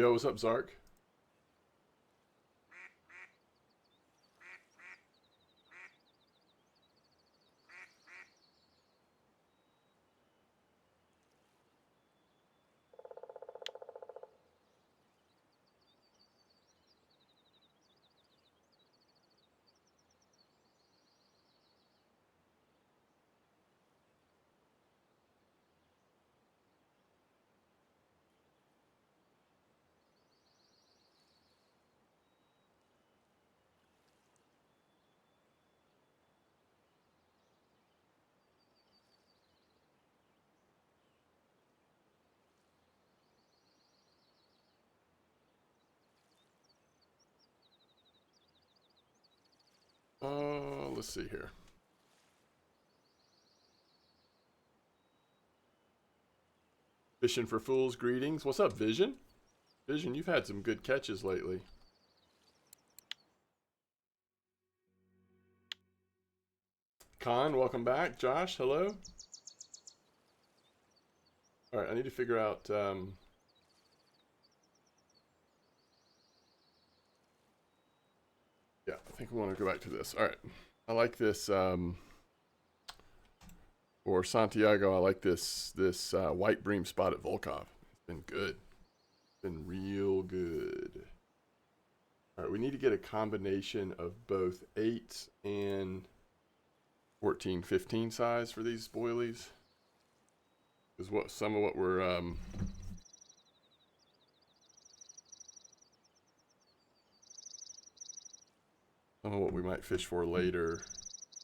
Yo, what's up, Zark? Let's see here. Fishing for Fools, greetings. What's up, Vision? Vision, you've had some good catches lately. Con, welcome back. Josh, hello. Alright, I need to figure out... Yeah, I think we want to go back to this. Alright, I like this... For Santiago, I like this white bream spot at Volov. It's been good. It's been real good. Alright, we need to get a combination of both 8 and 14, 15 size for these boilies. Because some of what we're some of what we might fish for later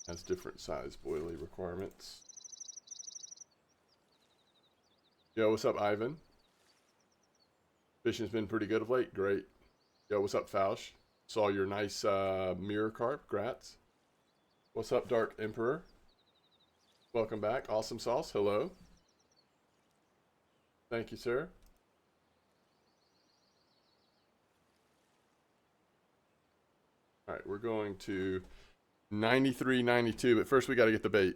has different size boilie requirements. Yo, what's up, Ivan? Fishing's been pretty good of late. Great. Yo, what's up, Fausch? Saw your nice mirror carp. Grats. What's up, Dark Emperor? Welcome back. Awesome Sauce. Hello. Thank you, sir. All right, we're going to 93.92, but first we got to get the bait.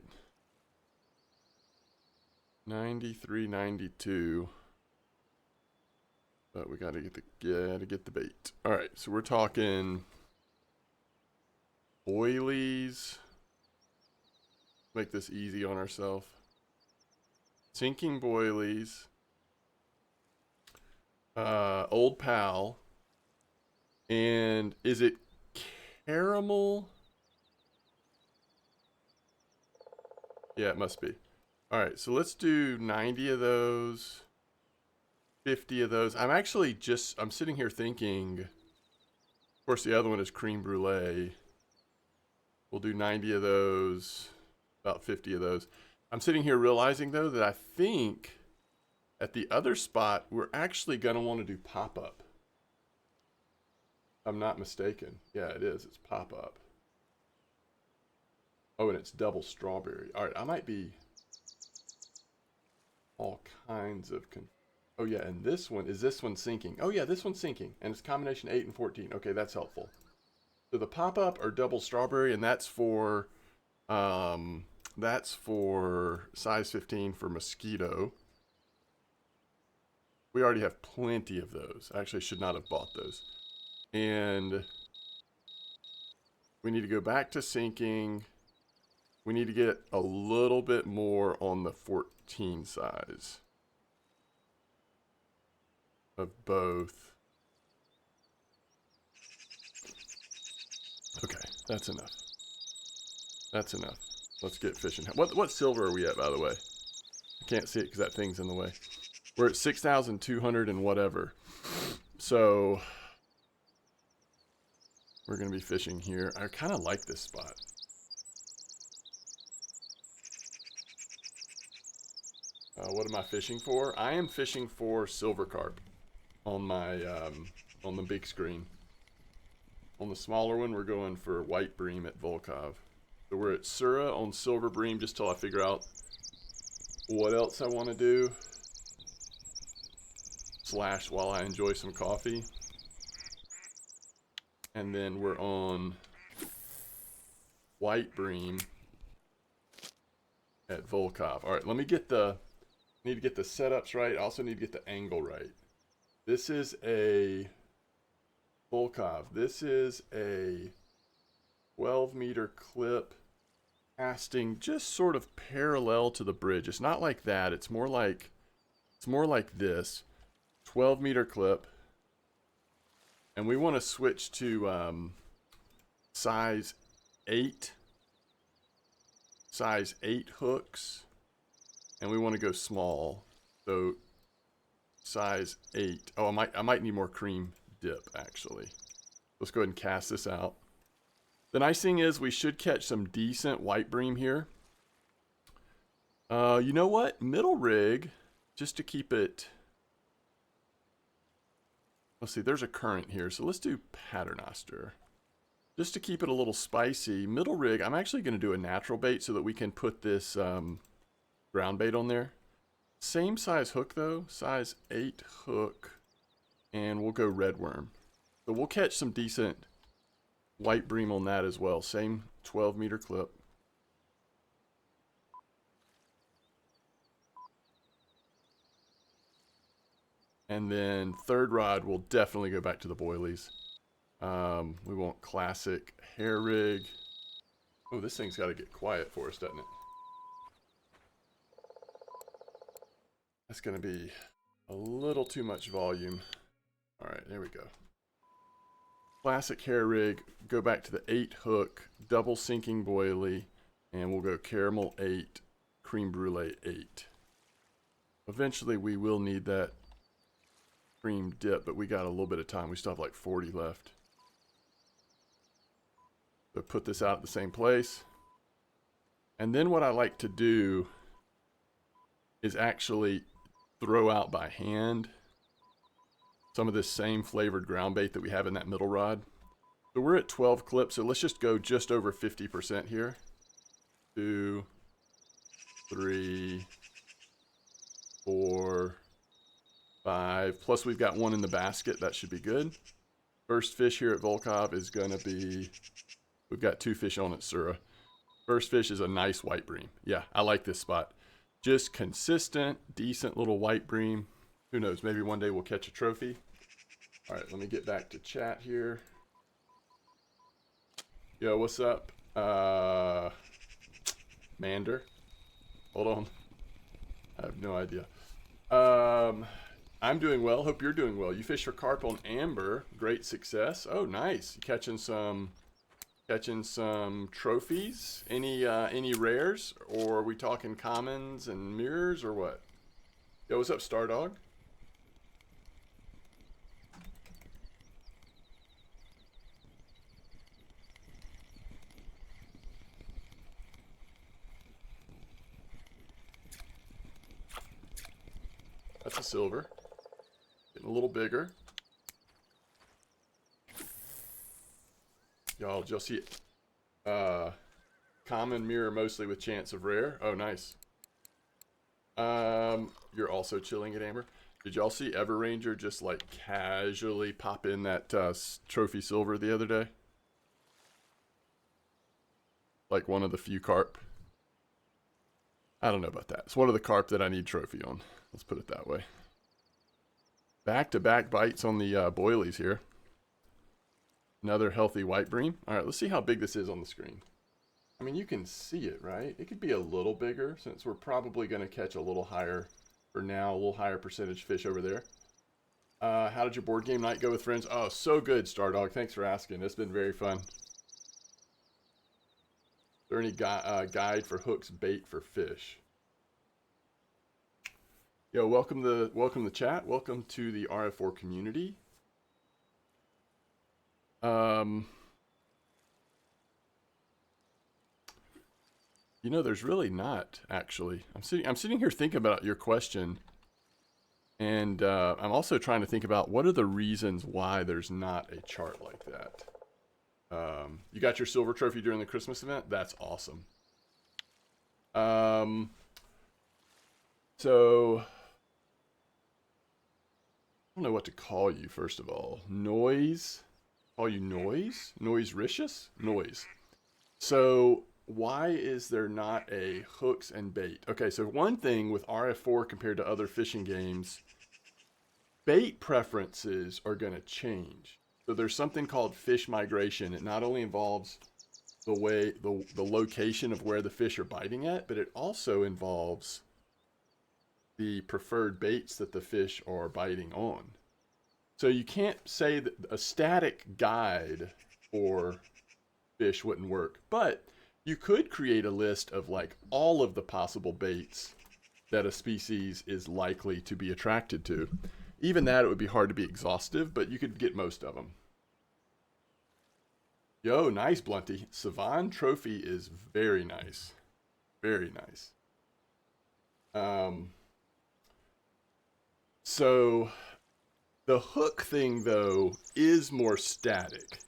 93.92. But we got to get the bait. All right, so we're talking boilies. Make this easy on ourselves. Sinking boilies. Old Pal. And is it caramel? Yeah, it must be. All right, so let's do 90 of those, 50 of those. I'm sitting here thinking, of course, the other one is creme brulee. We'll do 90 of those, about 50 of those. I'm sitting here realizing, though, that I think at the other spot, we're actually going to want to do pop-up. I'm not mistaken. Yeah, it is. It's pop-up. Oh, and it's double strawberry. All right, I might be all kinds of... Oh, yeah, and this one, is this one sinking? Oh, yeah, this one's sinking. And it's combination 8 and 14. Okay, that's helpful. So the pop-up or double strawberry, and that's for size 15 for Mosquito. We already have plenty of those. I actually should not have bought those. And we need to go back to sinking. We need to get a little bit more on the 14 size of both. Okay, that's enough. That's enough. Let's get fishing. What silver are we at, by the way? I can't see it because that thing's in the way. We're at 6,200 and whatever. So we're going to be fishing here. I kind of like this spot. What am I fishing for? I am fishing for silver carp on my on the big screen. On the smaller one, we're going for white bream at Volov. So we're at Sura on silver bream just till I figure out what else I want to do. / while I enjoy some coffee. And then we're on white bream at Volov. All right, let me get need to get the setups right. I also need to get the angle right. This is a Volov. This is a 12-meter clip casting just sort of parallel to the bridge. It's not like that. It's more like this. 12-meter clip. And we want to switch to size 8 hooks, and we want to go small, so size 8. Oh, I might need more cream dip actually. Let's go ahead and cast this out. The nice thing is we should catch some decent white bream here. You know what, middle rig, just to keep it. Let's see, there's a current here, so let's do paternoster. Just to keep it a little spicy, middle rig, I'm actually going to do a natural bait so that we can put this ground bait on there. Same size hook though, size 8 hook, and we'll go red worm. So we'll catch some decent white bream on that as well. Same 12-meter clip. And then third rod, we'll definitely go back to the boilies. We want classic hair rig. Oh, this thing's got to get quiet for us, doesn't it? That's going to be a little too much volume. All right, there we go. Classic hair rig, go back to the 8 hook, double sinking boilie, and we'll go caramel 8, cream brulee 8. Eventually we will need that cream dip, but we got a little bit of time. We still have like 40 left. So put this out at the same place. And then what I like to do is actually throw out by hand some of this same flavored ground bait that we have in that middle rod. So we're at 12 clips, so let's just go just over 50% here. 2, 3, 4, 5, plus we've got one in the basket. That should be good. First fish here at Volov is gonna be, we've got 2 fish on it, Sura. First fish is a nice white bream. Yeah, I like this spot. Just consistent, decent little white bream. Who knows, maybe one day we'll catch a trophy. All right, let me get back to chat here. Yo, what's up? Mander. Hold on. I have no idea. I'm doing well. Hope you're doing well. You fished for carp on amber. Great success. Oh, nice. You catching some trophies. Any rares, or are we talking commons and mirrors, or what? Yo, what's up, StarDog? That's a silver. Getting a little bigger. Y'all see it. Common mirror mostly with chance of rare. Oh, nice. You're also chilling at amber. Did y'all see Ever Ranger just like casually pop in that trophy silver the other day? Like one of the few carp. I don't know about that. It's one of the carp that I need trophy on. Let's put it that way. Back-to-back bites on the boilies here. Another healthy white bream. All right, let's see how big this is on the screen. I mean, you can see it, right? It could be a little bigger since we're probably going to catch a little higher, for now, a little higher percentage fish over there. How did your board game night go with friends? Oh, so good, StarDog. Thanks for asking. It's been very fun. Is there any guide for hooks bait for fish? Yo, welcome to chat. Welcome to the RF4 community. You know, there's really not actually. I'm sitting here thinking about your question, and I'm also trying to think about what are the reasons why there's not a chart like that. You got your silver trophy during the Christmas event? That's awesome. So I don't know what to call you, first of all. Noise? Call you noise? Noise-ricious? Noise. So why is there not a hooks and bait? Okay, so one thing with RF4 compared to other fishing games bait preferences are going to change. So there's something called fish migration. It not only involves the way the location of where the fish are biting at, but it also involves the preferred baits that the fish are biting on. So you can't say that a static guide for fish wouldn't work, but you could create a list of like all of the possible baits that a species is likely to be attracted to. Even that, it would be hard to be exhaustive, but you could get most of them. Yo, nice, Blunty. Savan Trophy is very nice. Very nice. So the hook thing, though, is more static.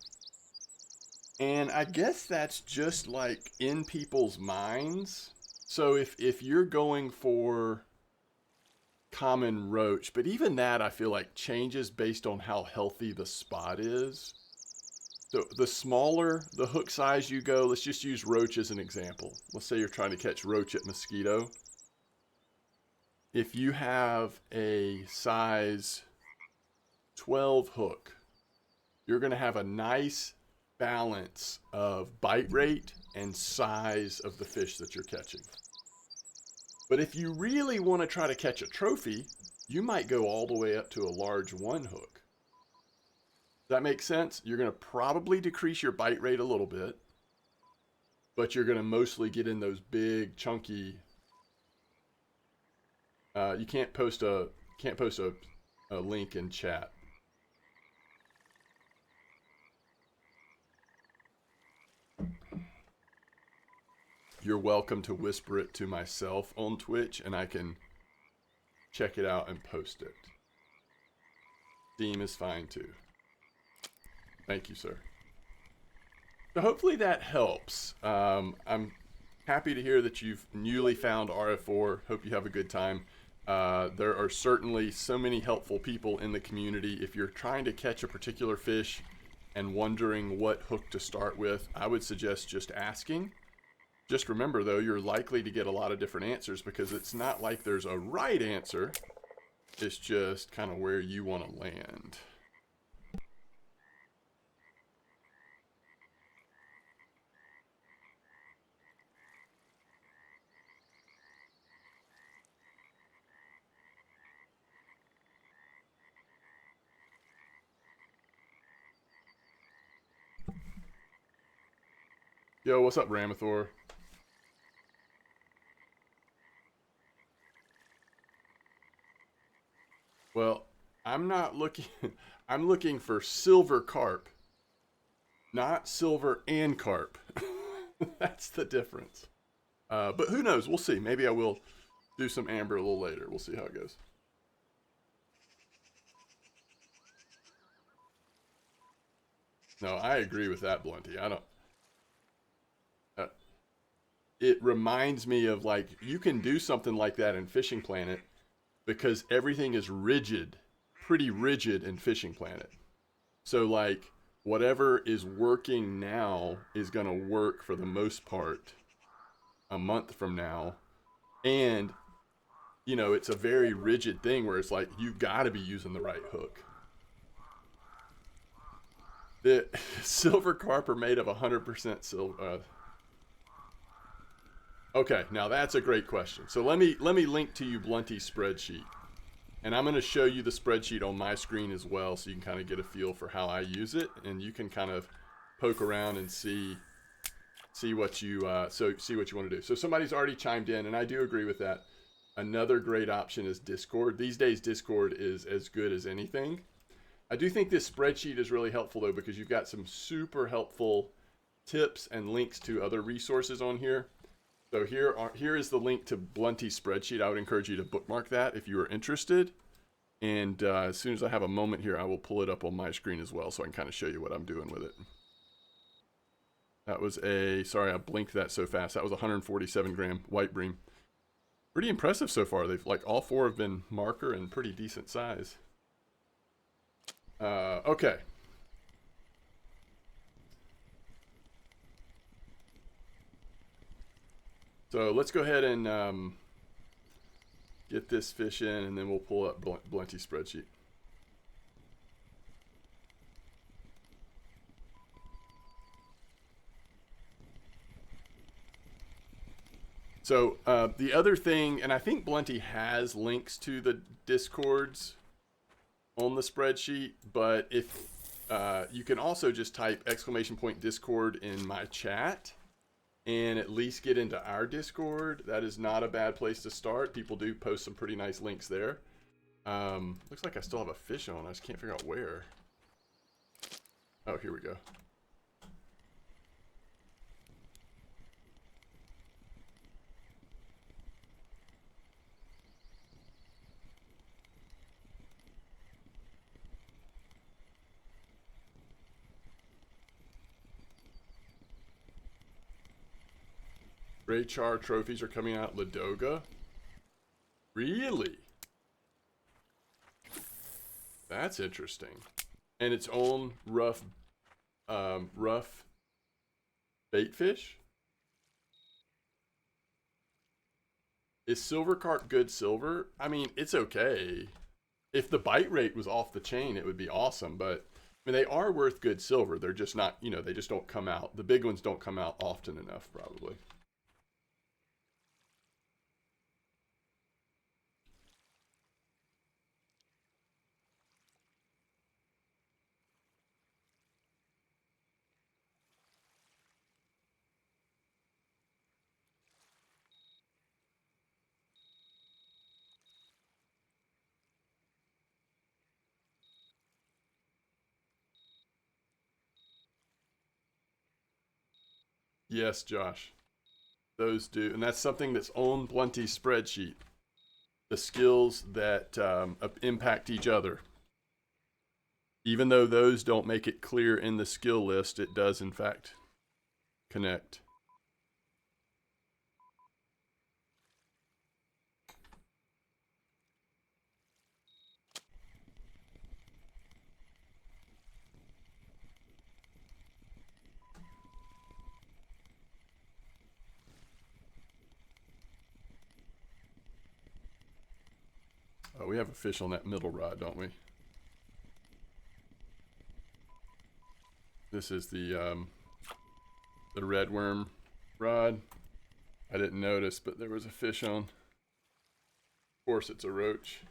And I guess that's just like in people's minds. So if you're going for common roach, but even that I feel like changes based on how healthy the spot is. So the smaller the hook size you go, let's just use roach as an example. Let's say you're trying to catch roach at Mosquito. If you have a size 12 hook, you're going to have a nice balance of bite rate and size of the fish that you're catching. But if you really want to try to catch a trophy, you might go all the way up to a large 1 hook. Does that make sense? You're going to probably decrease your bite rate a little bit, but you're going to mostly get in those big chunky. You can't post a link in chat. You're welcome to whisper it to myself on Twitch, and I can check it out and post it. Steam is fine too. Thank you, sir. So hopefully that helps. I'm happy to hear that you've newly found RF4. Hope you have a good time. There are certainly so many helpful people in the community. If you're trying to catch a particular fish and wondering what hook to start with, I would suggest just asking. Just remember, though, you're likely to get a lot of different answers because it's not like there's a right answer. It's just kind of where you want to land. Yo, what's up, Ramathor? Well, I'm not looking, I'm looking for silver carp, not silver and carp. That's the difference. But who knows? We'll see. Maybe I will do some amber a little later. We'll see how it goes. No, I agree with that, Blunty. I don't. It reminds me of like, you can do something like that in Fishing Planet because everything is rigid, pretty rigid in Fishing Planet. So like, whatever is working now is going to work for the most part a month from now. And, you know, it's a very rigid thing where it's like, you've got to be using the right hook. The silver carp are made of 100% silver. Okay, now that's a great question. So let me link to you Blunty's spreadsheet. And I'm going to show you the spreadsheet on my screen as well so you can kind of get a feel for how I use it, and you can kind of poke around and see what you see what you want to do. So somebody's already chimed in, and I do agree with that. Another great option is Discord. These days Discord is as good as anything. I do think this spreadsheet is really helpful though, because you've got some super helpful tips and links to other resources on here. So here is the link to Blunty's spreadsheet. I would encourage you to bookmark that if you are interested. And as soon as I have a moment here, I will pull it up on my screen as well so I can kind of show you what I'm doing with it. That was sorry, I blinked that so fast. That was 147 gram white bream. Pretty impressive so far. They've like all 4 have been marker and pretty decent size. Okay. So let's go ahead and get this fish in, and then we'll pull up Blunty's spreadsheet. So the other thing, and I think Blunty has links to the Discords on the spreadsheet, but if you can also just type !Discord in my chat and at least get into our Discord. That is not a bad place to start. People do post some pretty nice links there. Looks like I still have a fish on. I just can't figure out where. Oh, here we go. Ray Char trophies are coming out Ladoga? Really? That's interesting. And its own rough bait fish? Is silver carp good silver? I mean, it's okay. If the bite rate was off the chain, it would be awesome, but I mean, they are worth good silver. They're just not, you know, they just don't come out. The big ones don't come out often enough, probably. Yes, Josh. Those do. And that's something that's on Blunty's spreadsheet. The skills that impact each other. Even though those don't make it clear in the skill list, it does, in fact, connect. Oh, we have a fish on that middle rod, don't we? This is the red worm rod. I didn't notice, but there was a fish on. Of course, it's a roach.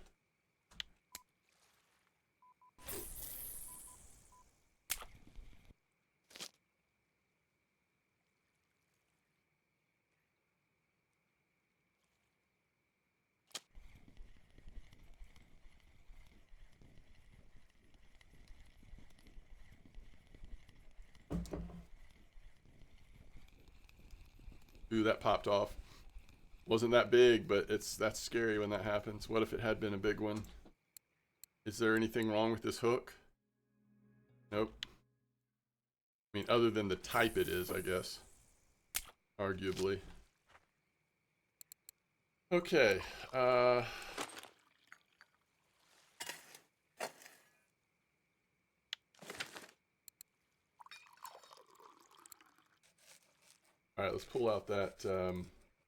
Ooh, that popped off. Wasn't that big, but that's scary when that happens. What if it had been a big one? Is there anything wrong with this hook? Nope. I mean, other than the type it is, I guess. Arguably. Okay. All right, let's pull out that.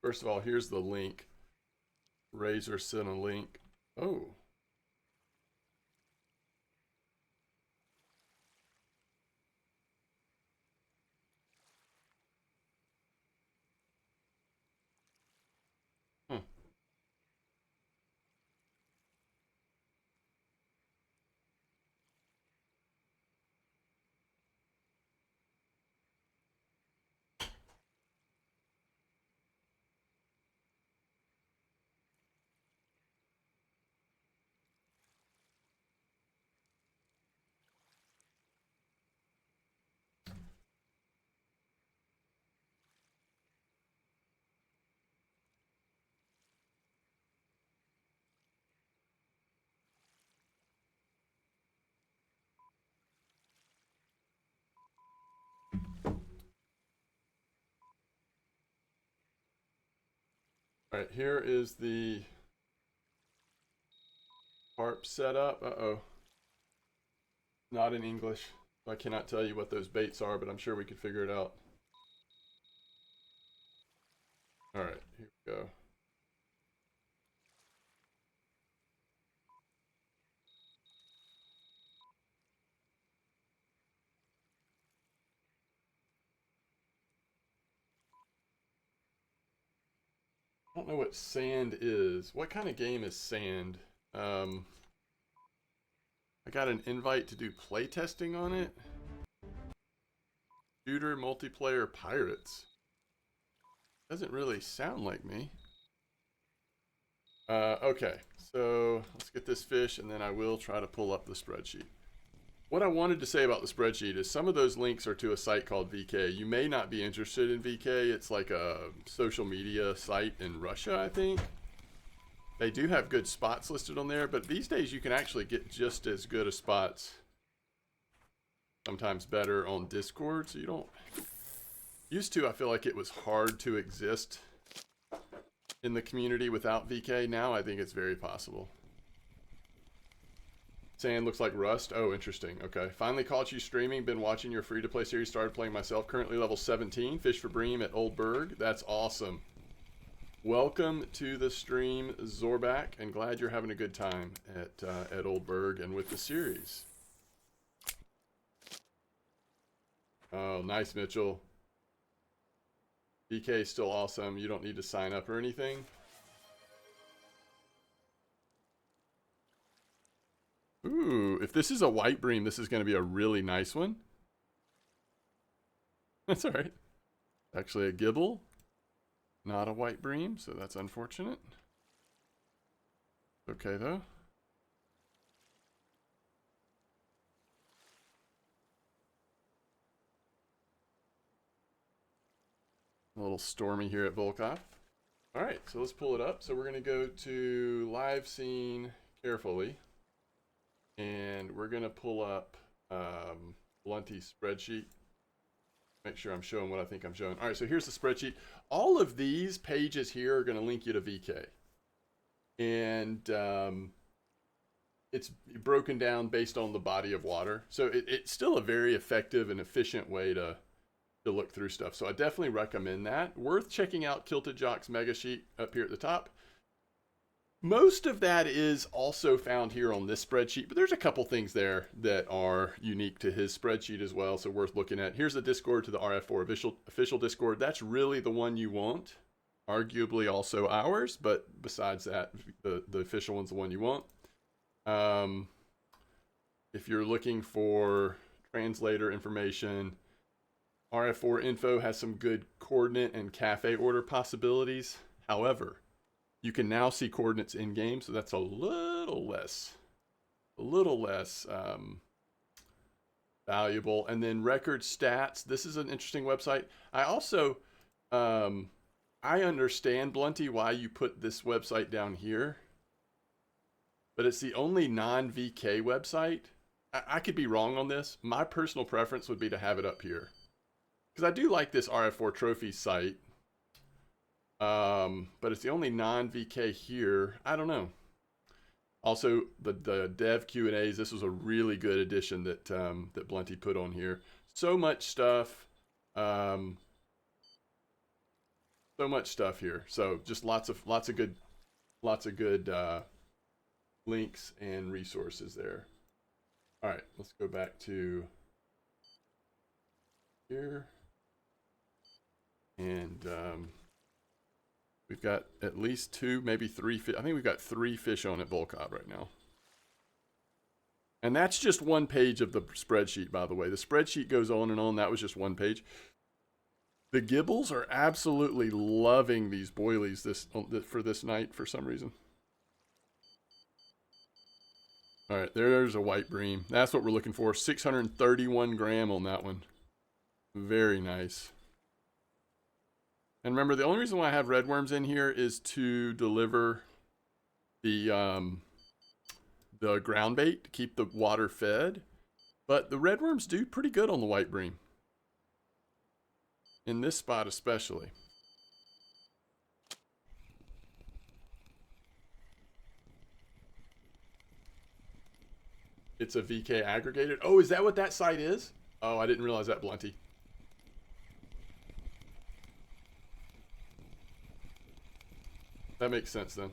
First of all, here's the link. Razor sent a link. Oh. Huh. All right, here is the Carp setup. Uh-oh. Not in English. I cannot tell you what those baits are, but I'm sure we could figure it out. All right, here we go. I don't know what sand is. What kind of game is sand? I got an invite to do playtesting on it. Shooter, multiplayer, pirates. Doesn't really sound like me. Okay, so let's get this fish and then I will try to pull up the spreadsheet. What I wanted to say about the spreadsheet is some of those links are to a site called VK. You may not be interested in VK. It's like a social media site in Russia, I think. They do have good spots listed on there, but these days you can actually get just as good of spots, sometimes better, on Discord. So you don't... Used to, I feel like it was hard to exist in the community without VK. Now I think it's very possible. Sand looks like rust. Oh, interesting. Okay. Finally caught you streaming. Been watching your free-to-play series. Started playing myself. Currently level 17. Fish for bream at Oldberg. That's awesome. Welcome to the stream, Zorbak, and glad you're having a good time at Oldberg and with the series. Oh, nice, Mitchell. VK is still awesome. You don't need to sign up or anything. Ooh, if this is a white bream, this is going to be a really nice one. That's all right. Actually a gibble, not a white bream, so that's unfortunate. Okay, though. A little stormy here at Volov. All right, so let's pull it up. So we're going to go to live scene carefully. And we're going to pull up Blunty's spreadsheet. Make sure I'm showing what I think I'm showing. All right, so here's the spreadsheet. All of these pages here are going to link you to VK. And it's broken down based on the body of water. So it's still a very effective and efficient way to look through stuff. So I definitely recommend that. Worth checking out Kilted Jock's mega sheet up here at the top. Most of that is also found here on this spreadsheet, but there's a couple things there that are unique to his spreadsheet as well, so worth looking at. Here's the Discord to the RF4 official Discord. That's really the one you want. Arguably also ours, but besides that, the official one's the one you want. If you're looking for translator information, RF4 info has some good coordinate and cafe order possibilities. However, you can now see coordinates in game, so that's a little less valuable. And then record stats. This is an interesting website. I also, I understand, Blunty, why you put this website down here, but it's the only non-VK website. I could be wrong on this. My personal preference would be to have it up here, because I do like this RF4 trophies site. But it's the only non-VK here. I don't know. Also, the dev Q&As, this was a really good addition that that Blunty put on here. So much stuff. So much stuff here. So just lots of good links and resources there. All right, let's go back to here. And we've got at least 2, maybe 3 fish. I think we've got 3 fish on at Volov right now. And that's just one page of the spreadsheet, by the way. The spreadsheet goes on and on. That was just one page. The gibbles are absolutely loving these boilies for this night for some reason. All right, there's a white bream. That's what we're looking for. 631 gram on that one. Very nice. And remember, the only reason why I have redworms in here is to deliver the ground bait to keep the water fed. But the redworms do pretty good on the white bream. In this spot especially. It's a VK aggregated. Oh, is that what that site is? Oh, I didn't realize that, Blunty. That makes sense then.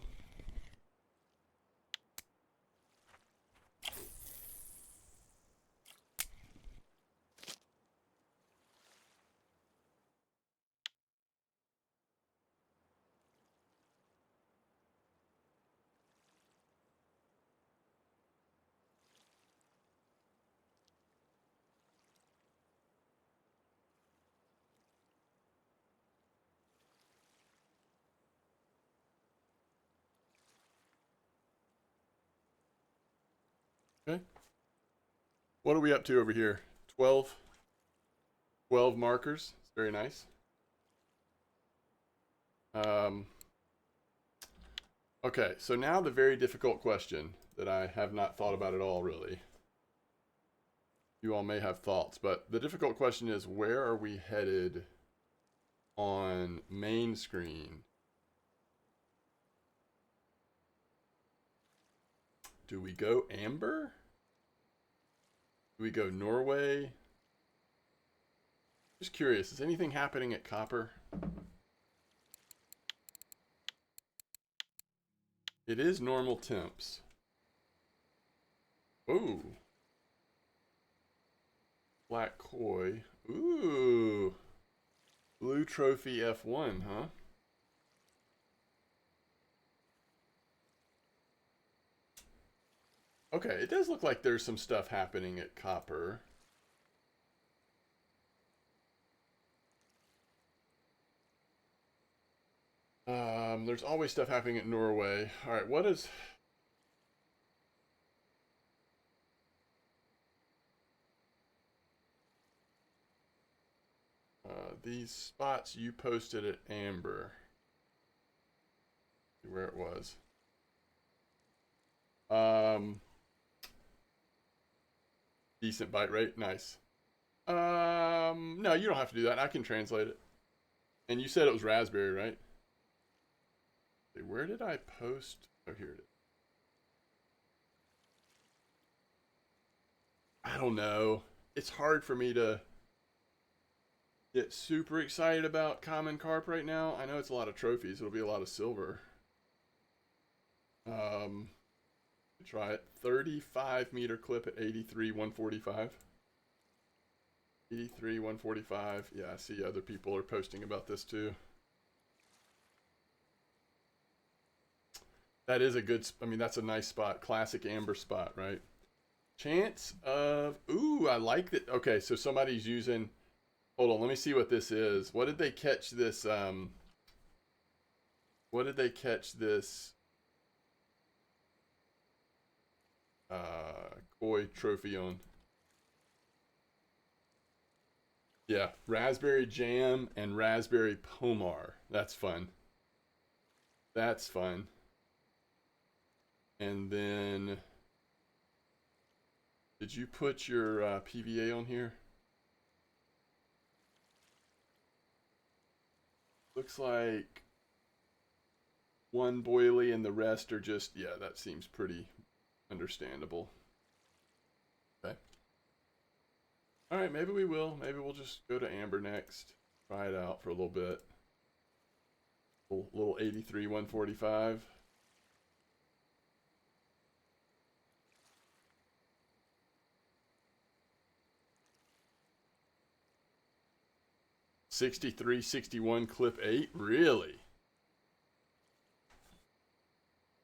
Okay. What are we up to over here? 12? 12 markers. It's very nice. Okay, so now the very difficult question that I have not thought about at all, really. You all may have thoughts, but the difficult question is, where are we headed on main screen? Do we go amber? Do we go Norway? Just curious, is anything happening at copper? It is normal temps. Ooh. Black koi. Ooh. Blue trophy F1, huh? Okay, it does look like there's some stuff happening at copper. There's always stuff happening at Norway. All right, what is... these spots you posted at Amber. See where it was. Decent bite rate, nice. No, you don't have to do that. I can translate it. And you said it was raspberry, right? Where did I post? Oh, here it is. I don't know. It's hard for me to get super excited about common carp right now. I know it's a lot of trophies. It'll be a lot of silver. Try it. 35-meter clip at 83, 145. 83, 145. Yeah, I see other people are posting about this too. That is a good, I mean, that's a nice spot. Classic amber spot, right? Chance of, ooh, I like that. Okay, so somebody's using, hold on, let me see what this is. What did they catch this, what did they catch this koi trophy on? Yeah, raspberry jam and raspberry pomar. That's fun. That's fun. And then, did you put your PVA on here? Looks like one boilie and the rest are just, yeah, that seems pretty understandable. Okay. All right, maybe we will. Maybe we'll just go to amber next. Try it out for a little bit. Little 83, 145. $63, 61 clip 8. Really?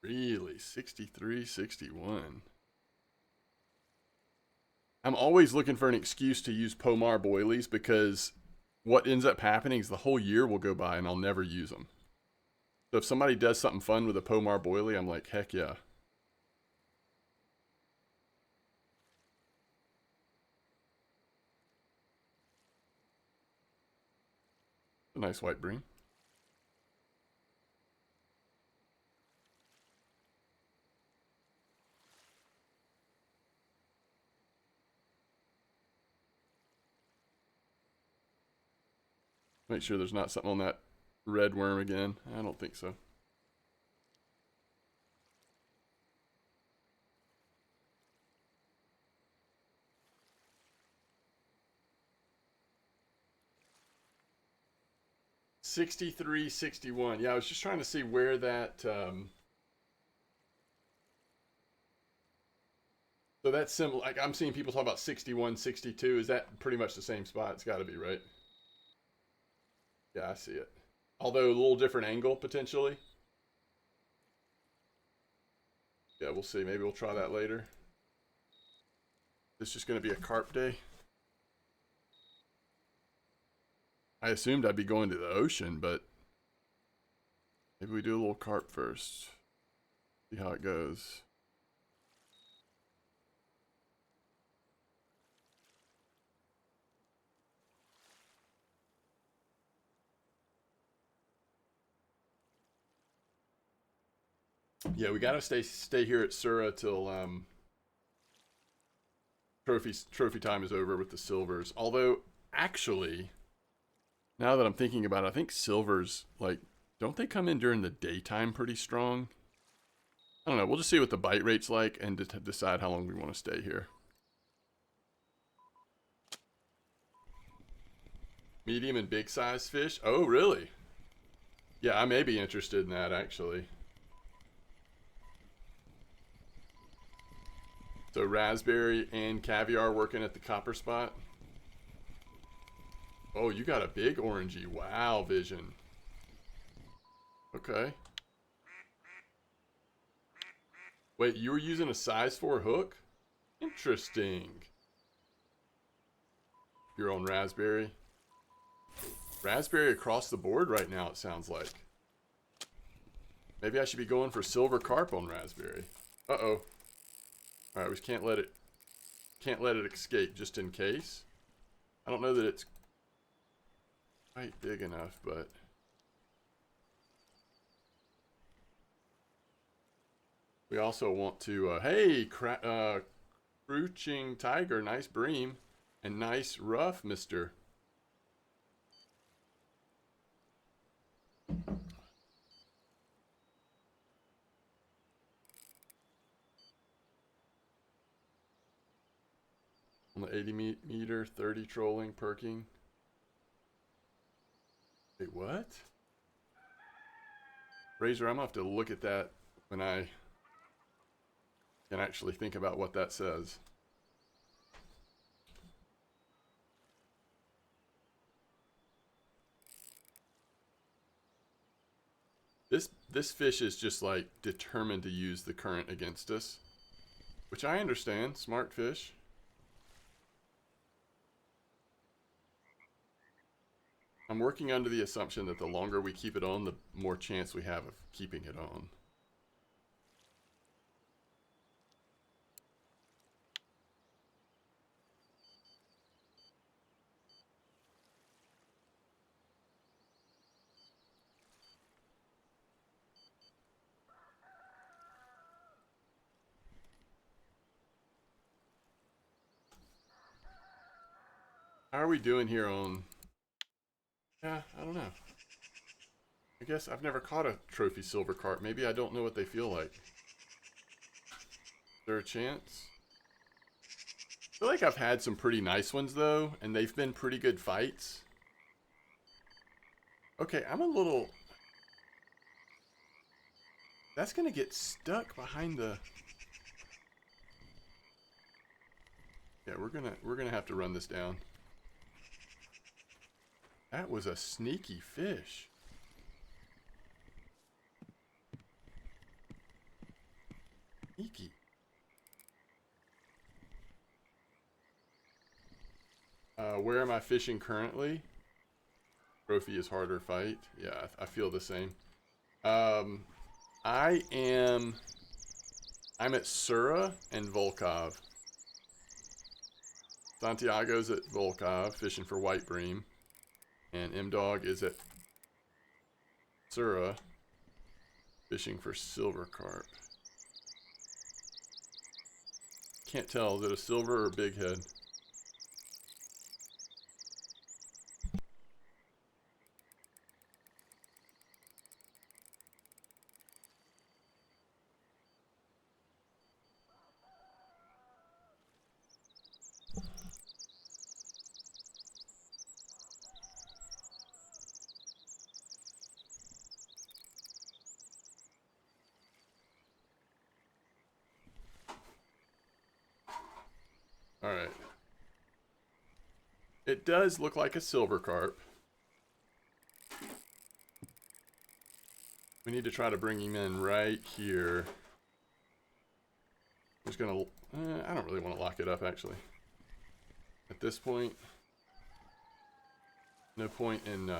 Really? 63, 61. I'm always looking for an excuse to use Pomar boilies because what ends up happening is the whole year will go by and I'll never use them. So if somebody does something fun with a Pomar boilie, I'm like, heck yeah. A nice white bream. Make sure there's not something on that red worm again. I don't think so. $63, 61. Yeah, I was just trying to see where that. So that's similar. Like I'm seeing people talk about 61, 62. Is that pretty much the same spot? It's got to be, right? Yeah, I see it. Although a little different angle potentially. Yeah, we'll see. Maybe we'll try that later. This is just going to be a carp day. I assumed I'd be going to the ocean, but maybe we do a little carp first. See how it goes. Yeah, we gotta stay here at Sura till trophy time is over with the silvers. Although, actually, now that I'm thinking about it, I think silvers, like, don't they come in during the daytime pretty strong? I don't know. We'll just see what the bite rate's like and decide how long we want to stay here. Medium and big size fish? Oh, really? Yeah, I may be interested in that, actually. So raspberry and caviar working at the copper spot. Oh, you got a big orangey. Wow, vision. Okay. Wait, you were using a size 4 hook? Interesting. You're on raspberry. Raspberry across the board right now, it sounds like. Maybe I should be going for silver carp on raspberry. Uh-oh. Alright, we can't let it escape just in case. I don't know that it's quite big enough, but we also want to, hey, crouching tiger, nice bream, and nice rough, mister. On the 80 meter, 30 trolling, perking. Wait, what? Razor, I'm gonna have to look at that when I can actually think about what that says. This fish is just like determined to use the current against us, which I understand. Smart fish. I'm working under the assumption that the longer we keep it on, the more chance we have of keeping it on. How are we doing here on... Yeah, I don't know. I guess I've never caught a trophy silver carp. Maybe I don't know what they feel like. Is there a chance? I feel like I've had some pretty nice ones, though, and they've been pretty good fights. Okay, I'm a little... That's gonna get stuck behind the... Yeah, we're gonna have to run this down. That was a sneaky fish. Sneaky. Where am I fishing currently? Trophy is harder fight. Yeah, I feel the same. I'm at Sura and Volov. Santiago's at Volov fishing for white bream. And MDawg is at Sura fishing for silver carp. Can't tell, is it a silver or big head? Alright. It does look like a silver carp. We need to try to bring him in right here. I'm just gonna... I don't really want to lock it up, actually. At this point, no point in...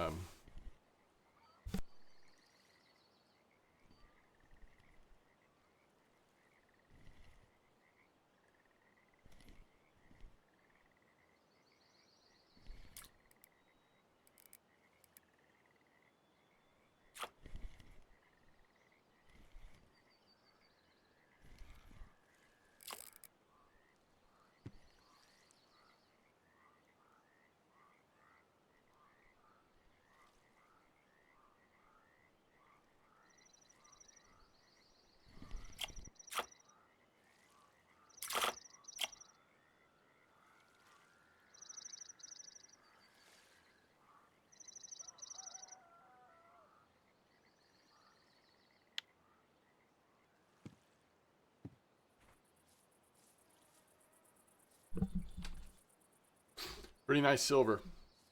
Pretty nice silver.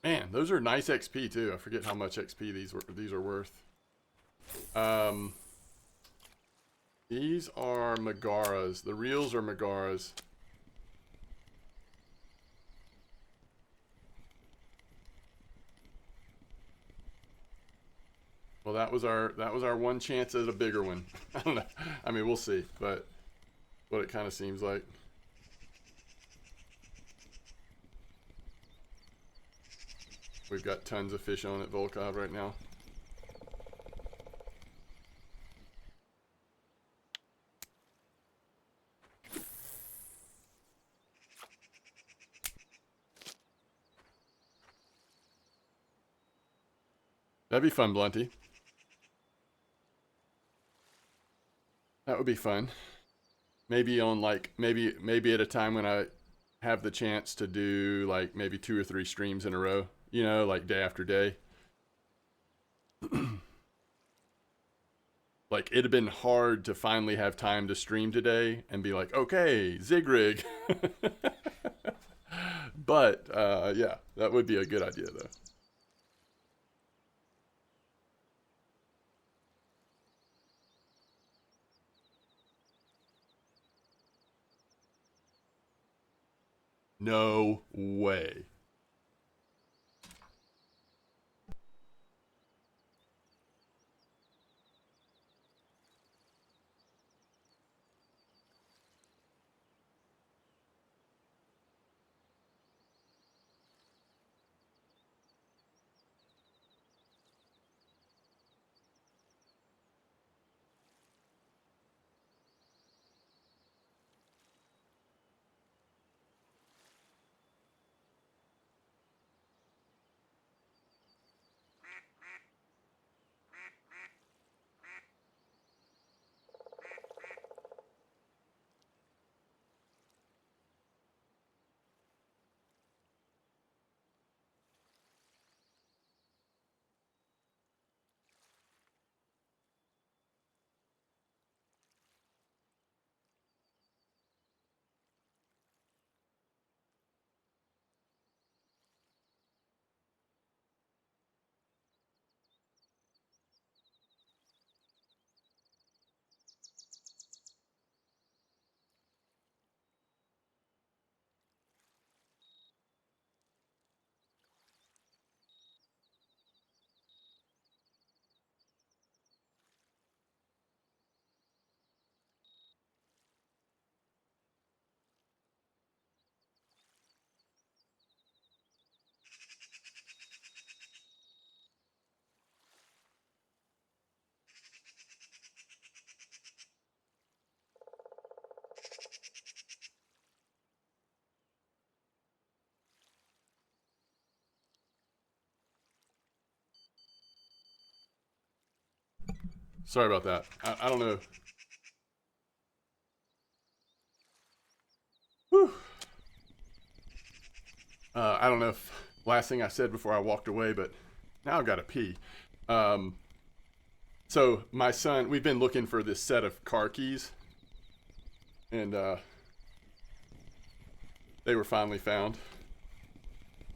Man, those are nice XP too. I forget how much XP these are worth. These are Megaras. The reels are Megaras. Well, that was our one chance at a bigger one. I don't know. I mean, we'll see, but what it kind of seems like. We've got tons of fish on at Volov right now. That'd be fun, Blunty. That would be fun. Maybe on like maybe at a time when I have the chance to do like maybe 2 or 3 streams in a row, you know, like day after day. Like it'd have been hard to finally have time to stream today and be like, okay, Zigrig. But yeah, that would be a good idea though. No way. Sorry about that. I don't know. Whew. I don't know if last thing I said before I walked away, but now I've got to pee. So my son, we've been looking for this set of car keys, and they were finally found.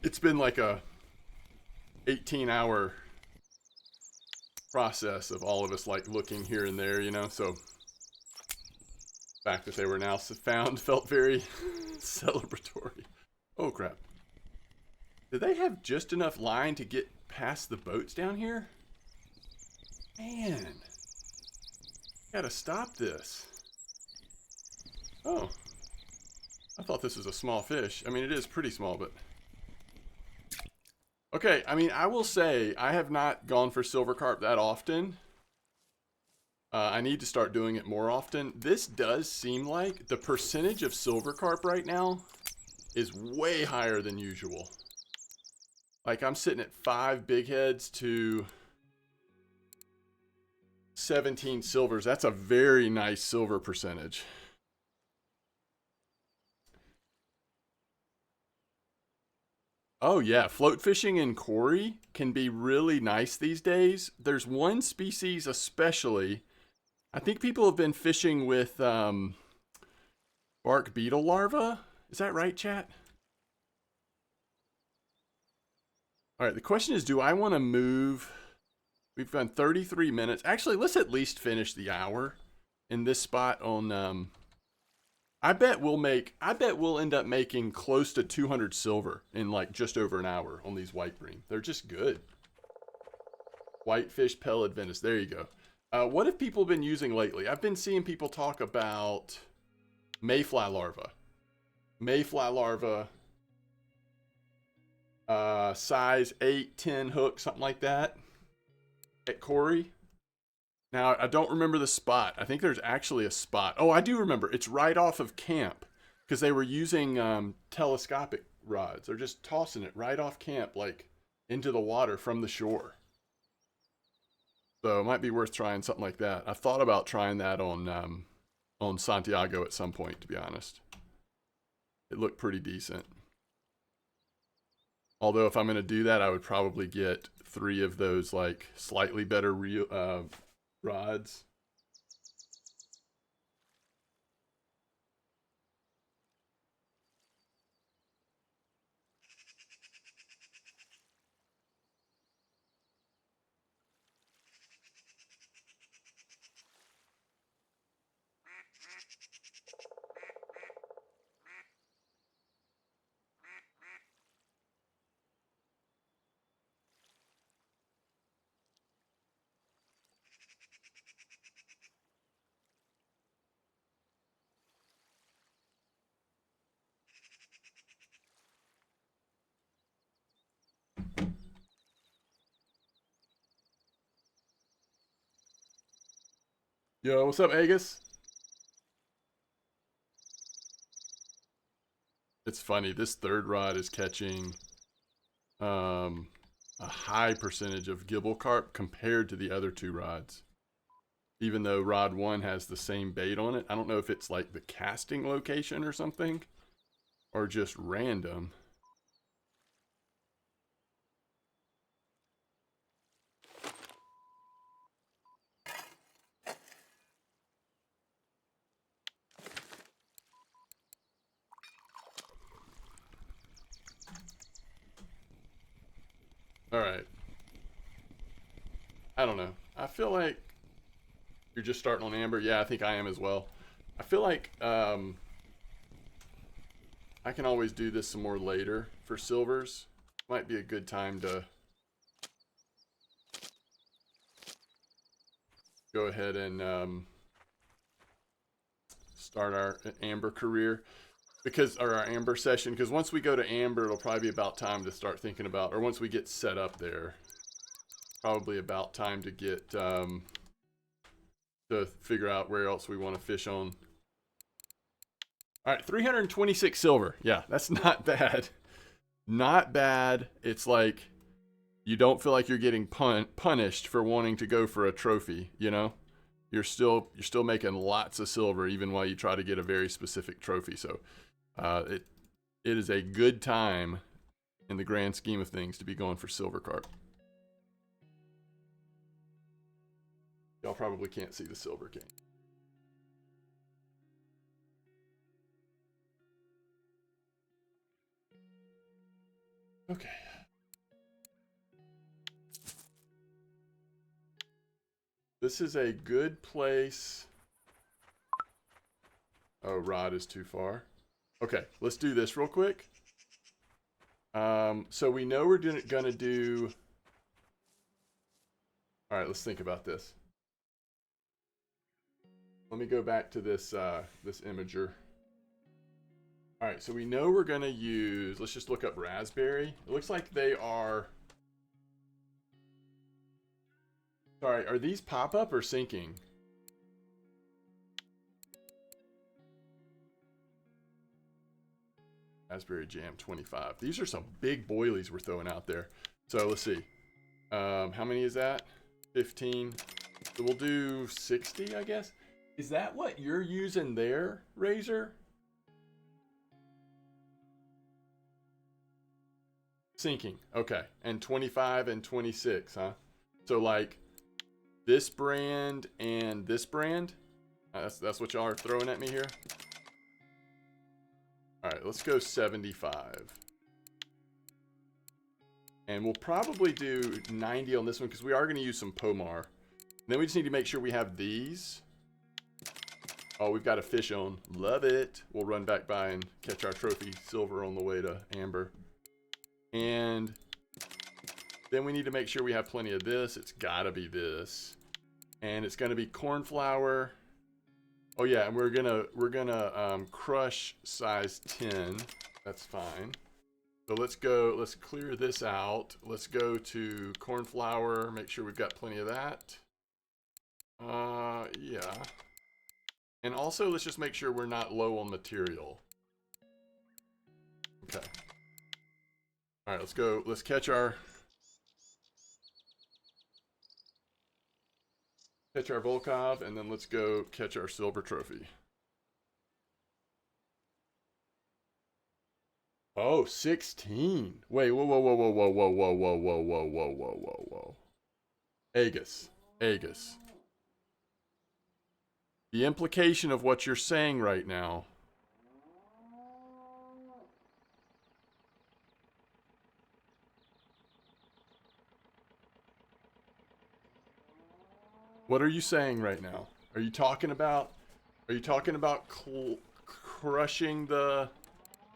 It's been like a 18-hour process of all of us like looking here and there, you know, so the fact that they were now found felt very celebratory. Oh crap. Did they have just enough line to get past the boats down here? Man, gotta stop this. Oh, I thought this was a small fish. I mean, it is pretty small, but okay. I mean, I will say I have not gone for silver carp that often. I need to start doing it more often. This does seem like the percentage of silver carp right now is way higher than usual. Like I'm sitting at 5 big heads to 17 silvers. That's a very nice silver percentage. Oh yeah, float fishing in Cory can be really nice these days. There's one species especially. I think people have been fishing with bark beetle larvae. Is that right, chat? All right, the question is, do I want to move? We've done 33 minutes. Actually, let's at least finish the hour in this spot on, I bet we'll end up making close to 200 silver in like just over an hour on these white bream. They're just good. Whitefish pellet Venice. There you go. What have people been using lately? I've been seeing people talk about mayfly larva. Mayfly larva, size 8, 10 hook, something like that at Corey. Now, I don't remember the spot. I think there's actually a spot. Oh, I do remember. It's right off of camp because they were using telescopic rods. They're just tossing it right off camp, like into the water from the shore. So it might be worth trying something like that. I thought about trying that on Santiago at some point, to be honest. It looked pretty decent. Although if I'm going to do that, I would probably get 3 of those like slightly better rods. Yo, what's up, Agus? It's funny, this third rod is catching a high percentage of gibble carp compared to the other 2 rods. Even though rod 1 has the same bait on it. I don't know if it's like the casting location or something, or just random. All right. I don't know. I feel like you're just starting on amber. Yeah, I think I am as well. I feel like I can always do this some more later for silvers. Might be a good time to go ahead and start our amber career. Or our amber session, because once we go to amber, it'll probably be about time to start thinking about, or once we get set up there, probably about time to get to figure out where else we want to fish on. All right, 326 silver. Yeah, that's not bad. Not bad. It's like you don't feel like you're getting punished for wanting to go for a trophy, you know? You're still making lots of silver even while you try to get a very specific trophy. So it is a good time in the grand scheme of things to be going for silver carp. Y'all probably can't see the silver king. Okay. This is a good place. Oh, rod is too far. Okay, let's do this real quick. So we know we're gonna do. All right, let's think about this. Let me go back to this this imager. All right, so we know we're gonna use. Let's just look up raspberry. It looks like they are. Sorry, are these pop up or sinking? Raspberry Jam 25. These are some big boilies we're throwing out there. So let's see. How many is that? 15. So we'll do 60, I guess. Is that what you're using there, Razor? Sinking. Okay. And 25 and 26, huh? So like this brand and this brand? That's what y'all are throwing at me here? All right, let's go 75. And we'll probably do 90 on this one because we are going to use some Pomar. Then we just need to make sure we have these. Oh, we've got a fish on. Love it. We'll run back by and catch our trophy silver on the way to Amber. And then we need to make sure we have plenty of this. It's got to be this. And it's going to be corn flour. Oh yeah, and we're gonna crush size 10. That's fine. So let's go, let's clear this out. Let's go to corn flour, make sure we've got plenty of that. Yeah. And also let's just make sure we're not low on material. Okay. All right, let's go, let's catch our Volkov, and then let's go catch our silver trophy. Oh, 16. Wait, whoa, whoa, whoa, whoa, whoa, whoa, whoa, whoa, whoa, whoa, whoa, whoa, whoa, whoa. Agus. The implication of what you're saying right now. What are you saying right now? Are you talking about crushing the...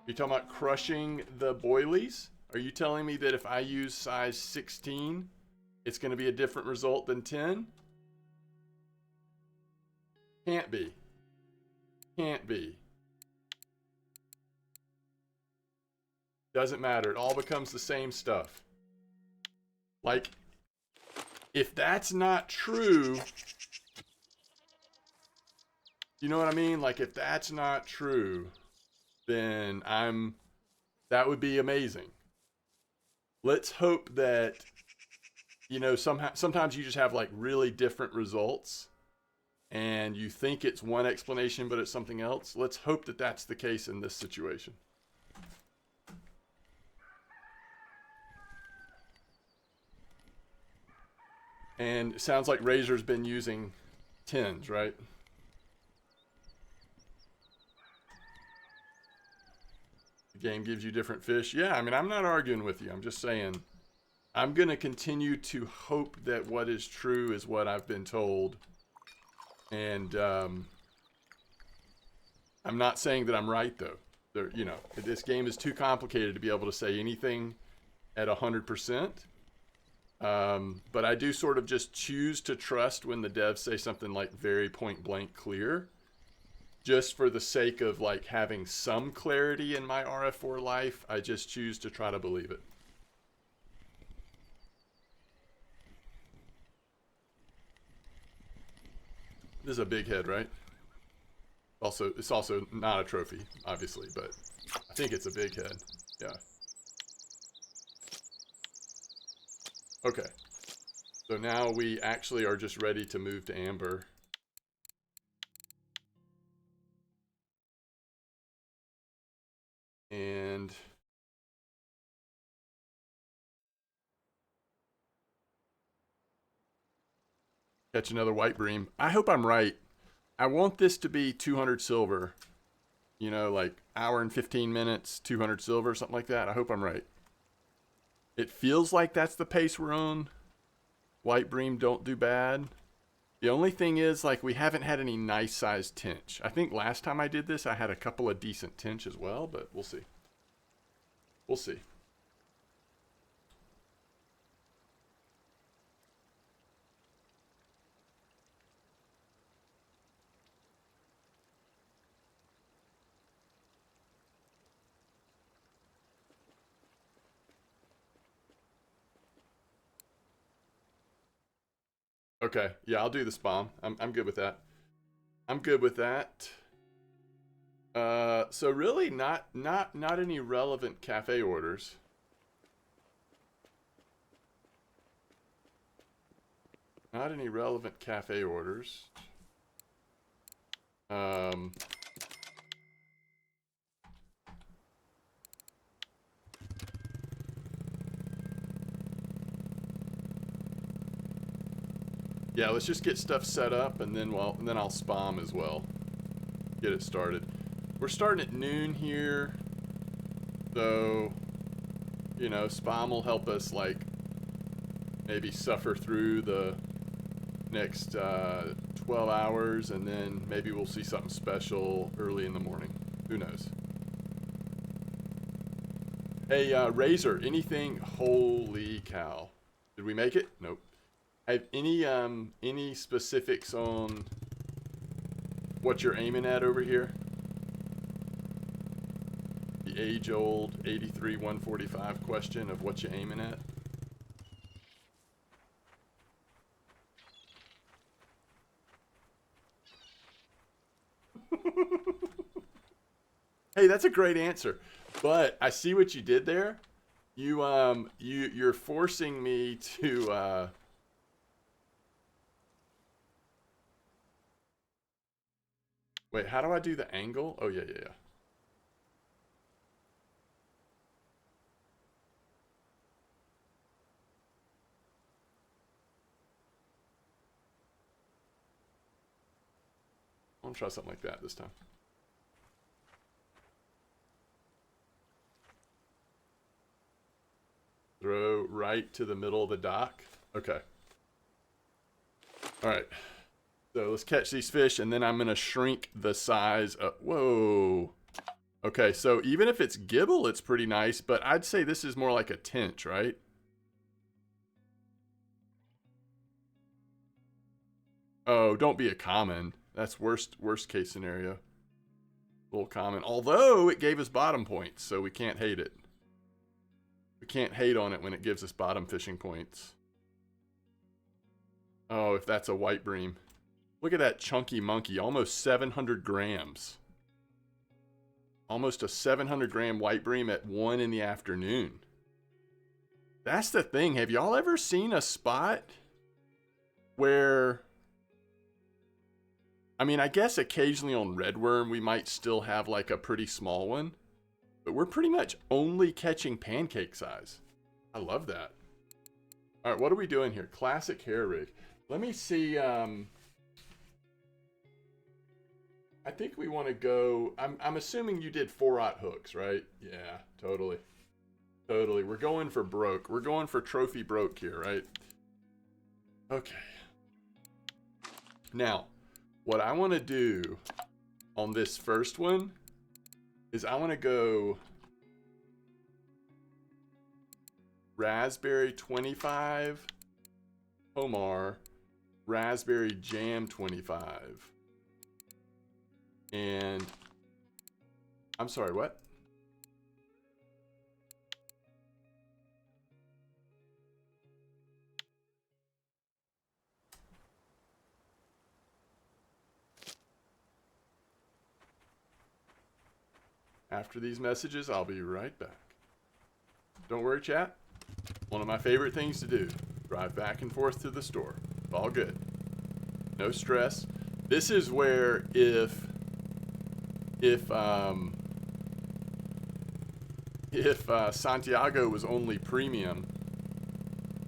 Are you talking about crushing the boilies? Are you telling me that if I use size 16, it's going to be a different result than 10? Can't be. Can't be. Doesn't matter. It all becomes the same stuff. Like, if that's not true, you know what I mean? Like, if that's not true, then that would be amazing. Let's hope that, you know, sometimes you just have like really different results and you think it's one explanation, but it's something else. Let's hope that that's the case in this situation. And it sounds like Razor's been using tins, right? The game gives you different fish. Yeah, I mean, I'm not arguing with you. I'm just saying I'm going to continue to hope that what is true is what I've been told. And I'm not saying that I'm right, though. You know, this game is too complicated to be able to say anything at 100%. But I do sort of just choose to trust when the devs say something like very point blank clear, just for the sake of like having some clarity in my RF4 life. I just choose to try to believe it. This is a big head, right? Also, it's also not a trophy, obviously, but I think it's a big head. Yeah. Okay. So now we actually are just ready to move to Amber. And catch another white bream. I hope I'm right. I want this to be 200 silver. You know, like hour and 15 minutes, 200 silver, something like that. I hope I'm right. It feels like that's the pace we're on. White bream don't do bad. The only thing is, like, we haven't had any nice sized tinch. I think last time I did this, I had a couple of decent tinch as well, but we'll see. We'll see. Okay, yeah, I'll do the spawn. I'm good with that. I'm good with that. So really not any relevant cafe orders. Not any relevant cafe orders. Yeah, let's just get stuff set up, and then I'll spam as well. Get it started. We're starting at noon here, so You know, Spam will help us, like, maybe suffer through the next 12 hours, and then maybe we'll see something special early in the morning. Who knows? Hey, Razor, anything? Holy cow. Did we make it? Nope. Have any specifics on what you're aiming at over here? The age-old 83-145 question of what you're aiming at? Hey, that's a great answer. But I see what you did there. You're forcing me to wait, how do I do the angle? Oh, yeah. I'm gonna try something like that this time. Throw right to the middle of the dock. Okay. All right. So let's catch these fish, and then I'm gonna shrink the size of. Whoa. Okay, so even if it's gibble, it's pretty nice, but I'd say this is more like a tinch, right? Oh, don't be a common. That's worst case scenario. Little common. Although it gave us bottom points, so we can't hate it. We can't hate on it when it gives us bottom fishing points. Oh, if that's a white bream. Look at that chunky monkey, almost 700 grams. Almost a 700 gram white bream at 1 in the afternoon. That's the thing. Have y'all ever seen a spot where, I mean, I guess occasionally on redworm we might still have like a pretty small one, but we're pretty much only catching pancake size. I love that. All right, what are we doing here? Classic hair rig. Let me see. I think we want to go. I'm assuming you did 4/0 hooks, right? Yeah, totally. Totally. We're going for broke. We're going for trophy broke here, right? Okay. Now, what I want to do on this first one is I want to go raspberry 25, Homar, raspberry jam 25. And I'm sorry, what? After these messages, I'll be right back. Don't worry, chat. One of my favorite things to do. Drive back and forth to the store. It's all good. No stress. This is where if Santiago was only premium,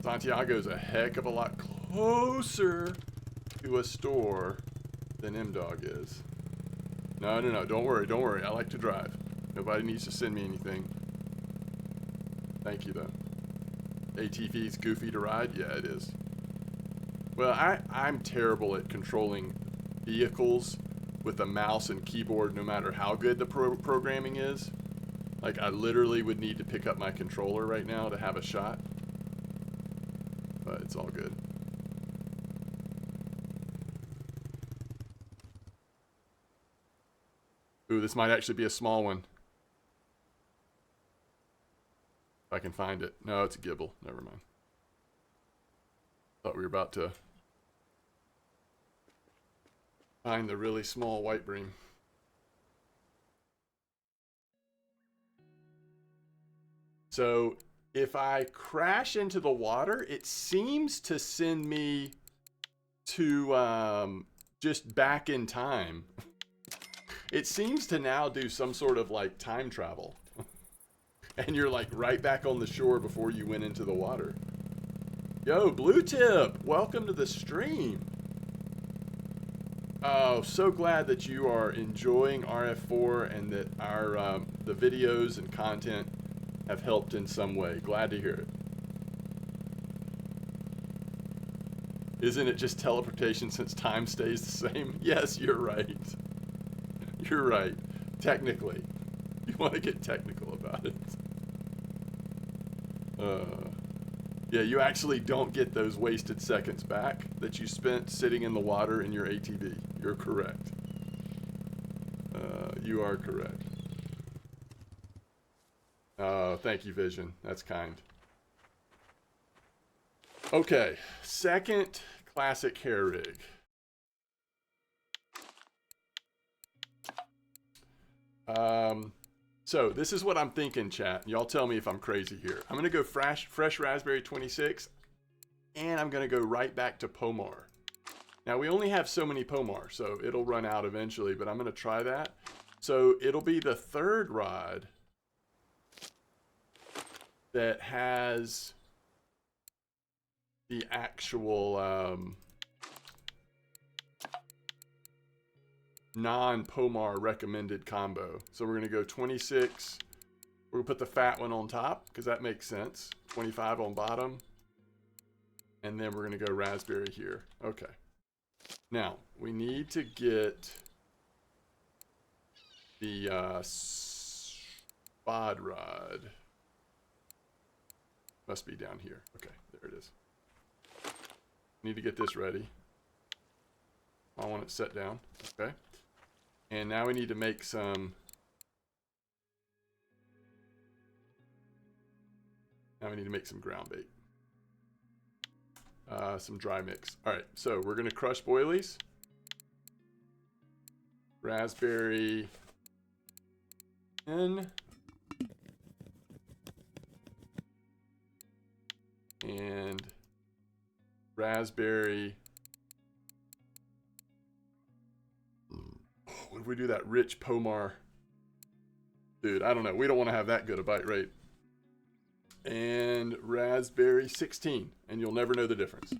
Santiago's a heck of a lot closer to a store than MDawg is. No, don't worry. I like to drive. Nobody needs to send me anything. Thank you, though. ATV's goofy to ride? Yeah, it is. Well, I'm terrible at controlling vehicles with a mouse and keyboard, no matter how good the programming is. Like, I literally would need to pick up my controller right now to have a shot. But it's all good. Ooh, this might actually be a small one. If I can find it. No, it's a gibble. Never mind. Thought we were about to find the really small white bream. So if I crash into the water, it seems to send me to just back in time. It seems to now do some sort of like time travel. And you're like right back on the shore before you went into the water. Yo, Blue Tip, welcome to the stream. Oh, so glad that you are enjoying RF4 and that our the videos and content have helped in some way. Glad to hear it. Isn't it just teleportation since time stays the same? Yes, you're right. You're right. Technically. You want to get technical about it. Yeah, you actually don't get those wasted seconds back that you spent sitting in the water in your ATV. You're correct. You are correct. Thank you, Vision. That's kind. Okay, second classic hair rig. So this is what I'm thinking, chat. Y'all tell me if I'm crazy here. I'm gonna go fresh raspberry 26, and I'm gonna go right back to Pomar. Now we only have so many Pomar, so it'll run out eventually, but I'm gonna try that. So it'll be the third rod that has the actual non-Pomar recommended combo. So we're gonna go 26. We're gonna put the fat one on top because that makes sense. 25 on bottom. And then we're gonna go raspberry here. Okay. Now, we need to get the spod rod. Must be down here. Okay, there it is. Need to get this ready. I want it set down. Okay. And now we need to make some. Now we need to make some ground bait. Some dry mix. All right, so we're gonna crush boilies. Raspberry in. And raspberry. What if we do that rich Pomar? Dude, I don't know. We don't want to have that good a bite rate. And raspberry 16. And you'll never know the difference.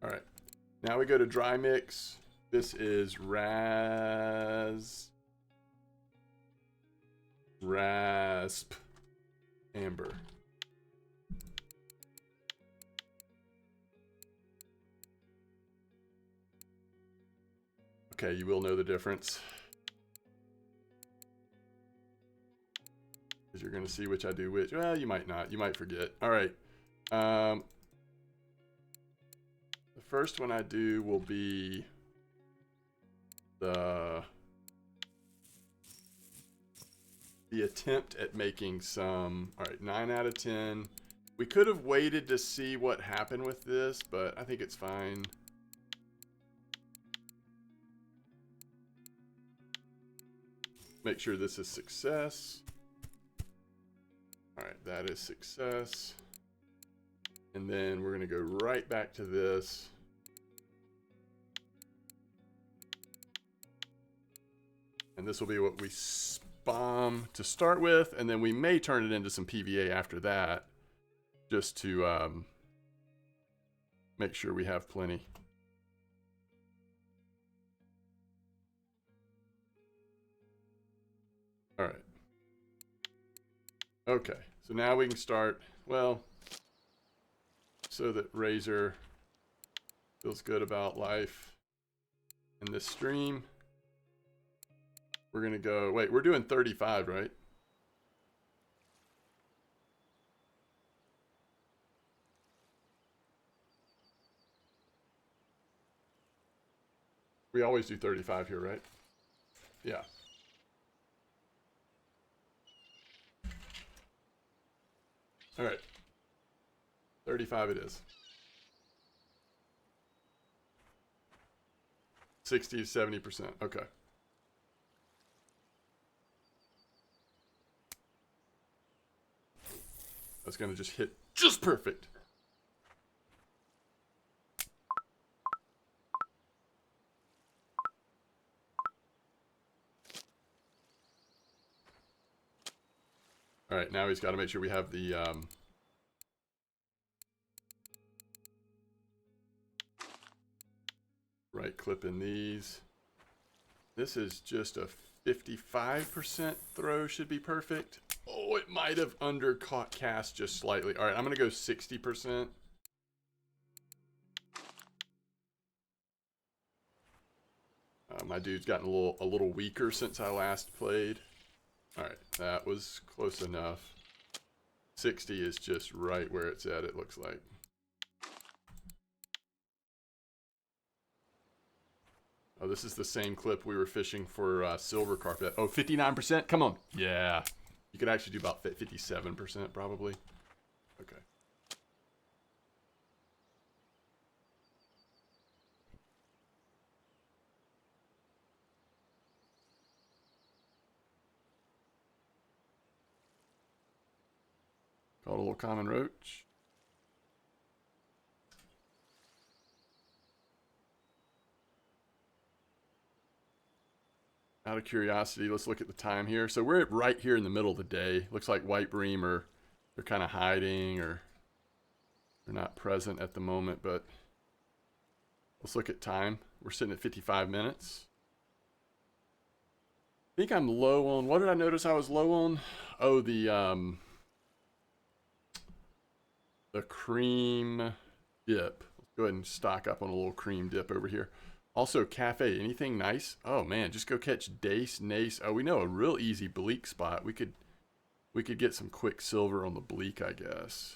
All right. Now we go to dry mix. This is rasp amber. Okay, you will know the difference. Because you're going to see which I do which. Well, you might not. You might forget. All right. The first one I do will be the attempt at making some. All right, 9 out of 10. We could have waited to see what happened with this, but I think it's fine. Make sure this is success. All right, that is success. And then we're going to go right back to this. And this will be what we bomb to start with. And then we may turn it into some PVA after that, just to make sure we have plenty. All right. Okay, so now we can start, well, so that Razor feels good about life in this stream. We're gonna go, wait, we're doing 35, right? We always do 35 here, right? Yeah. All right. 35 it is. 60 to 70%. Okay. That's going to just hit just perfect. All right, now he's got to make sure we have the right clip in these. This is just a 55% throw should be perfect. Oh, it might have undercaught cast just slightly. All right, I'm going to go 60%. My dude's gotten a little weaker since I last played. All right, that was close enough. 60 is just right where it's at, it looks like. Oh, this is the same clip we were fishing for silver carp at. Oh, 59%? Come on. Yeah. You could actually do about 57% probably. Okay. Caught a little common roach. Out of curiosity, let's look at the time here. So we're right here in the middle of the day. Looks like white bream they're kind of hiding or they're not present at the moment, but let's look at time. We're sitting at 55 minutes. I think I'm low on, what did I notice I was low on? Oh, the cream dip. Let's go ahead and stock up on a little cream dip over here. Also, cafe, anything nice? Oh man, just go catch dace, nace. Oh, we know a real easy bleak spot. We could get some quick silver on the bleak, I guess.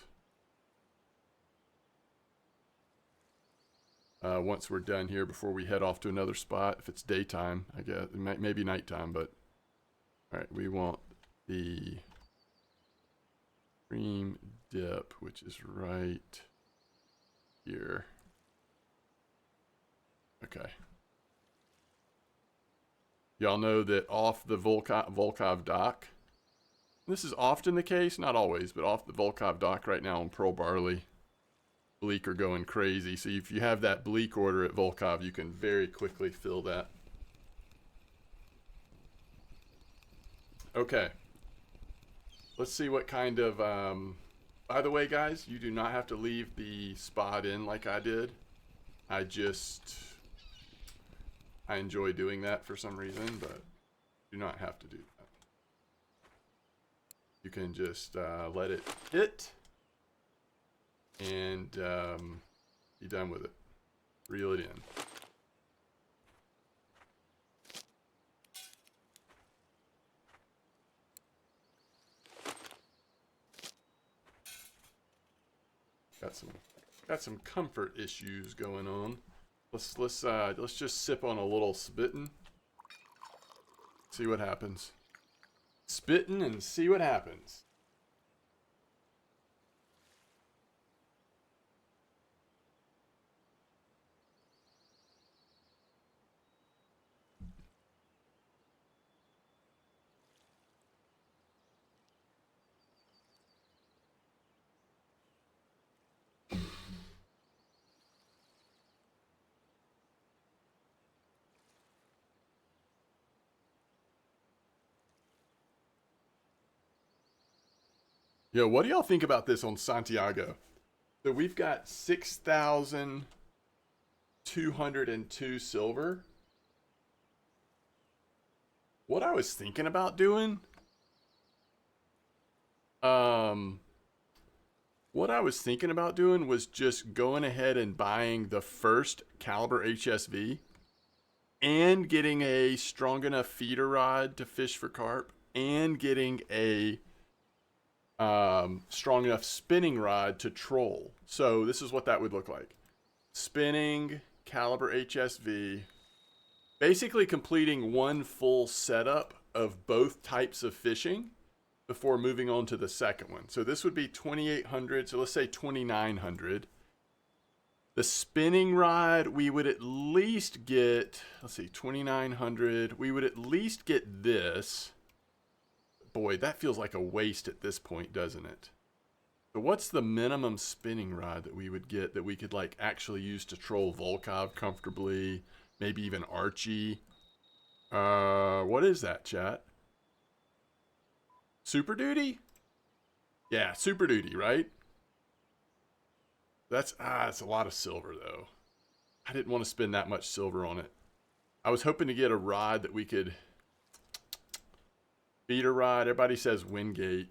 Once we're done here, before we head off to another spot, if it's daytime, I guess maybe nighttime. But all right, we want the cream dip, which is right here. Okay. Y'all know that off the Volov dock, this is often the case, not always, but off the Volov dock right now on pearl barley, bleak are going crazy. So if you have that bleak order at Volov, you can very quickly fill that. Okay. Let's see what kind of, by the way, guys, you do not have to leave the spot in like I did. I enjoy doing that for some reason, but do not have to do that. You can just let it hit and be done with it. Reel it in. Got some comfort issues going on. Let's just sip on a little spittin'. See what happens. Spittin' and see what happens. Yo, what do y'all think about this on Santiago? So we've got 6,202 silver. What I was thinking about doing, was just going ahead and buying the first caliber HSV and getting a strong enough feeder rod to fish for carp and getting a strong enough spinning rod to troll. So this is what that would look like. Spinning, caliber HSV, basically completing one full setup of both types of fishing before moving on to the second one. So this would be 2,800, so let's say 2,900. The spinning rod, we would at least get, let's see, 2,900. We would at least get this. Boy, that feels like a waste at this point, doesn't it? So what's the minimum spinning rod that we would get that we could like actually use to troll Volov comfortably? Maybe even Archie. What is that, chat? Super Duty? Yeah, Super Duty, right? That's a lot of silver though. I didn't want to spend that much silver on it. I was hoping to get a rod that we could Feeder rod. Everybody says Wingate.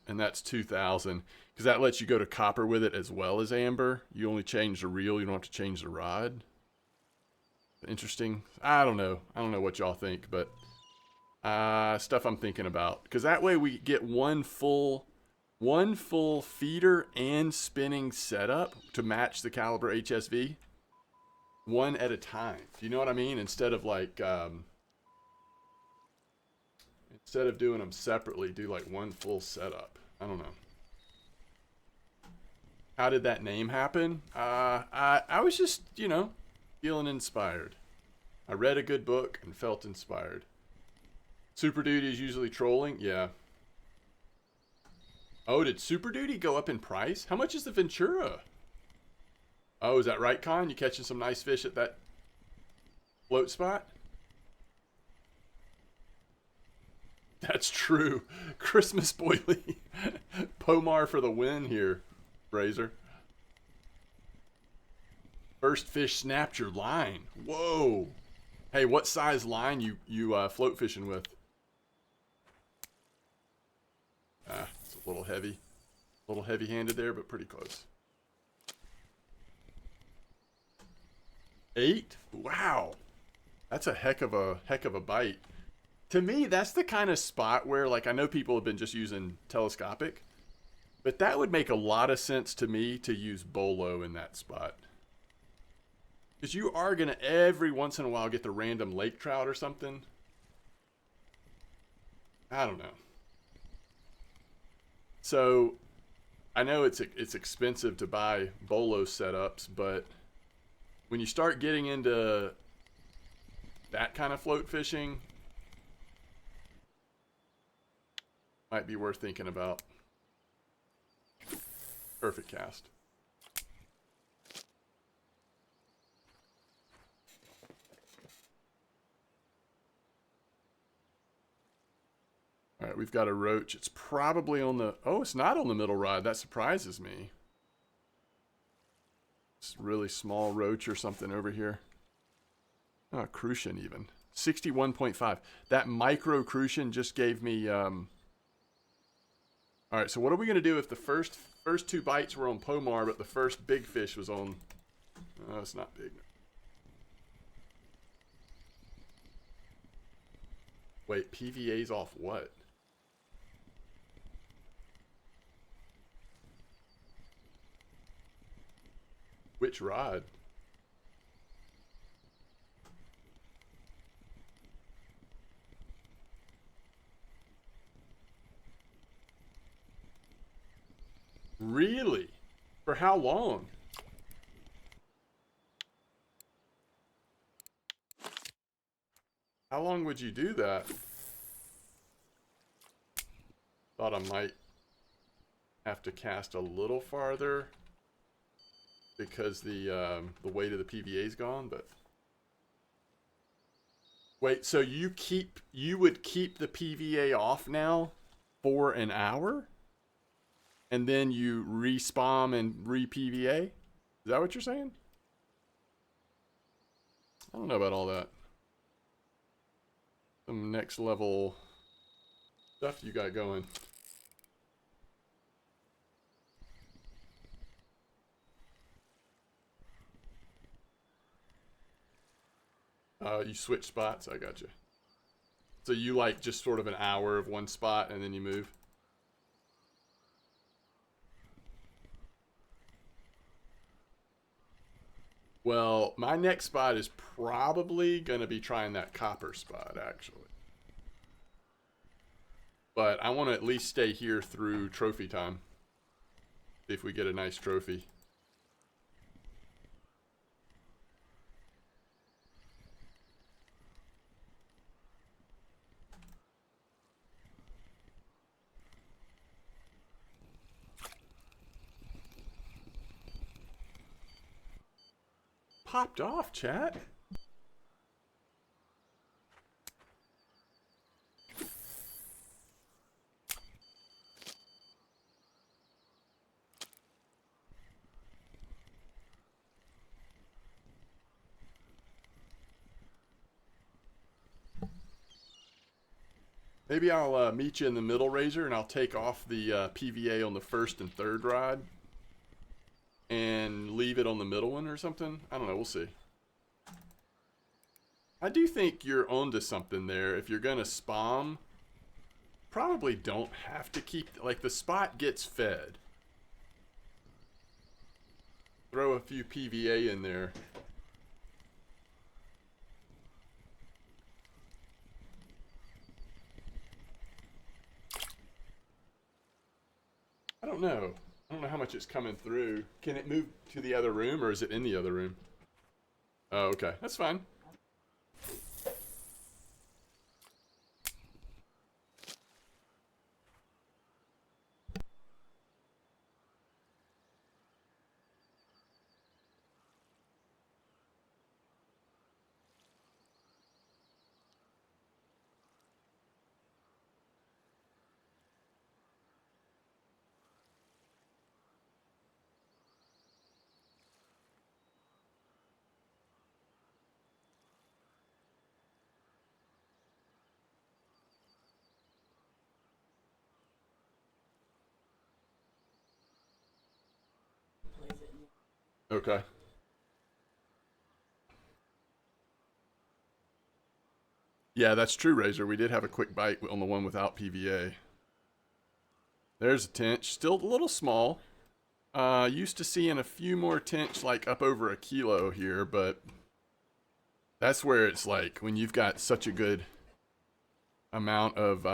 And that's 2,000. Because that lets you go to copper with it as well as amber. You only change the reel. You don't have to change the rod. Interesting. I don't know. I don't know what y'all think, but stuff I'm thinking about. Because that way we get one full feeder and spinning setup to match the caliber HSV. One at a time. Do you know what I mean? Instead of like, instead of doing them separately, do like one full setup. I don't know. How did that name happen? I was just, you know, feeling inspired. I read a good book and felt inspired. Super Duty is usually trolling? Yeah. Oh, did Super Duty go up in price? How much is the Ventura? Oh, is that right, Con? You catching some nice fish at that float spot? That's true. Christmas boilie. Pomar for the win here, Razor. First fish snapped your line. Whoa. Hey, what size line you float fishing with? It's a little heavy. A little heavy-handed there, but pretty close. 8? Wow. That's a heck of a bite. To me, that's the kind of spot where, like, I know people have been just using telescopic, but that would make a lot of sense to me to use bolo in that spot. Because you are going to every once in a while get the random lake trout or something. I don't know. So, I know it's expensive to buy bolo setups, but when you start getting into that kind of float fishing, might be worth thinking about. Perfect cast. All right, we've got a roach. It's probably on the... Oh, it's not on the middle rod. That surprises me. It's a really small roach or something over here. Oh, crucian even. 61.5. That micro crucian just gave me... All right, so what are we going to do if the first 2 bites were on Pomar, but the first big fish was on... Oh, it's not big. Wait, PVA's off what? Which rod? Really? For how long? How long would you do that? Thought I might have to cast a little farther because the weight of the PVA is gone, but wait, so you would keep the PVA off now for an hour? And then you respawn and re-PVA? Is that what you're saying? I don't know about all that. Some next level stuff you got going. You switch spots? I got you. So you like just sort of an hour of one spot and then you move? Well, my next spot is probably going to be trying that copper spot, actually. But I want to at least stay here through trophy time. See if we get a nice trophy. Popped off, chat. Maybe I'll meet you in the middle, Razor, and I'll take off the PVA on the first and third rod and leave it on the middle one or something. I don't know. We'll see. I do think you're onto something there. If you're going to spam, probably don't have to keep... Like, the spot gets fed. Throw a few PVA in there. I don't know. I don't know how much it's coming through. Can it move to the other room, or is it in the other room? Oh, okay. That's fine. Okay. Yeah, that's true, Razor. We did have a quick bite on the one without PVA. There's a tinch. Still a little small. Used to seeing a few more tinch, like up over a kilo here, but that's where it's like when you've got such a good amount of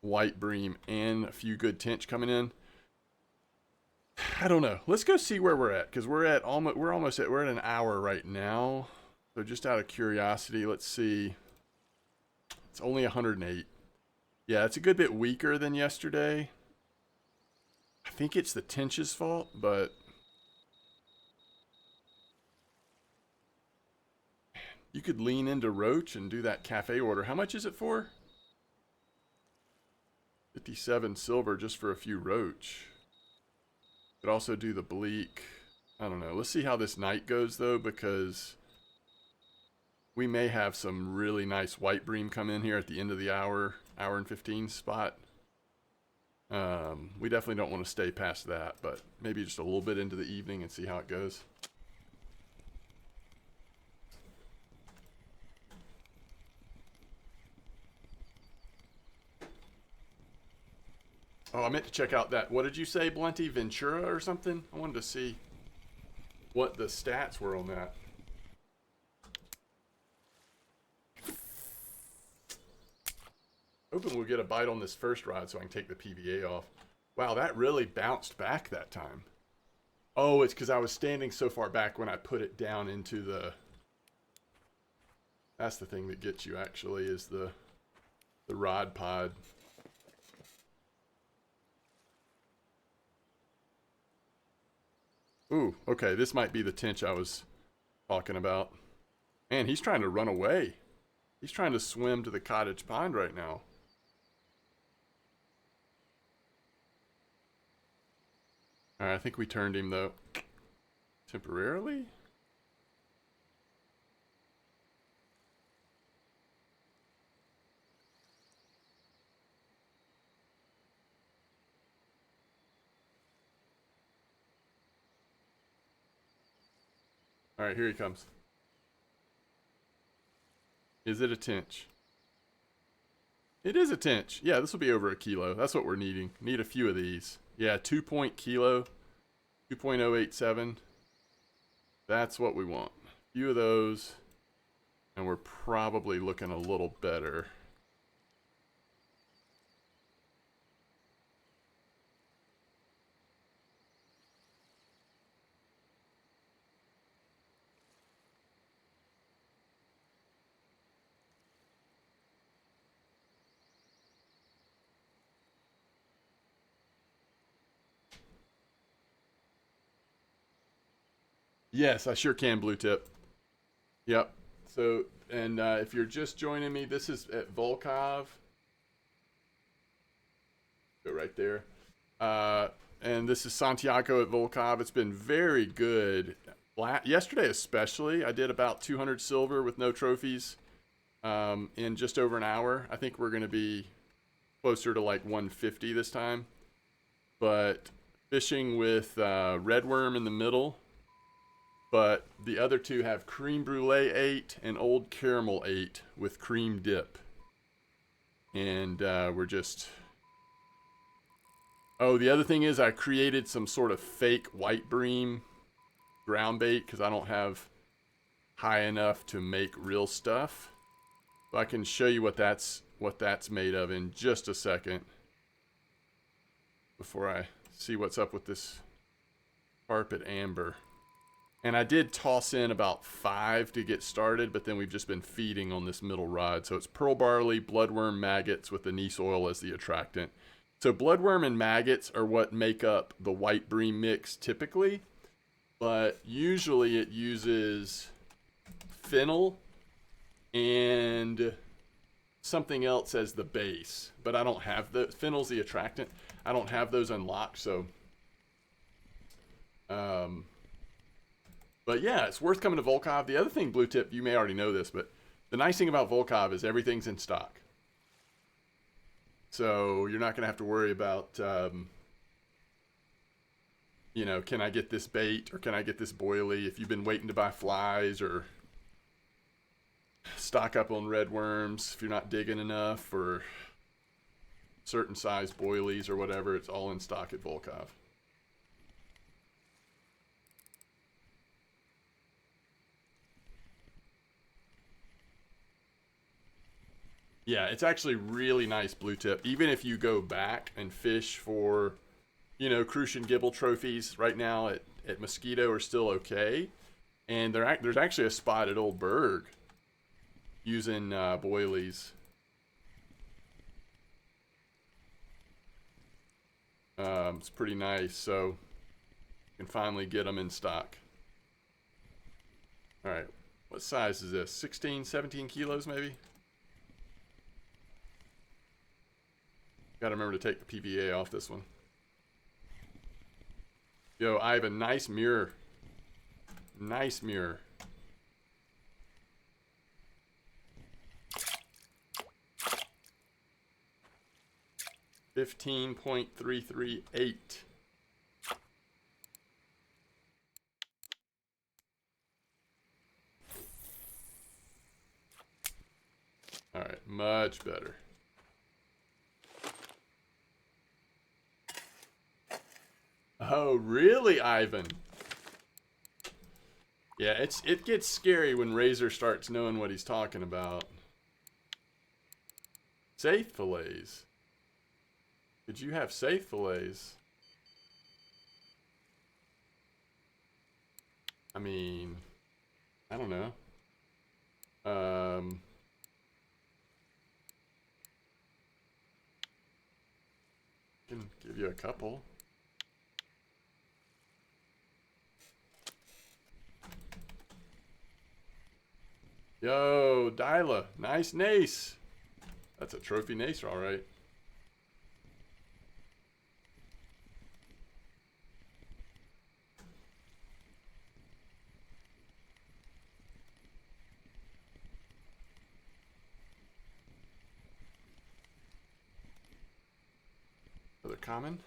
white bream and a few good tinch coming in. I don't know. Let's go see where we're at, because we're at an hour right now. So just out of curiosity, let's see. It's only 108. Yeah, it's a good bit weaker than yesterday. I think it's the tinch's fault, but you could lean into Roach and do that cafe order. How much is it for? 57 silver just for a few Roach. Could also do the bleak. I don't know. Let's see how this night goes, though, because we may have some really nice white bream come in here at the end of the hour and 15 spot. We definitely don't want to stay past that, but maybe just a little bit into the evening and see how it goes. Oh, I meant to check out that. What did you say, Blunty? Ventura or something? I wanted to see what the stats were on that. Hoping we'll get a bite on this first rod so I can take the PVA off. Wow, that really bounced back that time. Oh, it's because I was standing so far back when I put it down into the... That's the thing that gets you, actually, is the rod pod. Ooh, okay, this might be the tinch I was talking about. Man, he's trying to run away. He's trying to swim to the cottage pond right now. Alright, I think we turned him, though. Temporarily? Alright, here he comes. Is it a tinch? It is a tinch. Yeah, this will be over a kilo. That's what we're needing. Need a few of these. Yeah, 2 kilo. 2.087. That's what we want. A few of those. And we're probably looking a little better. Yes, I sure can, Blue Tip. Yep. So, and if you're just joining me, this is at Volov. Go right there. And this is Santiago at Volov. It's been very good. Yesterday especially, I did about 200 silver with no trophies. in just over an hour. I think we're going to be closer to like 150 this time. But fishing with red worm in the middle. But the other two have creme brulee 8 and old caramel 8 with cream dip. And we're just... Oh, the other thing is I created some sort of fake white bream ground bait because I don't have high enough to make real stuff. So I can show you what that's made of in just a second before I see what's up with this carpet amber. And I did toss in about 5 to get started, but then we've just been feeding on this middle rod. So it's pearl barley, bloodworm, maggots with anise oil as the attractant. So bloodworm and maggots are what make up the white bream mix typically, but usually it uses fennel and something else as the base. But I don't have the fennel's the attractant. I don't have those unlocked, so but yeah, it's worth coming to Volkov. The other thing, Blue Tip, you may already know this, but the nice thing about Volkov is everything's in stock. So you're not going to have to worry about, you know, can I get this bait or can I get this boilie? If you've been waiting to buy flies or stock up on red worms, if you're not digging enough or certain size boilies or whatever, it's all in stock at Volkov. Yeah, it's actually really nice, Blue Tip. Even if you go back and fish for, you know, Crucian Gibble trophies right now at Mosquito are still okay. And there's actually a spot at Oldberg using boilies. It's pretty nice, so you can finally get them in stock. All right, what size is this? 16, 17 kilos maybe? Gotta remember to take the PVA off this one. Yo, I have a nice mirror. Nice mirror. $15.338. All right, much better. Oh, really, Ivan? Yeah, it gets scary when Razor starts knowing what he's talking about. Safe fillets. Did you have safe fillets? I mean, I don't know. Can give you a couple. Yo, Dyla, nice nace. That's a trophy nace, all right. Another common.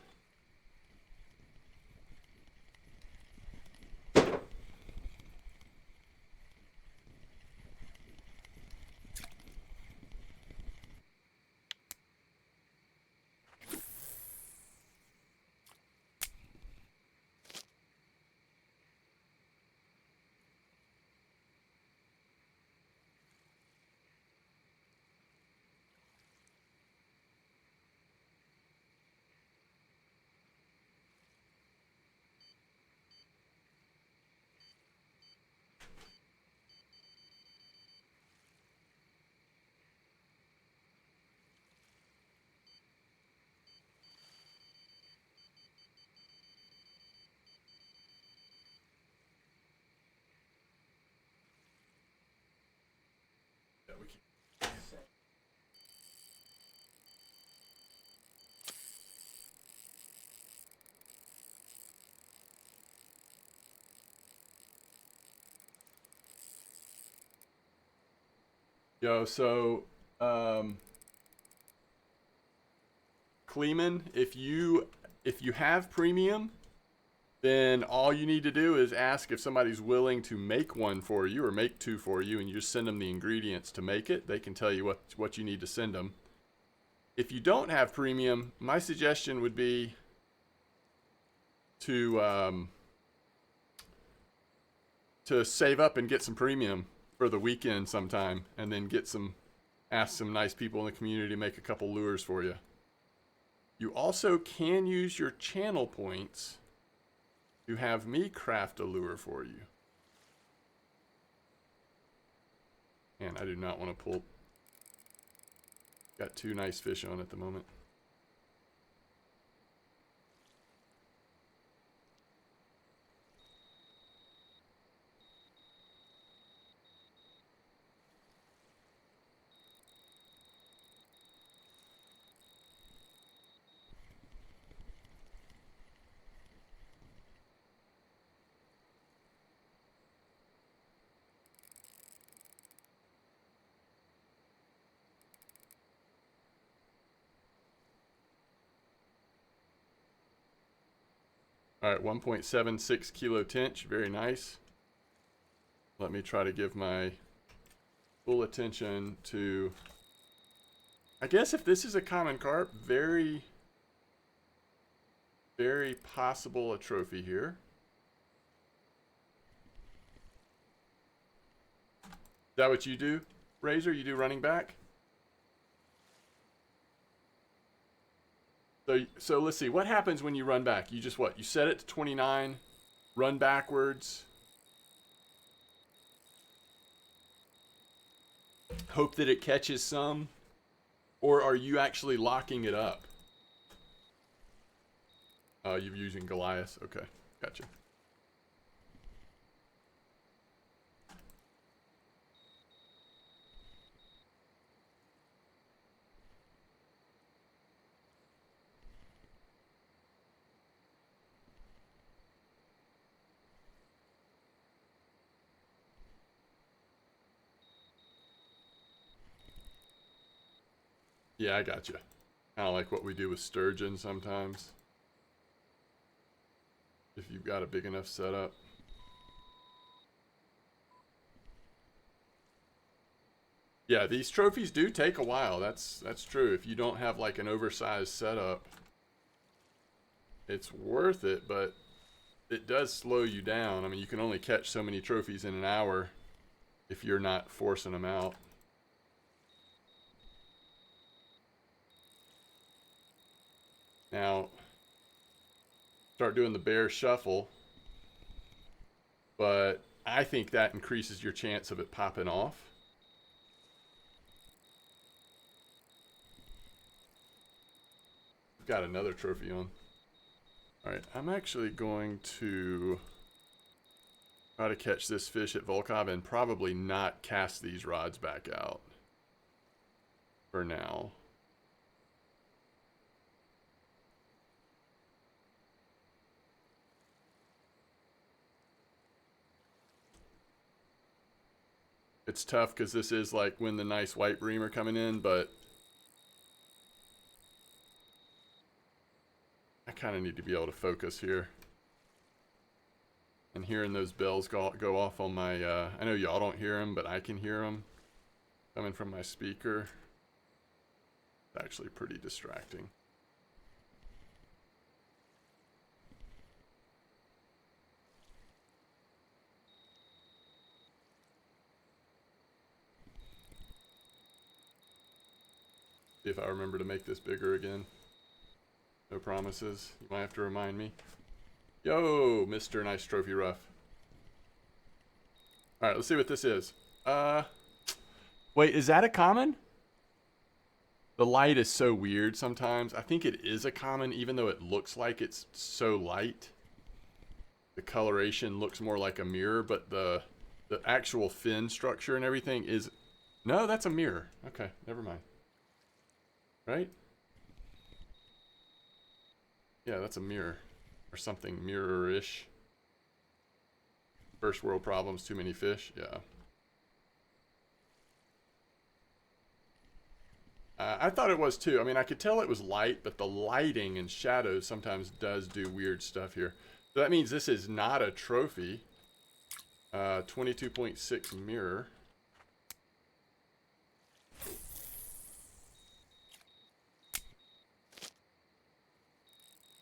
Yeah, we can. Yo, so Kleeman, if you have premium, then all you need to do is ask if somebody's willing to make one for you or make two for you, and you just send them the ingredients to make it. They can tell you what you need to send them. If you don't have premium, my suggestion would be to save up and get some premium for the weekend sometime, and then ask some nice people in the community to make a couple lures for you. You also can use your channel points to have me craft a lure for you. And I do not want to pull. Got two nice fish on at the moment. All right, 1.76 kilo tinch, very nice. Let me try to give my full attention to, I guess if this is a common carp, very, very possible a trophy here. Is that what you do, Razor? You do running back? So let's see, what happens when you run back? You just what? You set it to 29, run backwards, hope that it catches some, or are you actually locking it up? You're using Goliath. Okay, gotcha. Yeah, I gotcha. Kind of like what we do with sturgeon sometimes. If you've got a big enough setup. Yeah, these trophies do take a while. That's true. If you don't have like an oversized setup, it's worth it, but it does slow you down. I mean, you can only catch so many trophies in an hour if you're not forcing them out. Now, start doing the bear shuffle, but I think that increases your chance of it popping off. We've got another trophy on. All right, I'm actually going to try to catch this fish at Volov and probably not cast these rods back out for now. It's tough because this is like when the nice white bream are coming in, but I kind of need to be able to focus here. And hearing those bells go off on my, I know y'all don't hear them, but I can hear them coming from my speaker. It's actually pretty distracting. See if I remember to make this bigger again. No promises. You might have to remind me. Yo, Mr. Nice Trophy Rough. Alright, let's see what this is. Wait, is that a common? The light is so weird sometimes. I think it is a common, even though it looks like it's so light. The coloration looks more like a mirror, but the actual fin structure and everything is... No, that's a mirror. Okay, never mind. Right? Yeah, that's a mirror. Or something mirror-ish. First world problems, too many fish. Yeah. I thought it was too. I mean, I could tell it was light, but the lighting and shadows sometimes does do weird stuff here. So that means this is not a trophy. 22.6 mirror.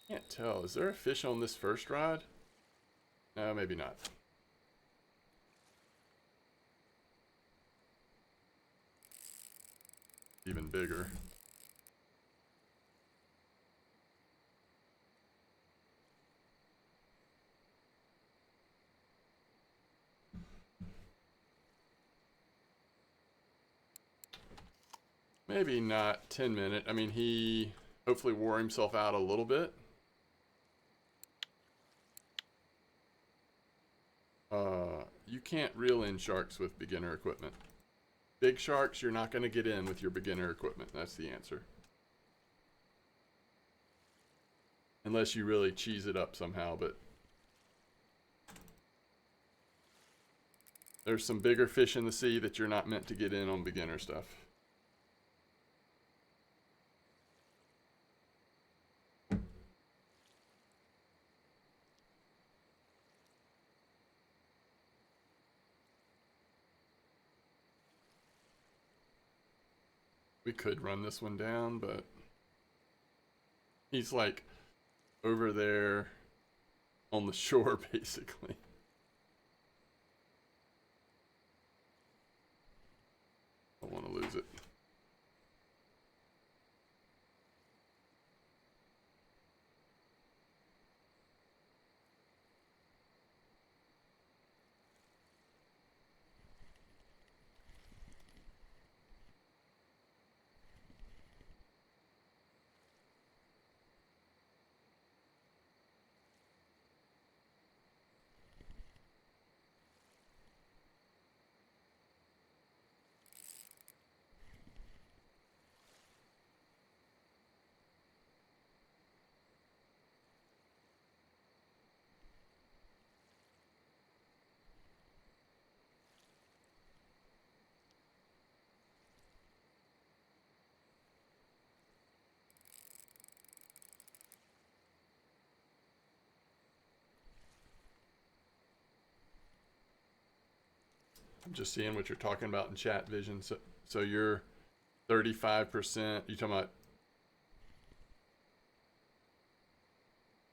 Can't tell. Is there a fish on this first rod? No, maybe not. Even bigger. Maybe not 10 minute. I mean, he hopefully wore himself out a little bit. You can't reel in sharks with beginner equipment. Big sharks, you're not going to get in with your beginner equipment. That's the answer. Unless you really cheese it up somehow, but there's some bigger fish in the sea that you're not meant to get in on beginner stuff. We could run this one down, but he's like over there on the shore, basically. I don't want to lose it. I'm just seeing what you're talking about in chat vision. So you're 35%. You talking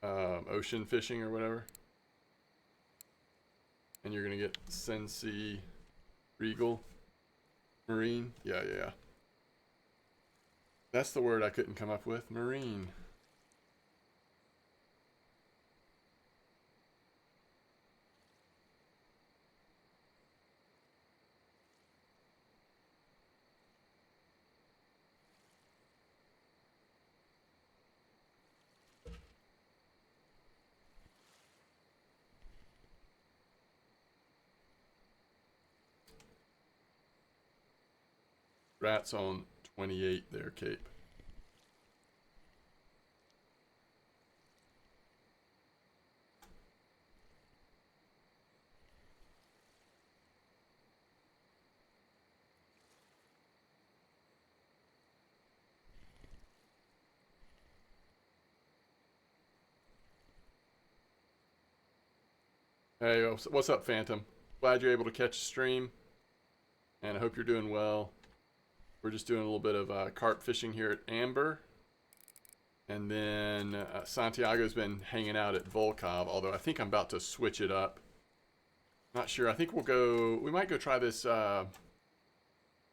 about ocean fishing or whatever? And you're gonna get Sensi Regal Marine? Yeah. That's the word I couldn't come up with. Marine. Rats on 28 there, Cape. Hey, what's up, Phantom? Glad you're able to catch a stream, and I hope you're doing well. We're just doing a little bit of carp fishing here at Amber. And then Santiago's been hanging out at Volov, although I think I'm about to switch it up. Not sure. I think we might go try this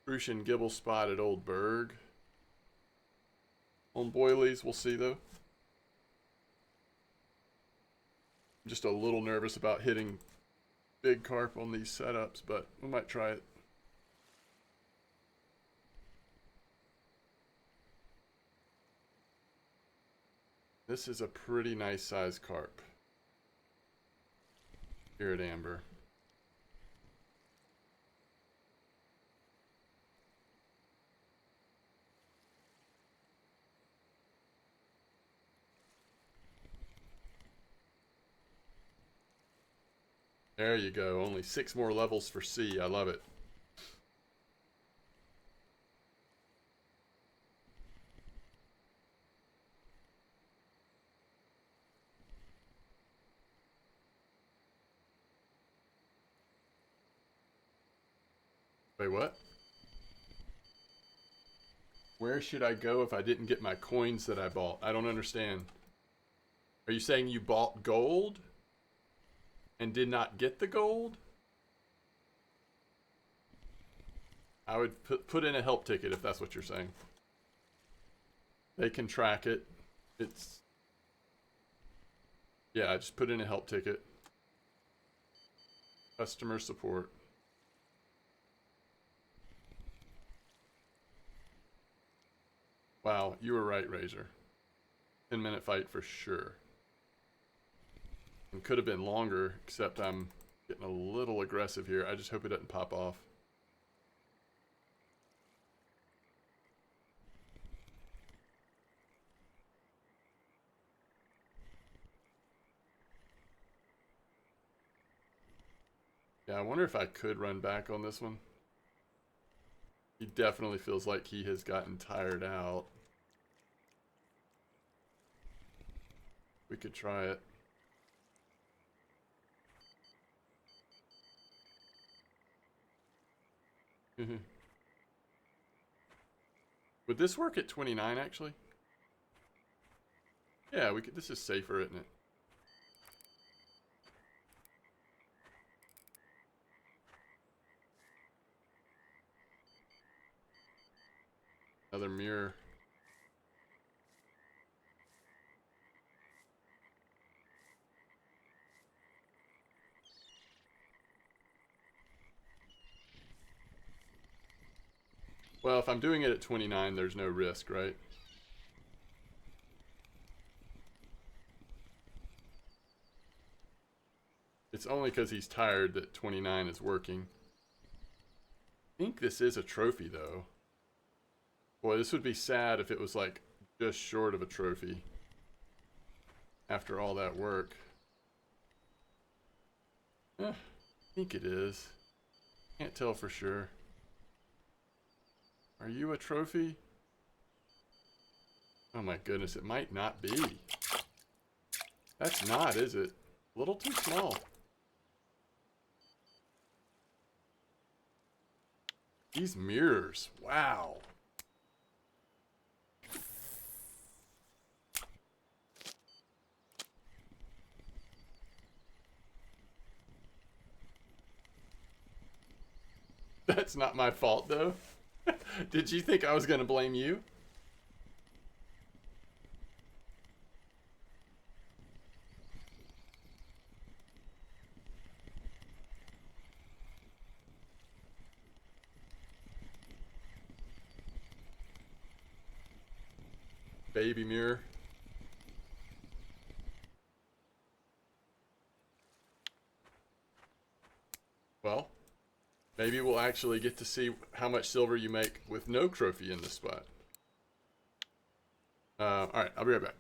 Crucian Gibble spot at Oldberg. On boilies, we'll see though. I'm just a little nervous about hitting big carp on these setups, but we might try it. This is a pretty nice sized carp here at Amber. There you go. Only 6 more levels for C. I love it. Wait, what? Where should I go if I didn't get my coins that I bought? I don't understand. Are you saying you bought gold and did not get the gold? I would put in a help ticket if that's what you're saying. They can track it. It's... Yeah, I just put in a help ticket. Customer support. Wow, you were right, Razor. 10-minute fight for sure. And could have been longer, except I'm getting a little aggressive here. I just hope it doesn't pop off. Yeah, I wonder if I could run back on this one. He definitely feels like he has gotten tired out. We could try it. Would this work at 29 actually? Yeah, we could. This is safer, isn't it? Another mirror. Well, if I'm doing it at 29, there's no risk, right? It's only because he's tired that 29 is working. I think this is a trophy, though. Boy, this would be sad if it was, like, just short of a trophy. After all that work. I think it is. Can't tell for sure. Are you a trophy? Oh my goodness, it might not be. That's not, is it? A little too small. These mirrors, wow. That's not my fault, though. Did you think I was going to blame you? Baby mirror. Well, maybe we'll actually get to see how much silver you make with no trophy in this spot. Alright, I'll be right back.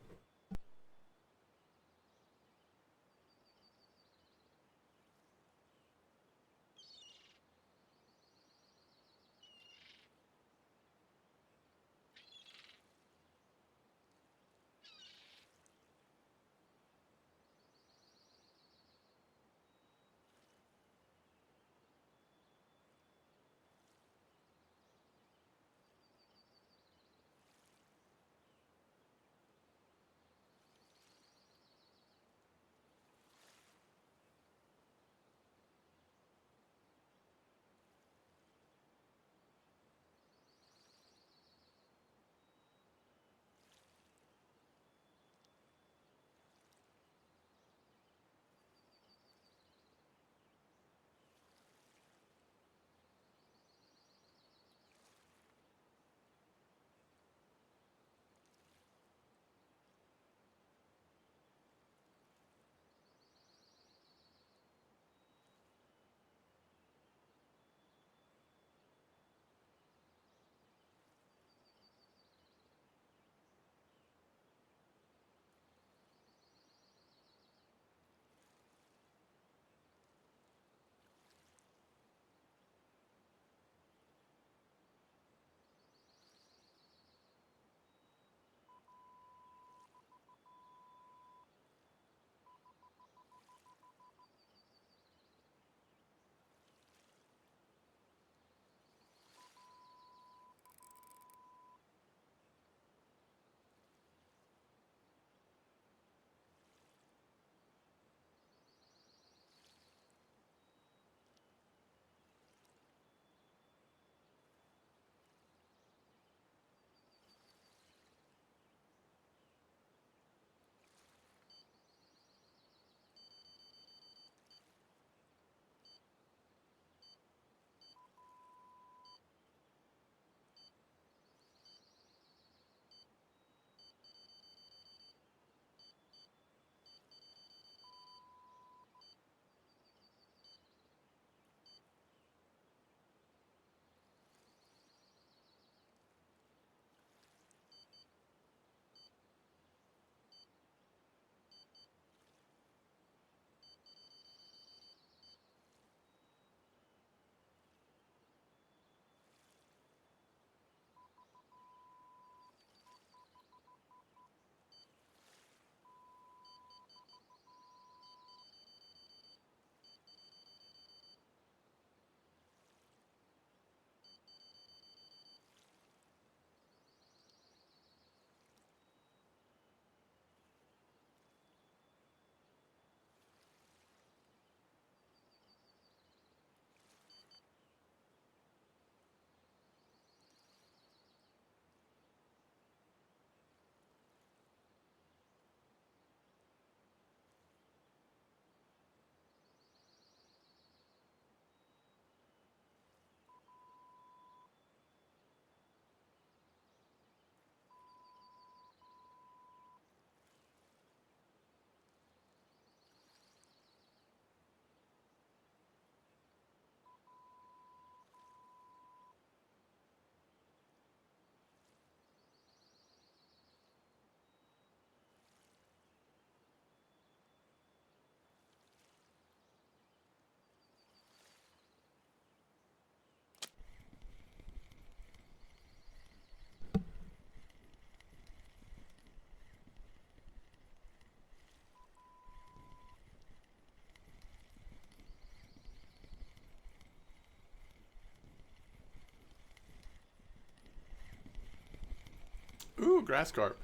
Ooh, grass carp.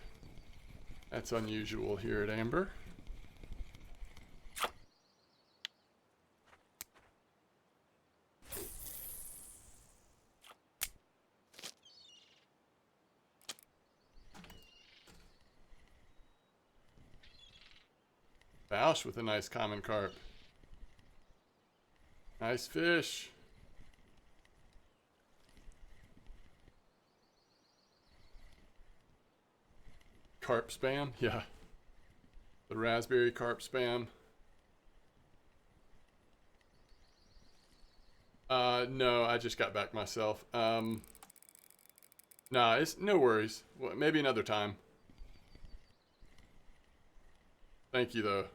That's unusual here at Amber. Bausch with a nice common carp. Nice fish. Carp spam? Yeah. The raspberry carp spam. No, I just got back myself. Nah, it's no worries. Well, maybe another time. Thank you, though.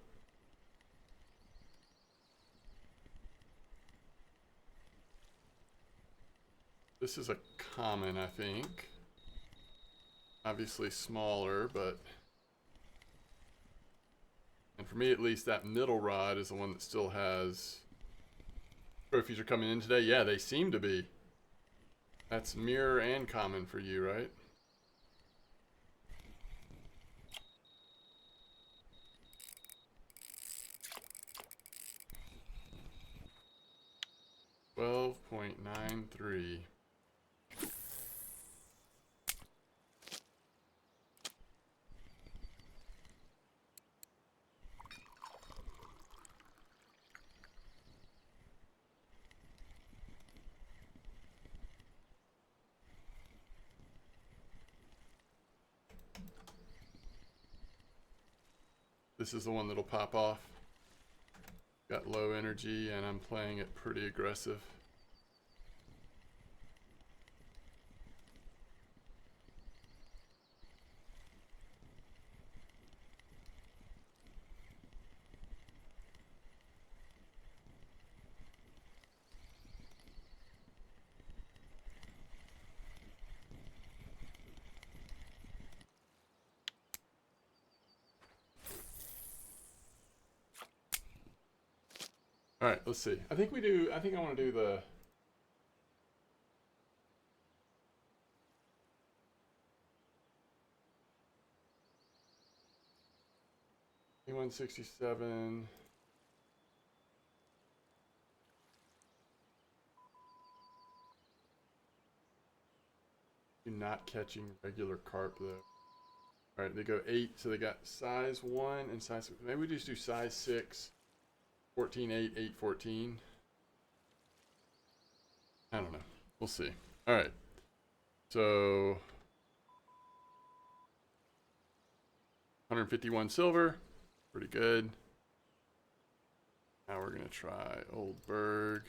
This is a common, I think. Obviously smaller, but... And for me, at least, that middle rod is the one that still has... Trophies are coming in today. Yeah, they seem to be. That's mirror and common for you, right? $12.93. This is the one that'll pop off. Got low energy and I'm playing it pretty aggressive. All right, let's see. I think I want to do the... A167. You're not catching regular carp though. All right, they go 8, so they got size 1 and size... Maybe we just do size 6, 14.8, 8.14. I don't know. We'll see. All right. So 151 silver. Pretty good. Now we're going to try Oldberg.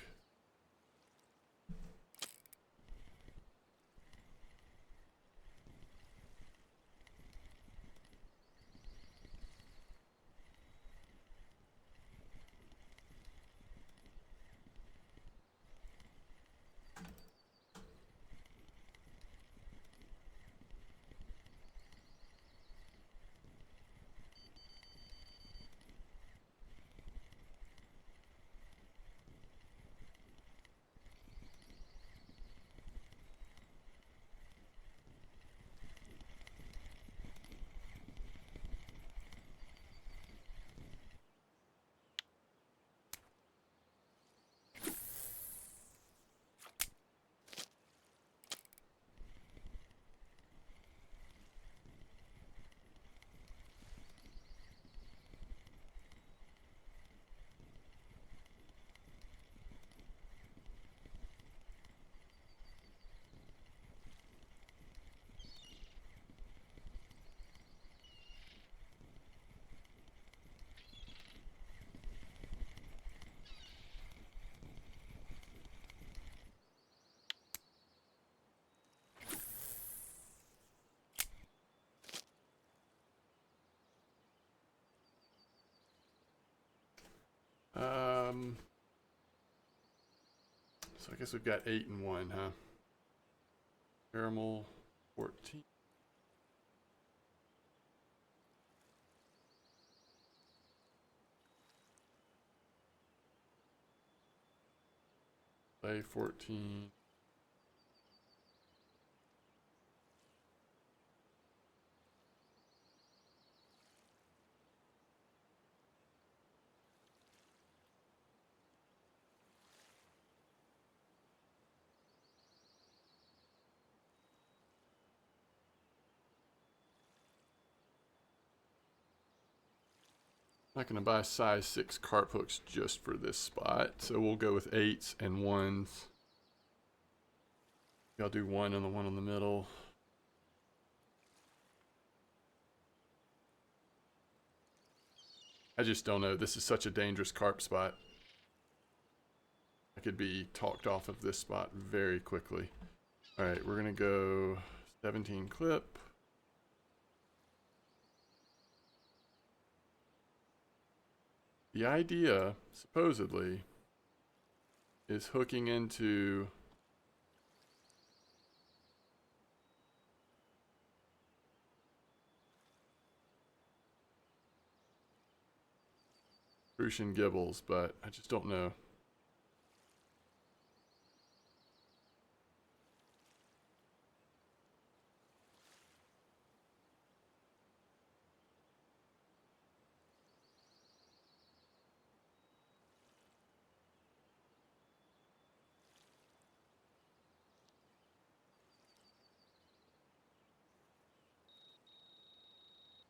So I guess we've got 8 and 1, huh? Caramel 14. Play 14. not going to buy size 6 carp hooks just for this spot, so we'll go with 8s and 1s. I'll do 1 and the one in the middle. I just don't know. This is such a dangerous carp spot. I could be talked off of this spot very quickly. Alright, we're going to go 17 clip. The idea, supposedly, is hooking into Crucian gibbles, but I just don't know.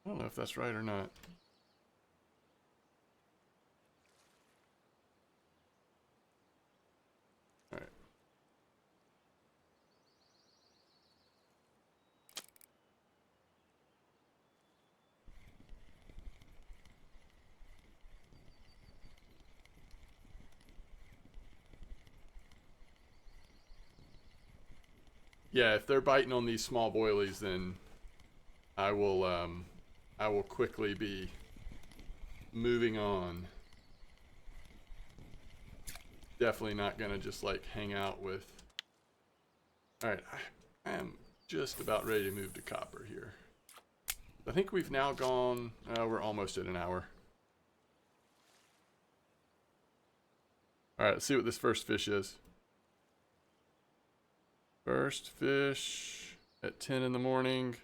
I don't know if that's right or not. All right. Yeah, if they're biting on these small boilies, then I will quickly be moving on. Definitely not gonna just like hang out with. All right, I am just about ready to move to copper here. I think we've now gone. We're almost at an hour. All right, let's see what this first fish is. First fish at 10 in the morning.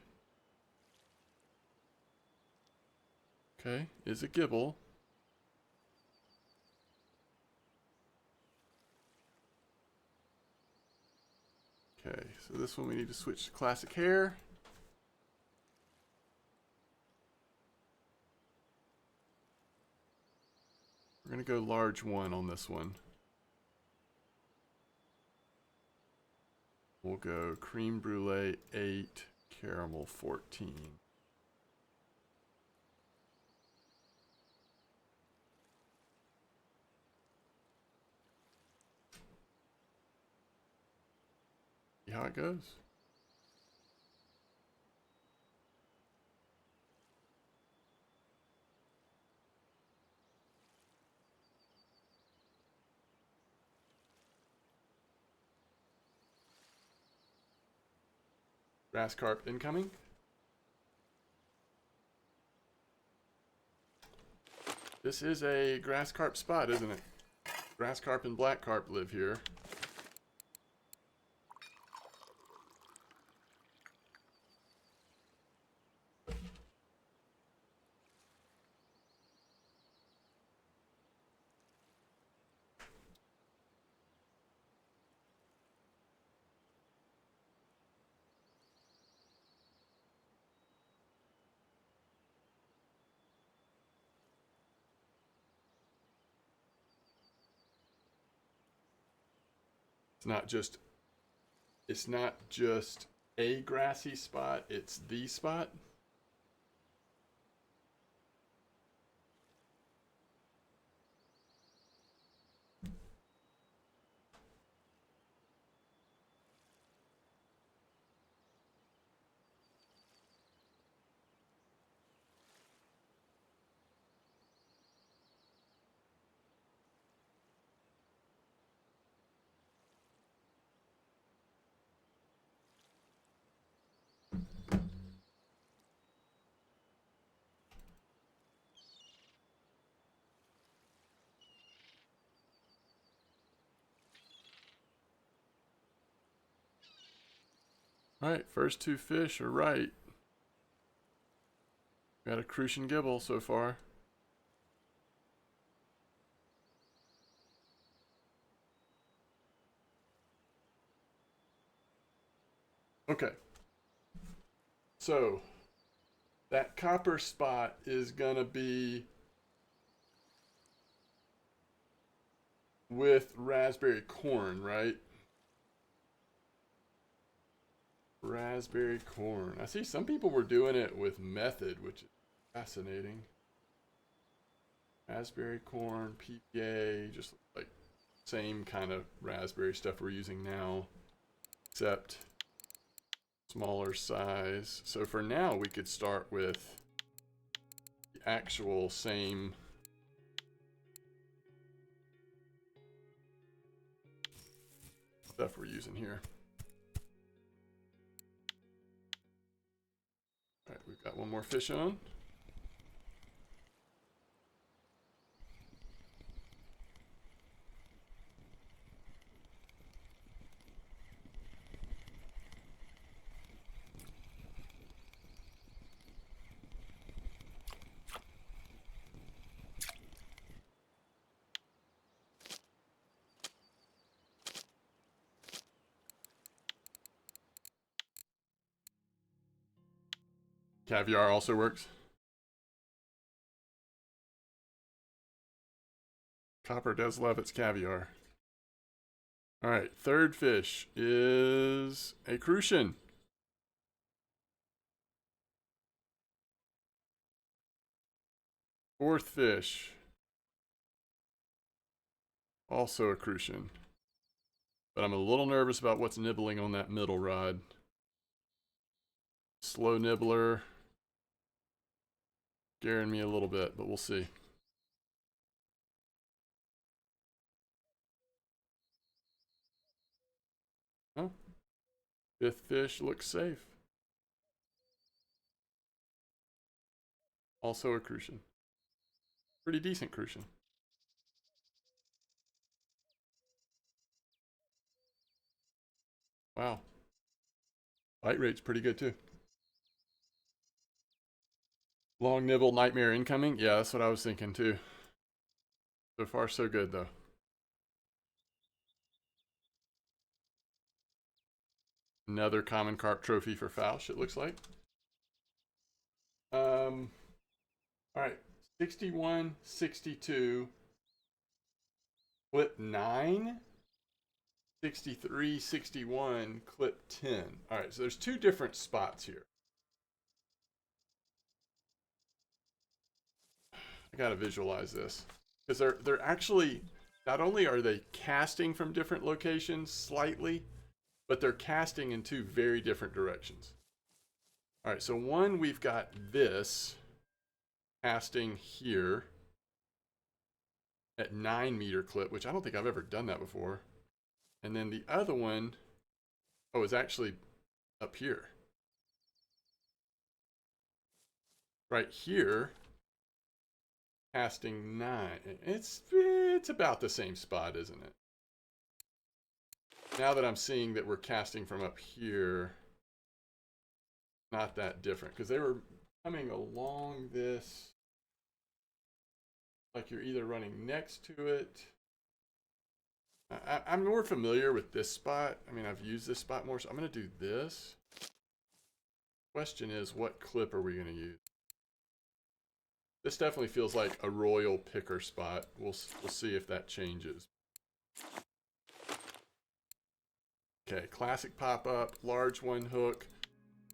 Okay, is a gibble. Okay, so this one we need to switch to classic hair. We're gonna go large 1 on this one. We'll go cream brulee 8, caramel 14. See how it goes. Grass carp incoming. This is a grass carp spot, isn't it? Grass carp and black carp live here. It's not just a grassy spot, it's the spot. All right, first 2 fish are right. Got a Crucian gibble so far. Okay. So that copper spot is gonna be with raspberry corn, right? Raspberry corn. I see some people were doing it with method, which is fascinating. Raspberry corn, PPA, just like same kind of raspberry stuff we're using now, except smaller size. So for now, we could start with the actual same stuff we're using here. All right, we've got one more fish on. Caviar also works. Copper does love its caviar. All right, third fish is a crucian. Fourth fish, also a crucian. But I'm a little nervous about what's nibbling on that middle rod. Slow nibbler. Scaring me a little bit, but we'll see. Oh, fifth fish looks safe. Also a crucian. Pretty decent crucian. Wow. Bite rate's pretty good too. Long nibble nightmare incoming. Yeah, that's what I was thinking too. So far, so good though. Another common carp trophy for Fausch, it looks like. All right, 61, 62, clip 9, 63, 61, clip 10. All right, so there's two different spots here. I gotta visualize this because they're actually, not only are they casting from different locations slightly, but they're casting in two very different directions. All right, so one, we've got this casting here at 9-meter clip, which I don't think I've ever done that before. And then the other one, oh, is actually up here. Right here, casting 9. It's about the same spot, isn't it? Now that I'm seeing that we're casting from up here, not that different, because they were coming along this, like you're either running next to it. I'm more familiar with this spot. I mean, I've used this spot more, so I'm going to do this. Question is, what clip are we going to use? This definitely feels like a royal picker spot. We'll see if that changes. Okay, classic pop-up, large one hook.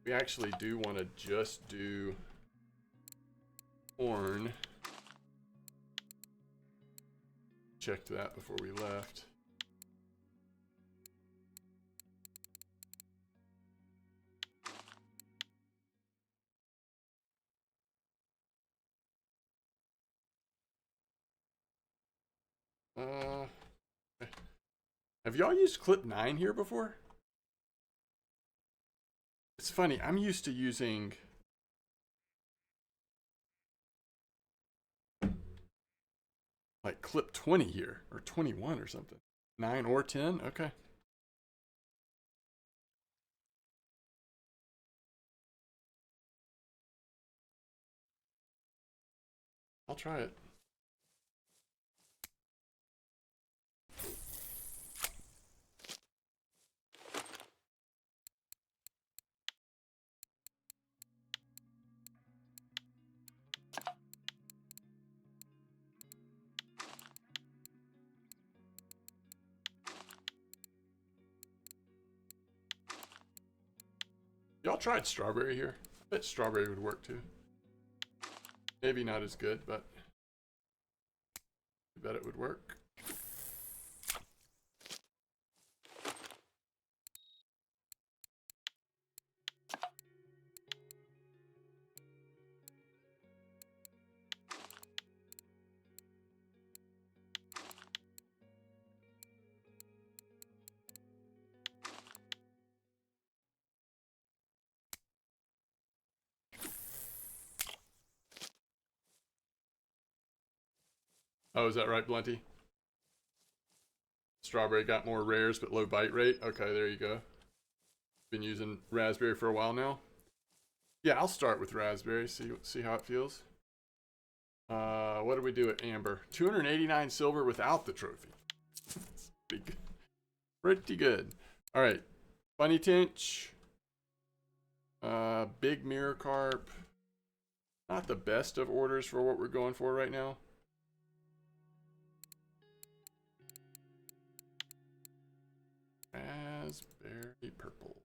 We actually do want to just do horn. Checked that before we left. Have y'all used clip 9 here before? It's funny, I'm used to using like clip 20 here, or 21 or something. 9 or 10, okay. I'll try it. Y'all tried strawberry here? I bet strawberry would work too. Maybe not as good, but I bet it would work. Oh, is that right, Blunty? Strawberry got more rares but low bite rate. Okay, there you go. Been using raspberry for a while now. Yeah, I'll start with raspberry. See how it feels. What do we do at amber? 289 silver without the trophy. Pretty good. Pretty good. All right, funny tinch. Big mirror carp. Not the best of orders for what we're going for right now. Raspberry purple.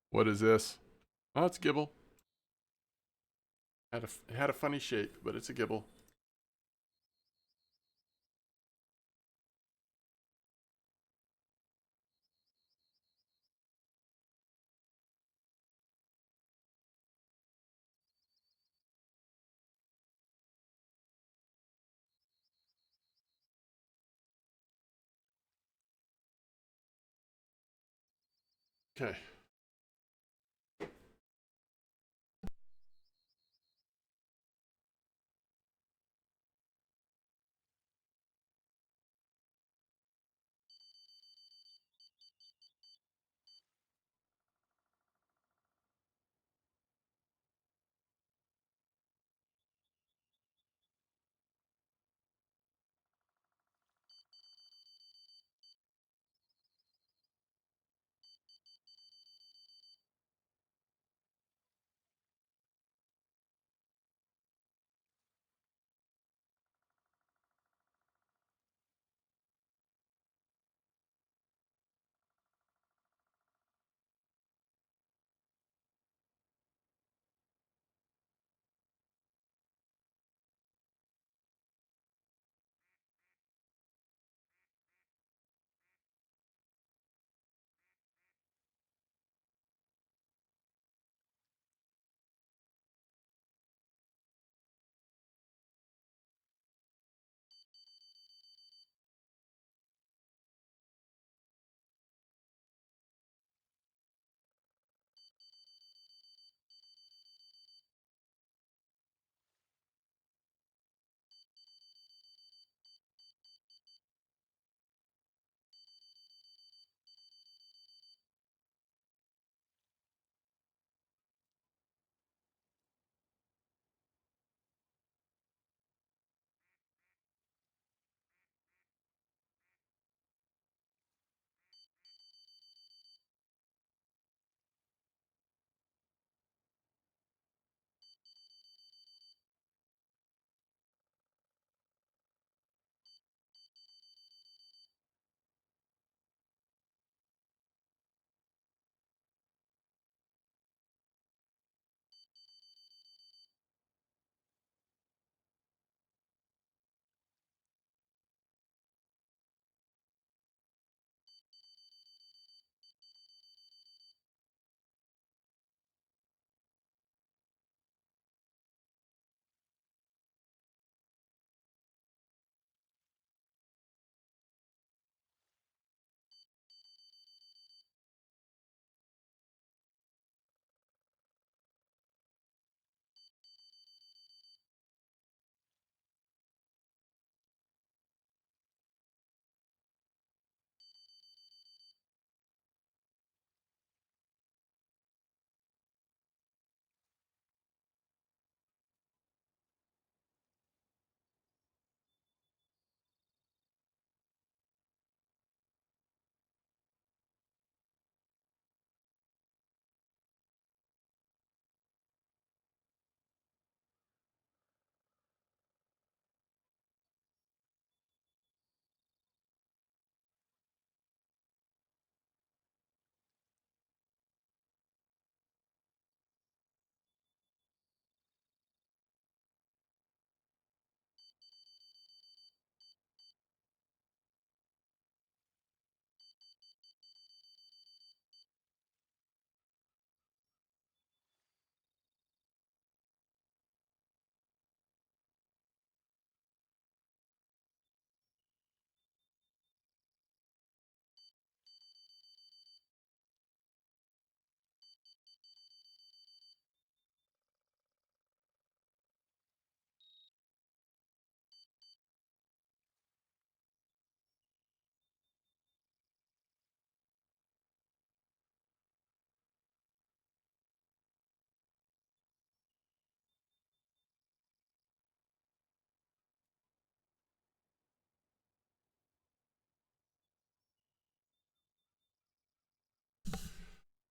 What is this? Oh, it's Gibble. It had a funny shape, but it's a Gibble. Okay.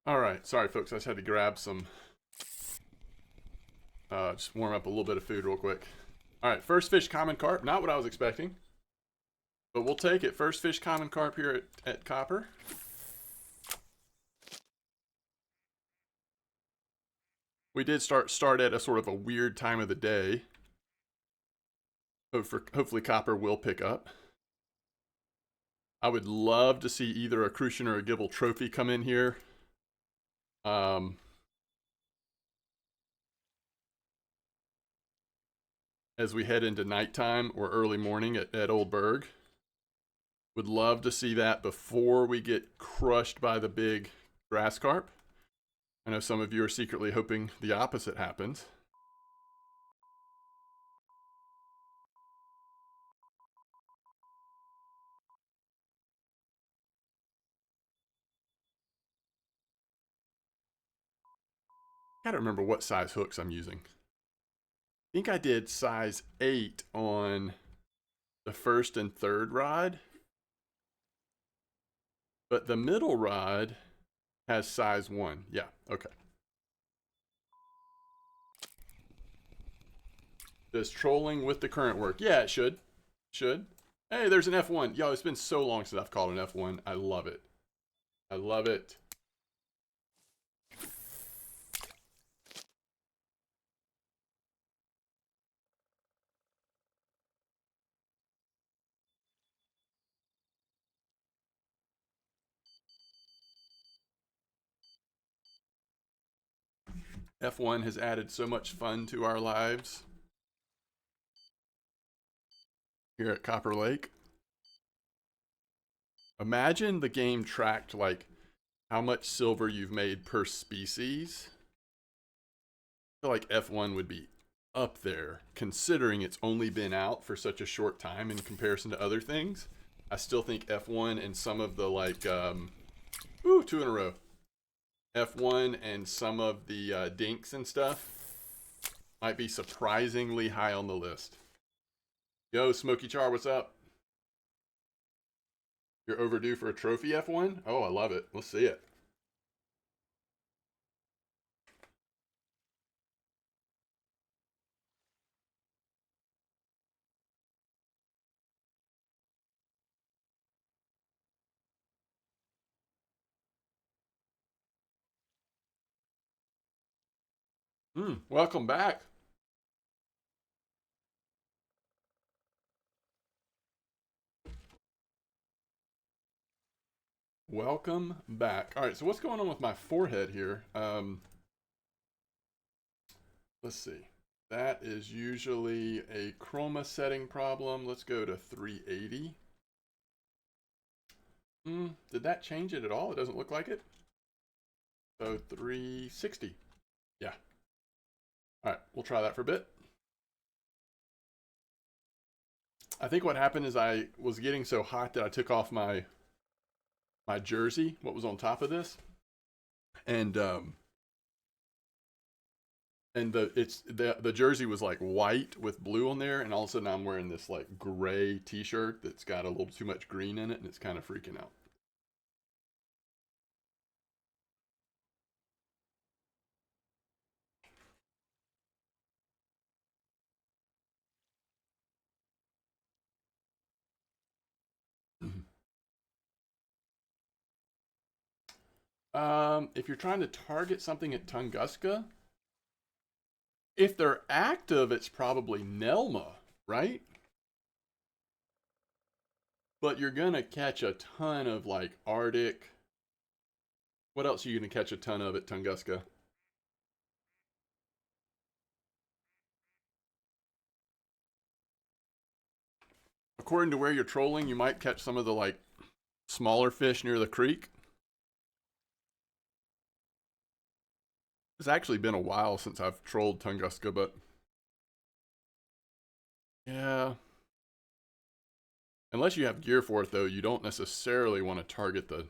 All right, sorry folks, I just had to grab some, just warm up a little bit of food real quick. All right, first fish, common carp. Not what I was expecting, but we'll take it. First fish, common carp here at Copper. We did start at a sort of a weird time of the day. Hopefully Copper will pick up. I would love to see either a Crucian or a Gibble trophy come in here. As we head into nighttime or early morning at Oldberg. Would love to see that before we get crushed by the big grass carp. I know some of you are secretly hoping the opposite happens. I gotta remember what size hooks I'm using. I think I did size 8 on the first and third rod, but the middle rod has size 1. Yeah, okay. Does trolling with the current work? Yeah, it should. Should. Hey, there's an F1. Yo, it's been so long since I've caught an F1. I love it. I love it. F1 has added so much fun to our lives here at Copper Lake. Imagine the game tracked like how much silver you've made per species. I feel like F1 would be up there considering it's only been out for such a short time in comparison to other things. I still think F1 and some of the like, 2 in a row. F1 and some of the dinks and stuff might be surprisingly high on the list. Yo, Smokey Char, what's up? You're overdue for a trophy F1? Oh, I love it. Let's see it. Welcome back. Welcome back. All right, so what's going on with my forehead here? Let's see. That is usually a chroma setting problem. Let's go to 380. Did that change it at all? It doesn't look like it. So 360. Yeah. All right, we'll try that for a bit. I think what happened is I was getting so hot that I took off my jersey, what was on top of this, and the jersey was like white with blue on there, and all of a sudden I'm wearing this like gray t-shirt that's got a little too much green in it, and it's kind of freaking out. If you're trying to target something at Tunguska, if they're active, it's probably Nelma, right? But you're gonna catch a ton of like Arctic. What else are you gonna catch a ton of at Tunguska? According to where you're trolling, you might catch some of the like smaller fish near the creek. It's actually been a while since I've trolled Tunguska, but yeah. Unless you have gear for it, though, you don't necessarily want to target the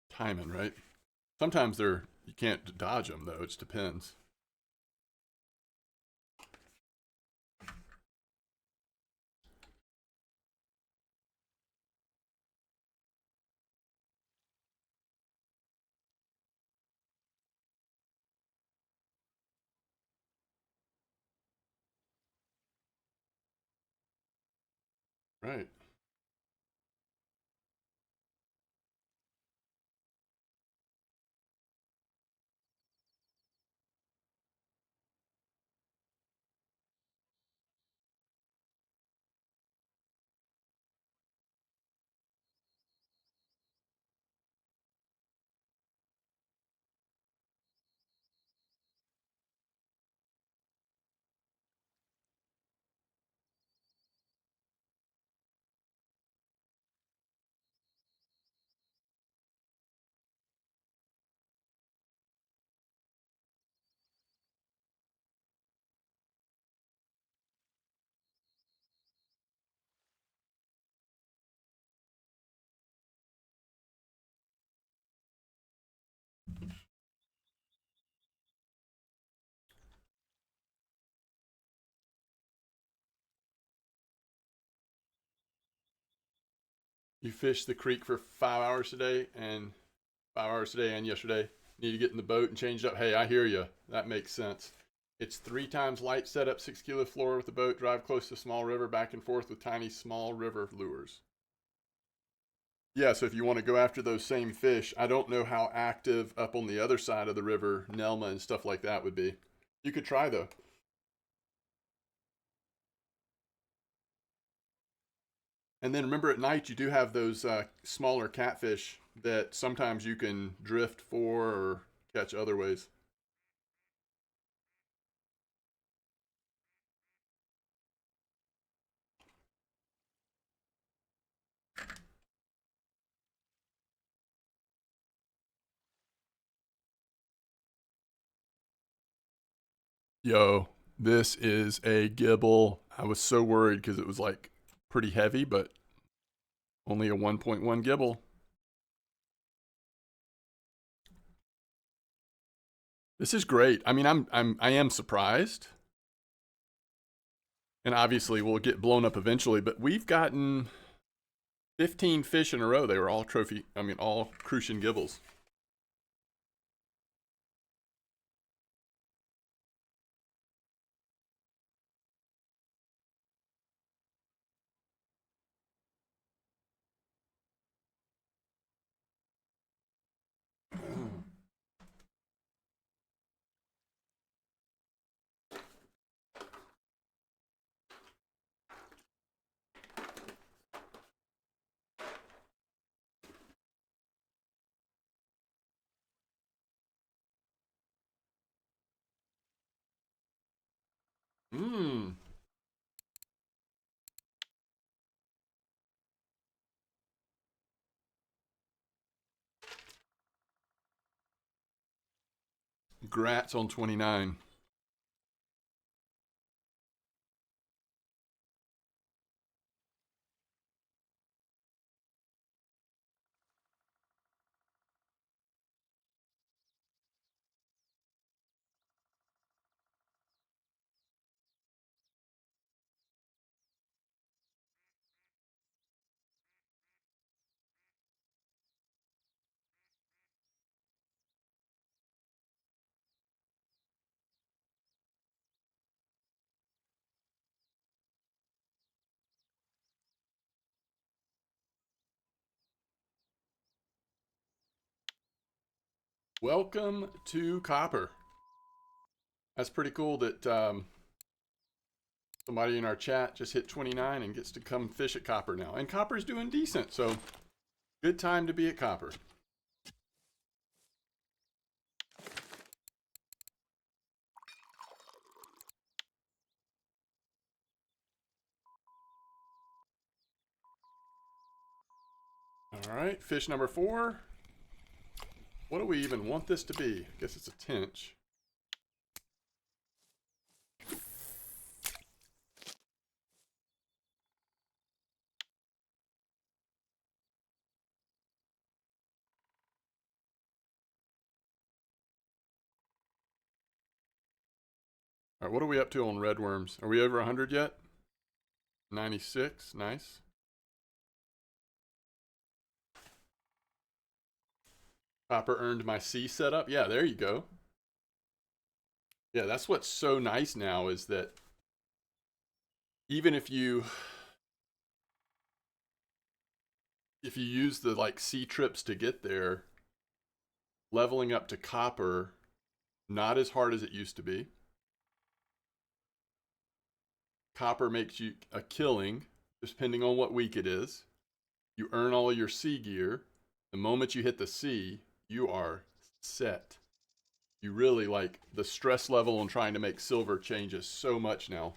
timing, right? Sometimes you can't dodge them, though. It just depends. right. You fished the creek for 5 hours today and 5 hours today and yesterday. Need to get in the boat and change it up. Hey, I hear you. That makes sense. It's 3 times light setup, 6 kilo floor with the boat, drive close to small river, back and forth with tiny small river lures. Yeah, so if you want to go after those same fish, I don't know how active up on the other side of the river, Nelma and stuff like that would be. You could try though. And then remember at night you do have those smaller catfish that sometimes you can drift for or catch other ways. Yo, this is a gibble. I was so worried because it was like pretty heavy, but only a 1.1 gibble. This is great. I mean, I am surprised, and obviously we'll get blown up eventually. But we've gotten 15 fish in a row. They were all trophy. I mean, all crucian gibbles. Mmm. Grats on 29. Welcome to Copper. That's pretty cool that somebody in our chat just hit 29 and gets to come fish at Copper now. And Copper's doing decent, so good time to be at Copper. All right, fish number 4. What do we even want this to be? I guess it's a tinch. All right, what are we up to on red worms? Are we over 100 yet? 96, nice. Copper earned my C setup. Yeah, there you go. Yeah, that's what's so nice now is that even if you if you use the like sea trips to get there, leveling up to copper, not as hard as it used to be. Copper makes you a killing, depending on what week it is. You earn all of your sea gear. The moment you hit the sea, you are set. You really like the stress level on trying to make silver changes so much now.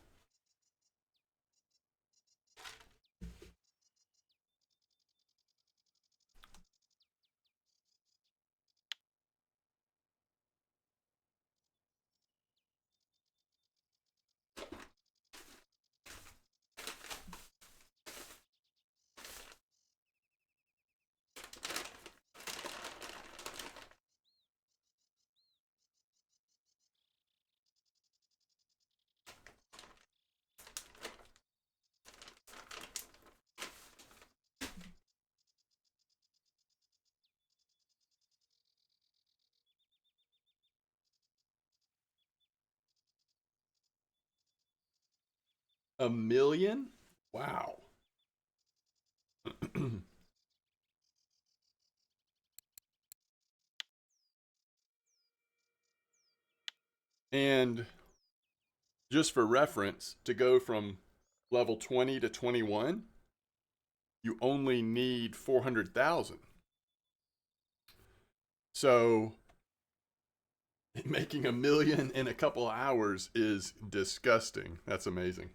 A million? Wow. And just for reference, to go from level 20 to 21, you only need 400,000. So making a million in a couple of hours is disgusting. That's amazing.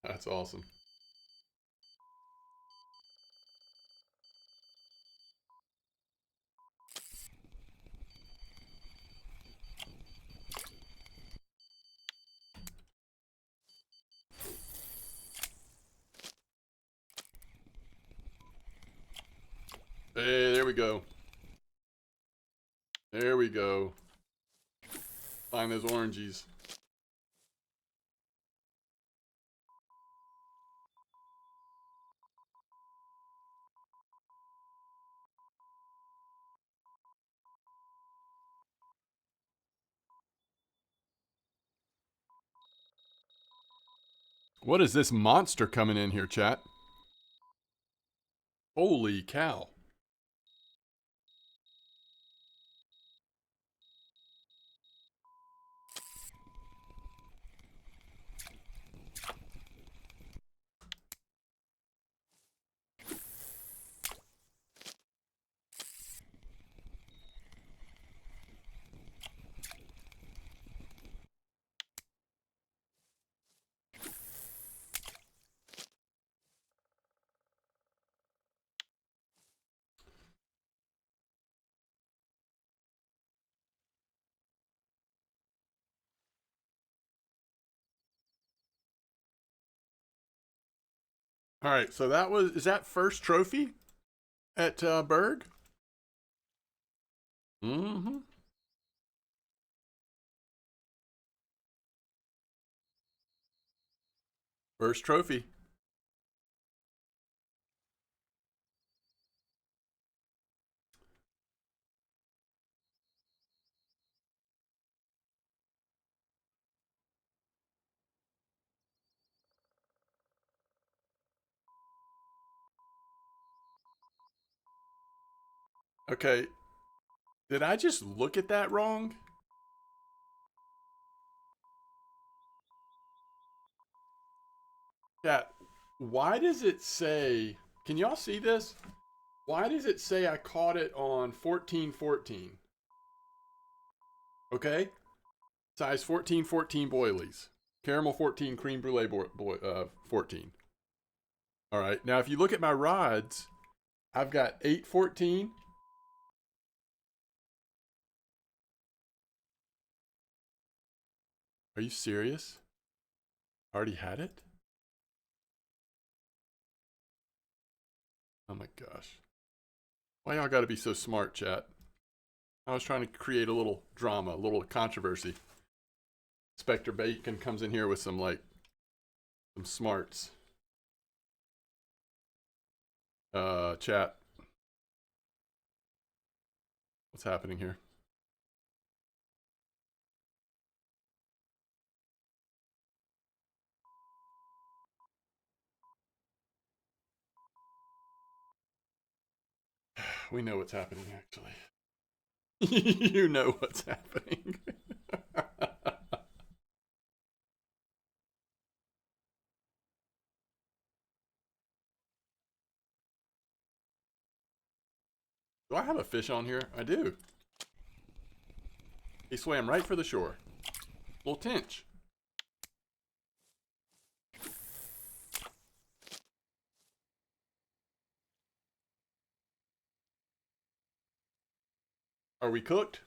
That's awesome. Hey, there we go. There we go. Find those oranges. What is this monster coming in here, chat? Holy cow. All right, so is that first trophy at Berg? Mm-hmm. First trophy. Okay, did I just look at that wrong? Yeah, why does it say, can y'all see this? Why does it say I caught it on 1414? Okay, size 1414 boilies. Caramel 14, cream brulee 14. All right, now if you look at my rods, I've got 814. Are you serious? I already had it? Oh my gosh. Why y'all gotta be so smart, chat? I was trying to create a little drama, a little controversy. Spectre Bacon comes in here with some smarts. Chat. What's happening here? We know what's happening, actually. You know what's happening. Do I have a fish on here? I do. He swam right for the shore. Little tinch. Are we cooked?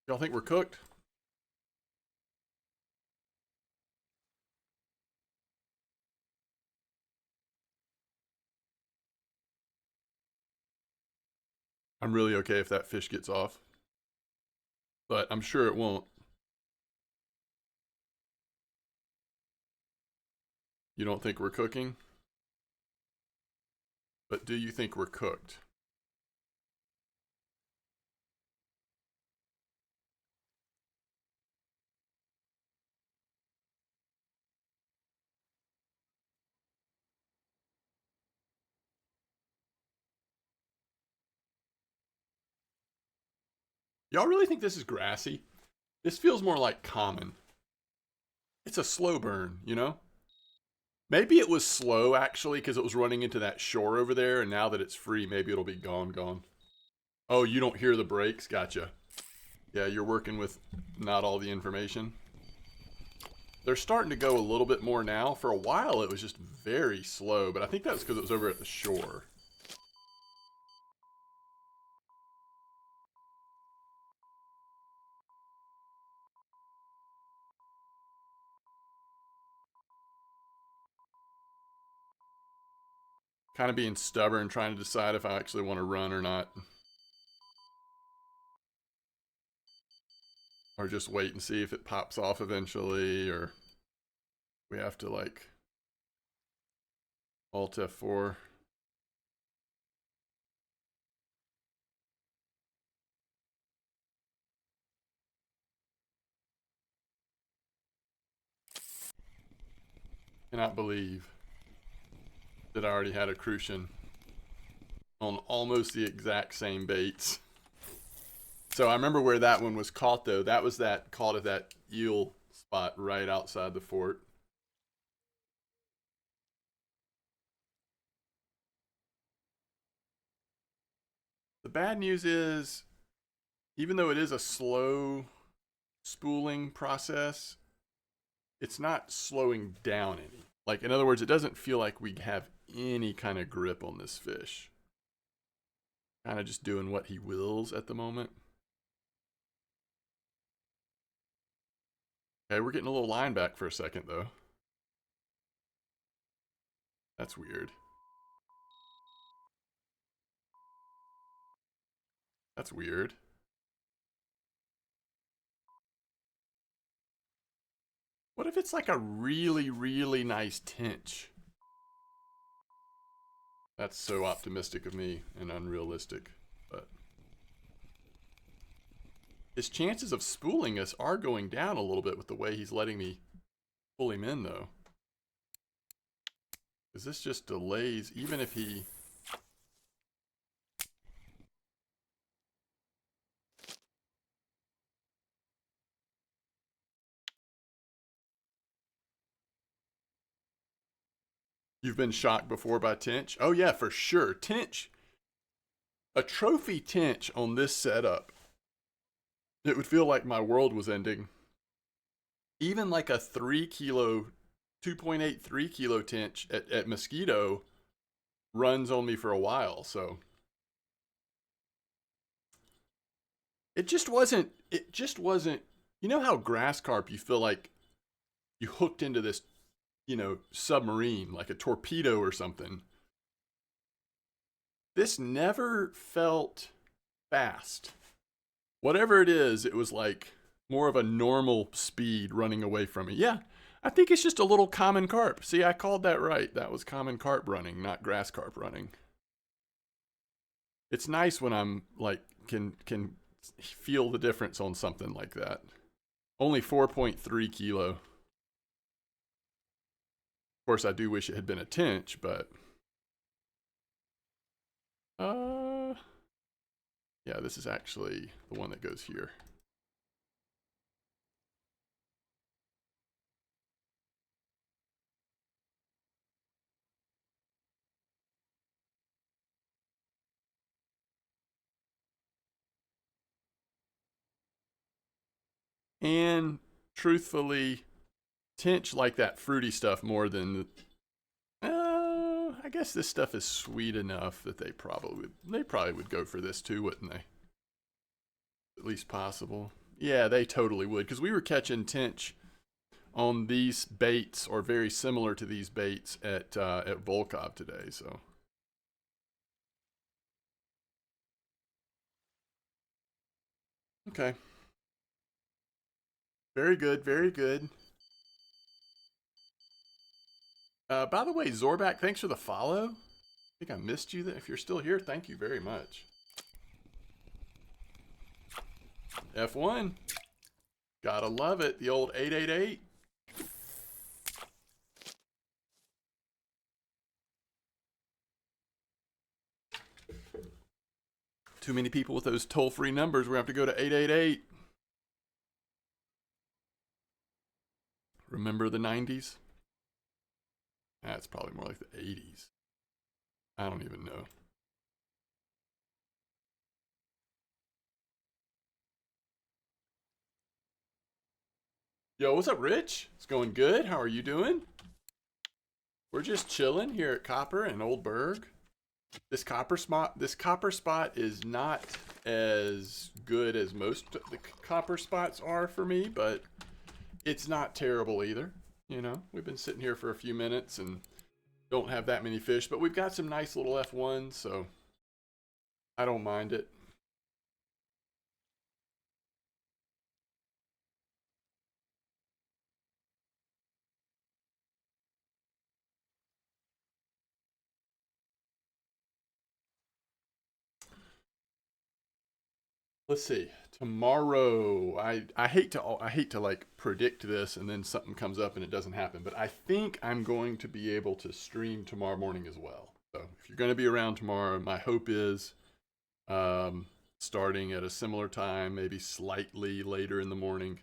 Y'all think we're cooked? I'm really okay if that fish gets off. But I'm sure it won't. You don't think we're cooking? But do you think we're cooked? Y'all really think this is grassy? This feels more like common. It's a slow burn, you know? Maybe it was slow, actually, because it was running into that shore over there, and now that it's free, maybe it'll be gone. Oh, you don't hear the brakes? Gotcha. Yeah, you're working with not all the information. They're starting to go a little bit more now. For a while, it was just very slow, but I think that's because it was over at the shore. Kind of being stubborn, trying to decide if I actually want to run or not. Or just wait and see if it pops off eventually, or we have to like Alt F4. Cannot believe that I already had a crucian on almost the exact same baits. So I remember where that one was caught, though. That was that caught at that eel spot right outside the fort. The bad news is, even though it is a slow spooling process, it's not slowing down any. Like, in other words, it doesn't feel like we have any kind of grip on this fish. Kind of just doing what he wills at the moment. Okay, we're getting a little line back for a second, though. That's weird. That's weird. What if it's like a really, really nice tinch? That's so optimistic of me and unrealistic, but his chances of spooling us are going down a little bit with the way he's letting me pull him in, though. Because this just delays, even if he... You've been shocked before by tinch? Oh yeah, for sure. Tinch. A trophy tinch on this setup. It would feel like my world was ending. Even like a 3 kilo, 2.83 kilo tinch at Mosquito runs on me for a while, so. It just wasn't, you know how grass carp, you feel like you hooked into this, submarine, like a torpedo or something. This never felt fast. Whatever it is, it was like more of a normal speed running away from me. Yeah, I think it's just a little common carp. See, I called that right. That was common carp running, not grass carp running. It's nice when I'm like can feel the difference on something like that. Only 4.3 kilo. Of course, I do wish it had been a tinch, but yeah, this is actually the one that goes here. And truthfully, tinch like that fruity stuff more than. I guess this stuff is sweet enough that they probably would go for this too, wouldn't they? At least possible. Yeah, they totally would, because we were catching tinch on these baits or very similar to these baits at Volov today. So okay, very good, very good. By the way, Zorback, thanks for the follow. I think I missed you. If you're still here, thank you very much. F1, gotta love it. The old 888. Too many people with those toll-free numbers. We have to go to 888. Remember the 90s? That's probably more like the 80s. I don't even know. Yo, what's up, Rich? It's going good. How are you doing? We're just chilling here at Copper and Oldberg. This copper spot is not as good as most of the copper spots are for me, but it's not terrible either. You know, we've been sitting here for a few minutes and don't have that many fish, but we've got some nice little F1s, so I don't mind it. Let's see. Tomorrow, I hate to like predict this and then something comes up and it doesn't happen, but I think I'm going to be able to stream tomorrow morning as well. So if you're going to be around tomorrow, my hope is starting at a similar time, maybe slightly later in the morning.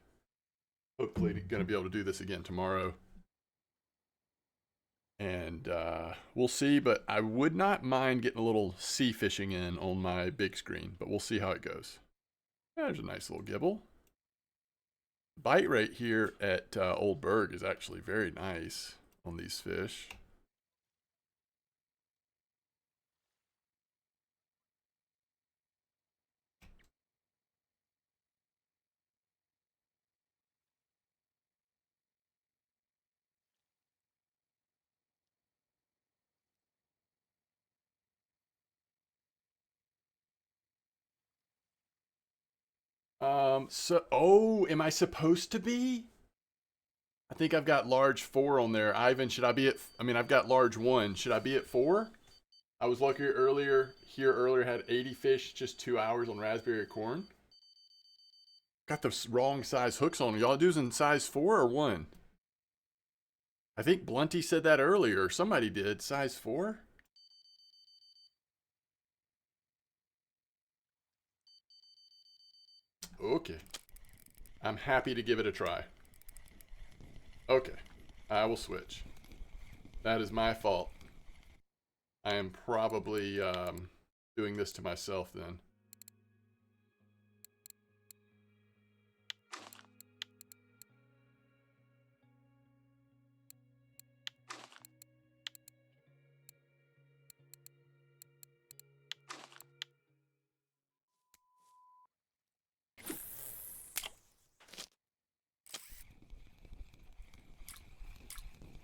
Hopefully, going to be able to do this again tomorrow. And we'll see, but I would not mind getting a little sea fishing in on my big screen, but we'll see how it goes. There's a nice little gibble. Bite rate here at Oldberg is actually very nice on these fish. Am I supposed to be? I think I've got large 4 on there. Ivan, should I be at, I've got large 1. Should I be at 4? I was looking earlier, had 80 fish, just 2 hours on raspberry corn. Got the wrong size hooks on. Y'all using size 4 or 1? I think Blunty said that earlier. Somebody did. Size 4? Okay. I'm happy to give it a try. Okay. I will switch. That is my fault. I am probably doing this to myself then.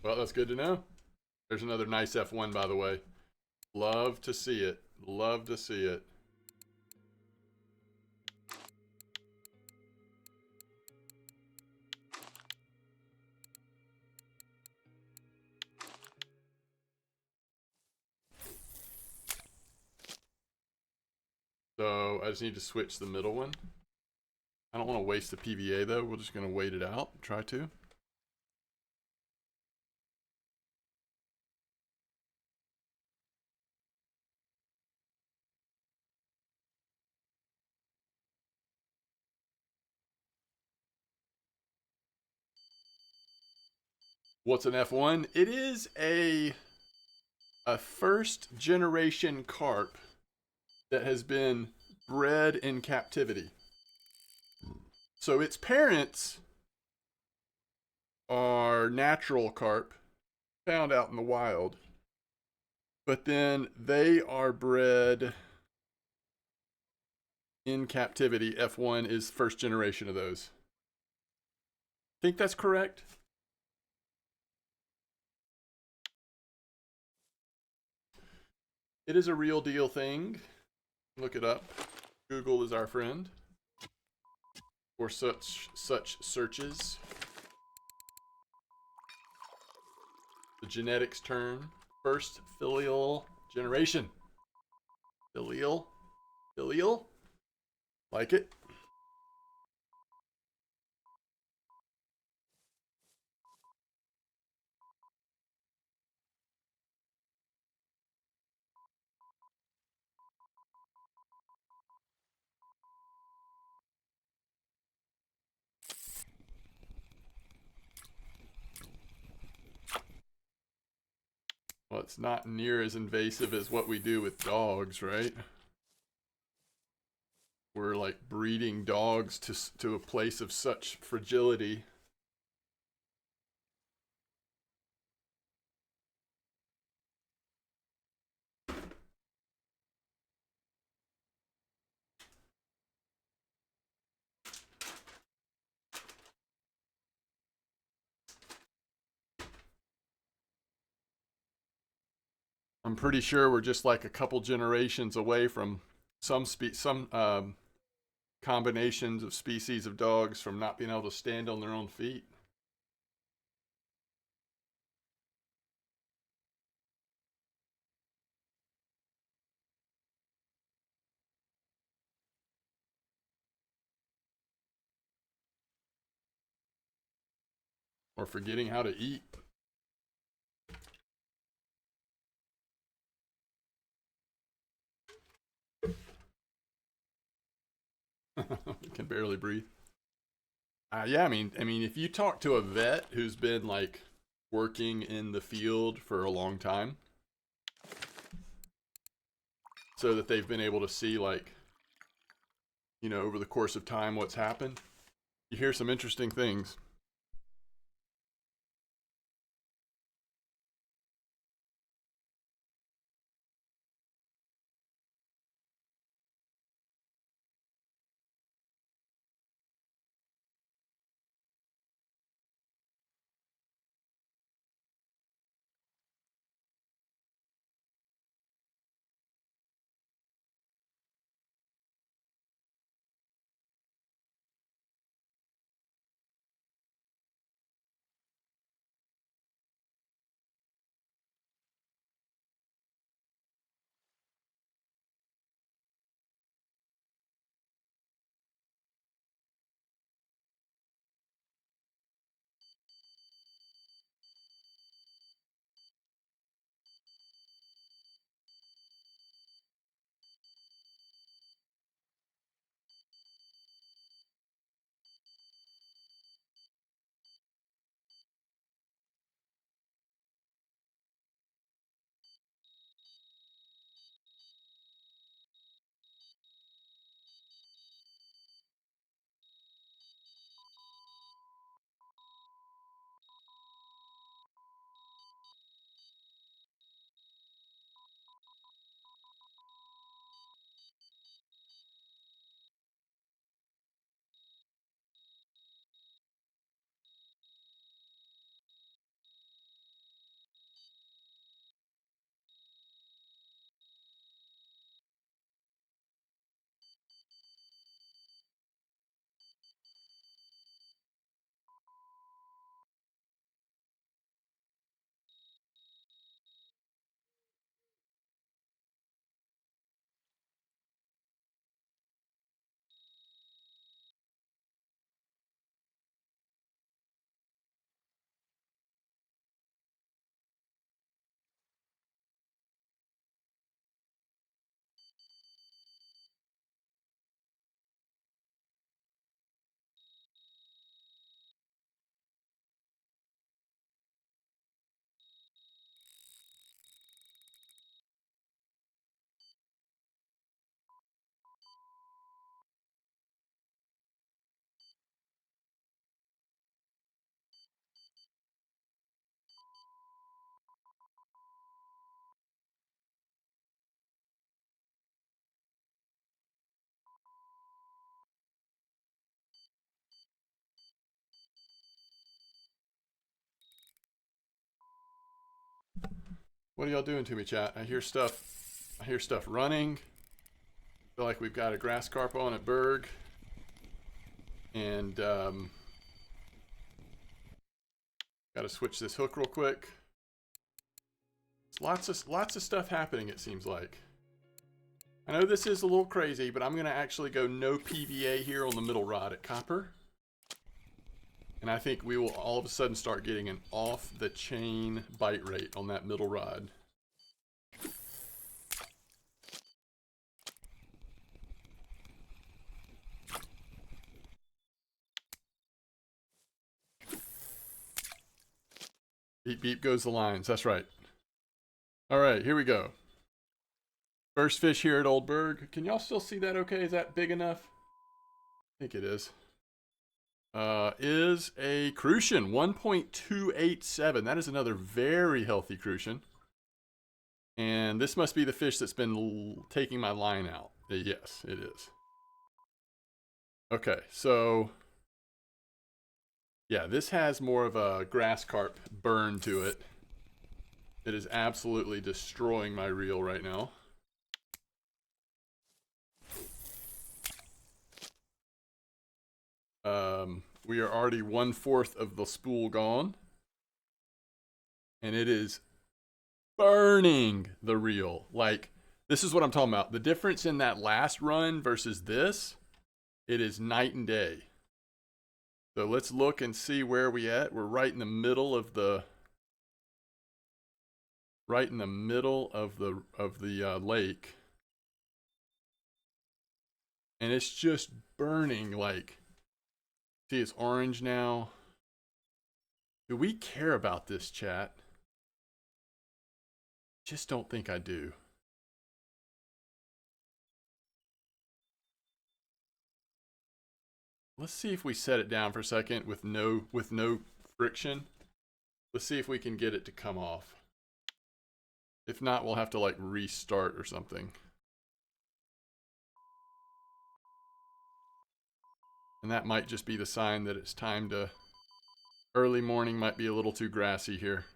Well, that's good to know. There's another nice F1, by the way. Love to see it. Love to see it. I just need to switch the middle one. I don't want to waste the PVA though. We're just going to wait it out. Try to. What's an F1? It is a first generation carp that has been bred in captivity. So its parents are natural carp found out in the wild, but then they are bred in captivity. F1 is first generation of those. Think that's correct? It is a real deal thing. Look it up. Google is our friend for such searches. The genetics term. First filial generation. Filial. Like it? Well, it's not near as invasive as what we do with dogs, right? We're like breeding dogs to a place of such fragility. I'm pretty sure we're just like a couple generations away from some combinations of species of dogs from not being able to stand on their own feet. Or forgetting how to eat. Can barely breathe. Yeah, I mean, if you talk to a vet who's been like working in the field for a long time, so that they've been able to see like, over the course of time what's happened, you hear some interesting things. What are y'all doing to me, chat? I hear stuff running. Feel like we've got a grass carp on at Berg. And got to switch this hook real quick. Lots of stuff happening, it seems like. I know this is a little crazy, but I'm going to actually go no PVA here on the middle rod at copper. And I think we will all of a sudden start getting an off-the-chain bite rate on that middle rod. Beep, beep goes the lines. That's right. All right, here we go. First fish here at Oldberg. Can y'all still see that okay? Is that big enough? I think it is. Is a crucian, 1.287. That is another very healthy crucian. And this must be the fish that's been taking my line out. Yes, it is. Okay, so yeah, this has more of a grass carp burn to it. It is absolutely destroying my reel right now. We are already 1/4 of the spool gone. And it is burning the reel. Like, this is what I'm talking about. The difference in that last run versus this, it is night and day. So let's look and see where we at. We're right in the middle of the lake. And it's just burning. Like, see, it's orange now. Do we care about this, chat? Just don't think I do. Let's see if we set it down for a second with no friction. Let's see if we can get it to come off. If not, we'll have to like restart or something. And that might just be the sign that it's time to... Early morning might be a little too grassy here.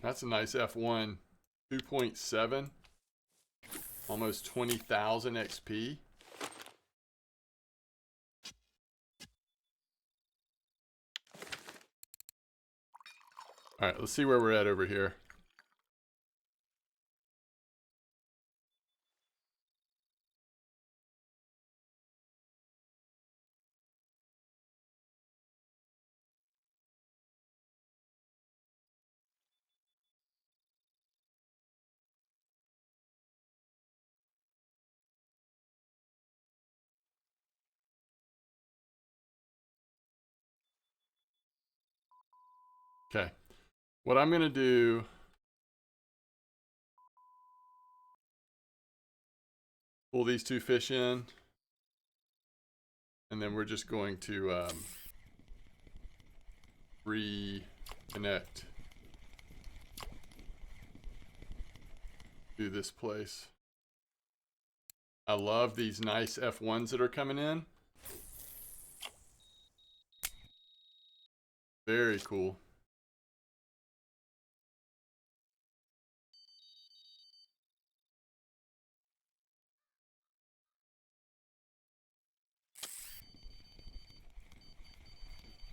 That's a nice F1, 2.7, almost 20,000 XP. All right, let's see where we're at over here. Okay, what I'm gonna do, pull these two fish in, and then we're just going to reconnect to this place. I love these nice F1s that are coming in. Very cool.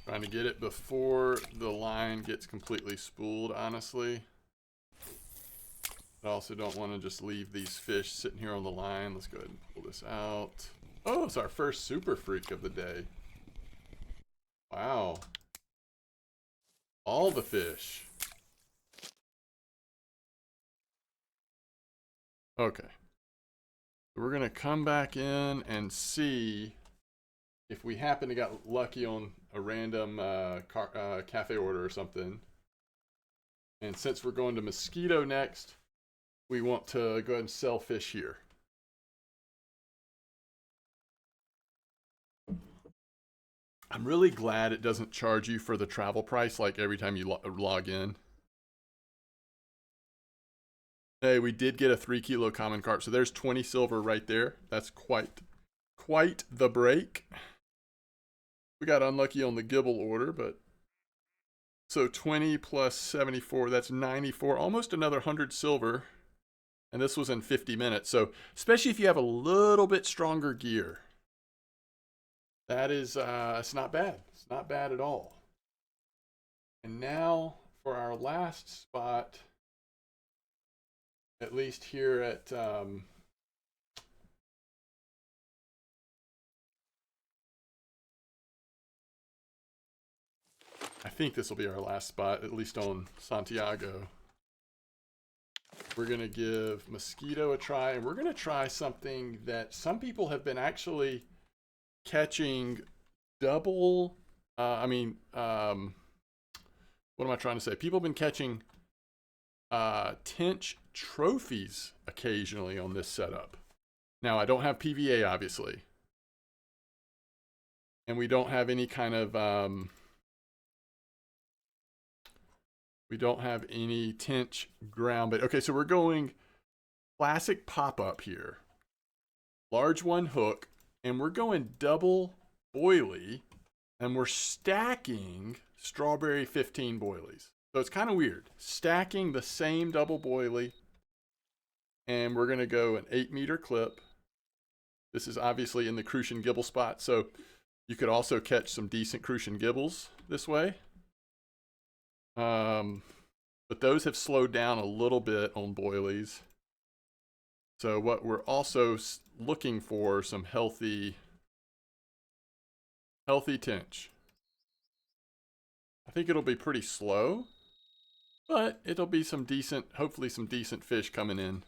Trying to get it before the line gets completely spooled, honestly. I also don't want to just leave these fish sitting here on the line. Let's go ahead and pull this out. Oh, it's our first super freak of the day. Wow. All the fish. Okay. We're going to come back in and see if we happen to get lucky on a random cafe order or something. And since we're going to Mosquito next, we want to go ahead and sell fish here. I'm really glad it doesn't charge you for the travel price like every time you log in. Hey, we did get a 3 kilo common carp. So there's 20 silver right there. That's quite the break. We got unlucky on the gibble order, but so 20 plus 74, that's 94, almost another 100 silver. And this was in 50 minutes. So especially if you have a little bit stronger gear, that is, it's not bad. It's not bad at all. And now for our last spot, at least here at, I think this will be our last spot, at least on Santiago. We're going to give Mosquito a try, and we're going to try something that some people have been actually catching double, what am I trying to say? People have been catching tinch trophies occasionally on this setup. Now, I don't have PVA, obviously. And we don't have any kind of, we don't have any tinch ground bait. Okay, so we're going classic pop-up here. Large one hook, and we're going double boilie, and we're stacking strawberry 15 boilies. So it's kind of weird. Stacking the same double boilie, and we're going to go an 8-meter clip. This is obviously in the crucian gibble spot, so you could also catch some decent crucian gibbles this way. But those have slowed down a little bit on boilies. So what we're also looking for, some healthy tinch. I think it'll be pretty slow, but it'll be some decent, hopefully some decent fish coming in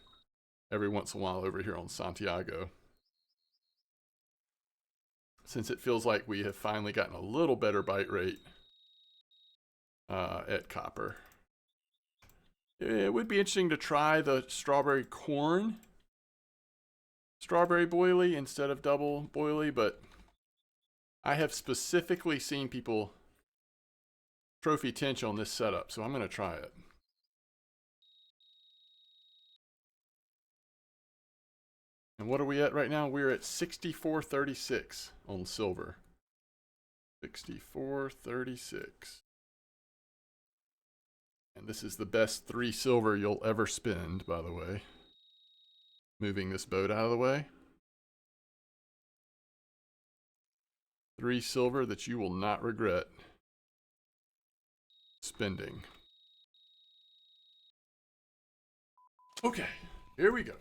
every once in a while over here on Santiago. Since it feels like we have finally gotten a little better bite rate at copper. It would be interesting to try the strawberry corn strawberry boilie instead of double boilie, but I have specifically seen people trophy tinch on this setup, so I'm going to try it. And what are we at right now? We're at 64.36 on silver. 64.36. And this is the best 3 silver you'll ever spend, by the way. Moving this boat out of the way. 3 silver that you will not regret spending. Okay, here we go.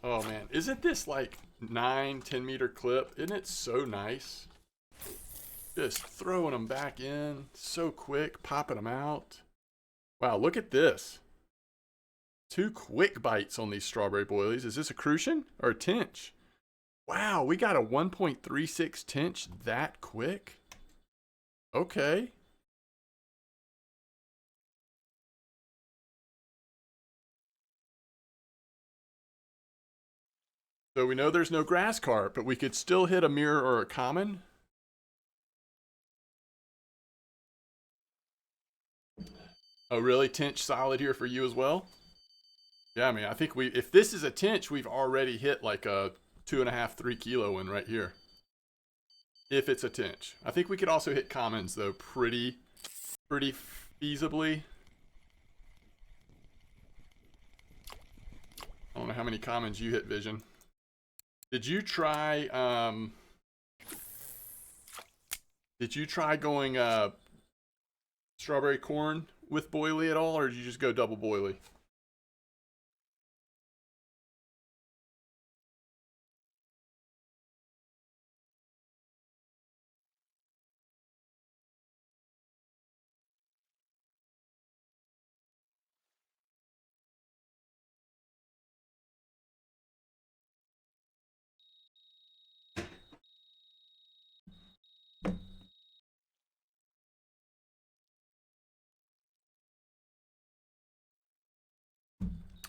Oh man, isn't this like 9-10 meter clip? Isn't it so nice? Just throwing them back in so quick, popping them out. Wow, look at this. 2 quick bites on these strawberry boilies. Is this a crucian or a tinch? Wow, we got a 1.36 tinch that quick? Okay. So we know there's no grass carp, but we could still hit a mirror or a common. Oh, really? Tinch solid here for you as well? Yeah, I mean, I think if this is a tinch, we've already hit like a 2.5, 3 kilo one right here. If it's a tinch. I think we could also hit commons though pretty feasibly. I don't know how many commons you hit, Vision. Did you try going strawberry corn with boilie at all, or did you just go double boilie?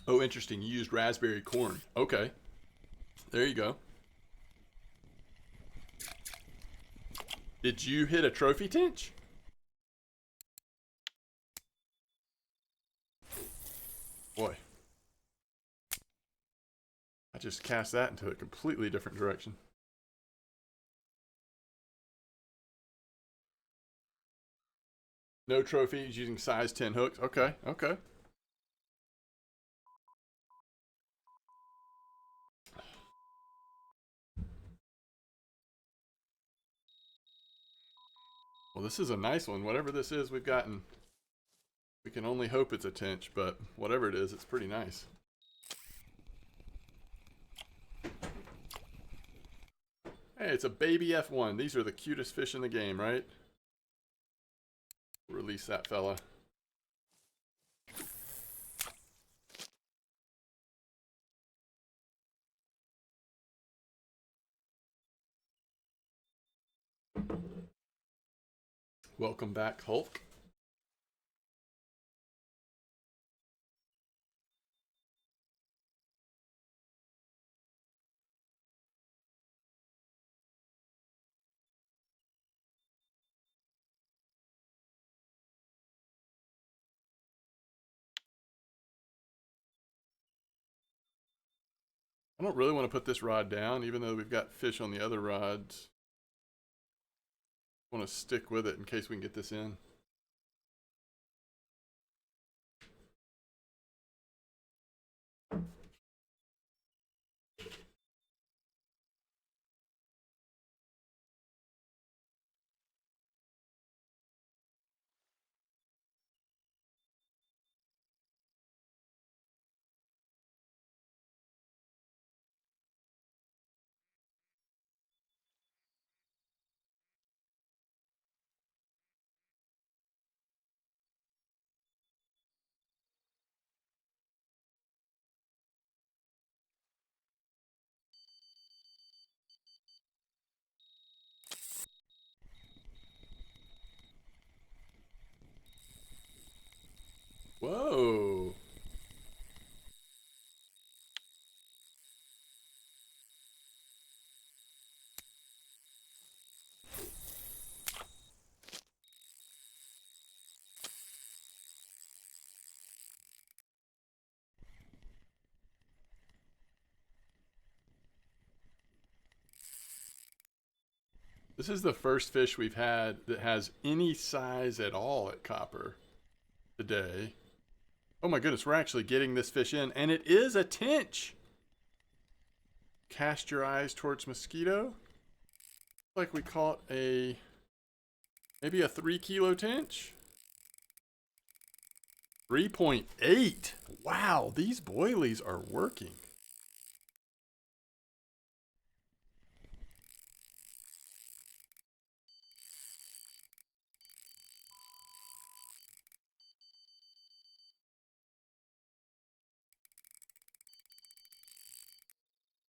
Oh, interesting. You used raspberry corn. Okay. There you go. Did you hit a trophy tinch? Boy. I just cast that into a completely different direction. No trophies using size 10 hooks. Okay, okay. Well, this is a nice one. Whatever this is we've gotten, we can only hope it's a tinch, but whatever it is, it's pretty nice. Hey, it's a baby F1. These are the cutest fish in the game, right? Release that fella. Welcome back, Hulk. I don't really want to put this rod down, even though we've got fish on the other rods. I want to stick with it in case we can get this in. Whoa. This is the first fish we've had that has any size at all at Copper today. Oh my goodness, we're actually getting this fish in, and it is a tinch. Cast your eyes towards Mosquito. Like we caught maybe a 3 kilo tinch. 3.8. Wow, these boilies are working.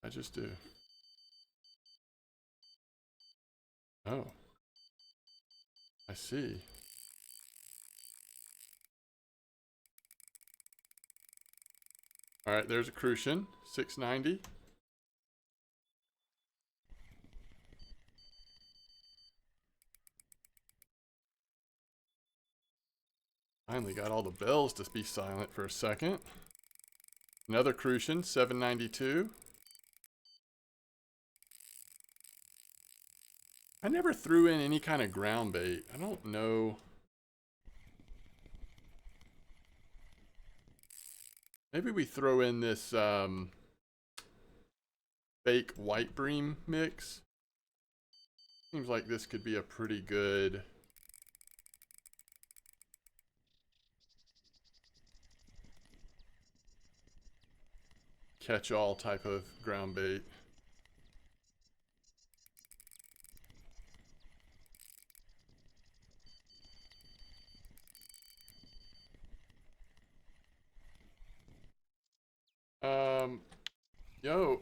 I just do. Oh, I see. All right, there's a crucian, 690. Finally got all the bells to be silent for a second. Another crucian, 792. I never threw in any kind of ground bait. I don't know. Maybe we throw in this fake white bream mix. Seems like this could be a pretty good catch-all type of ground bait. Yo.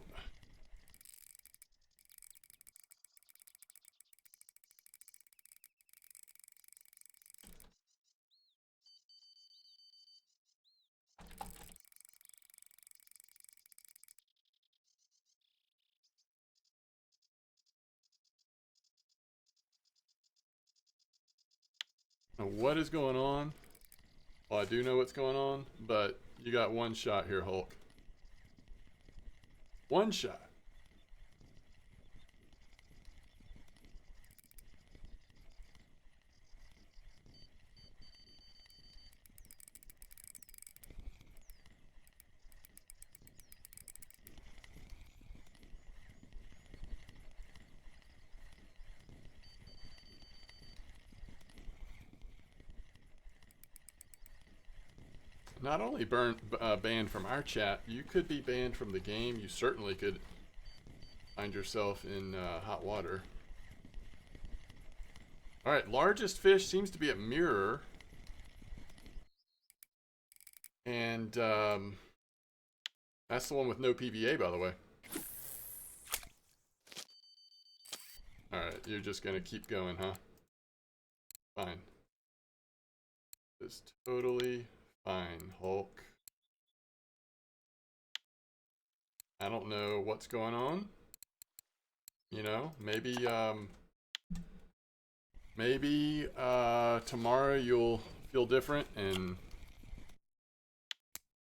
Now, what is going on? Well, I do know what's going on, but you got one shot here, Hulk. One shot. Not only banned from our chat, you could be banned from the game. You certainly could find yourself in hot water. All right, largest fish seems to be a mirror. And that's the one with no PVA, by the way. All right, you're just going to keep going, huh? Fine. It's totally fine, Hulk. I don't know what's going on. You know, maybe tomorrow you'll feel different and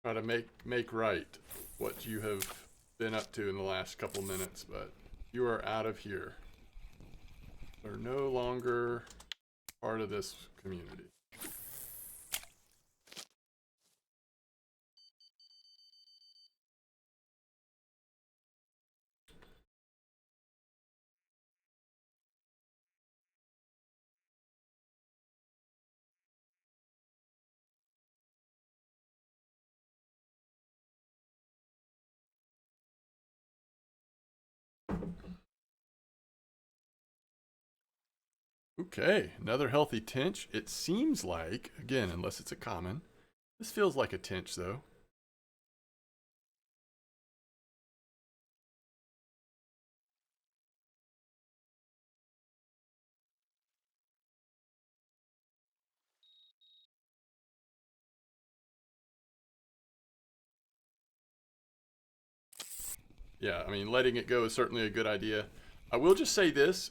try to make right what you have been up to in the last couple minutes, but you are out of here. You're no longer part of this community. Okay, another healthy tinch. It seems like, again, unless it's a common, this feels like a tinch though. Yeah, I mean, letting it go is certainly a good idea. I will just say this,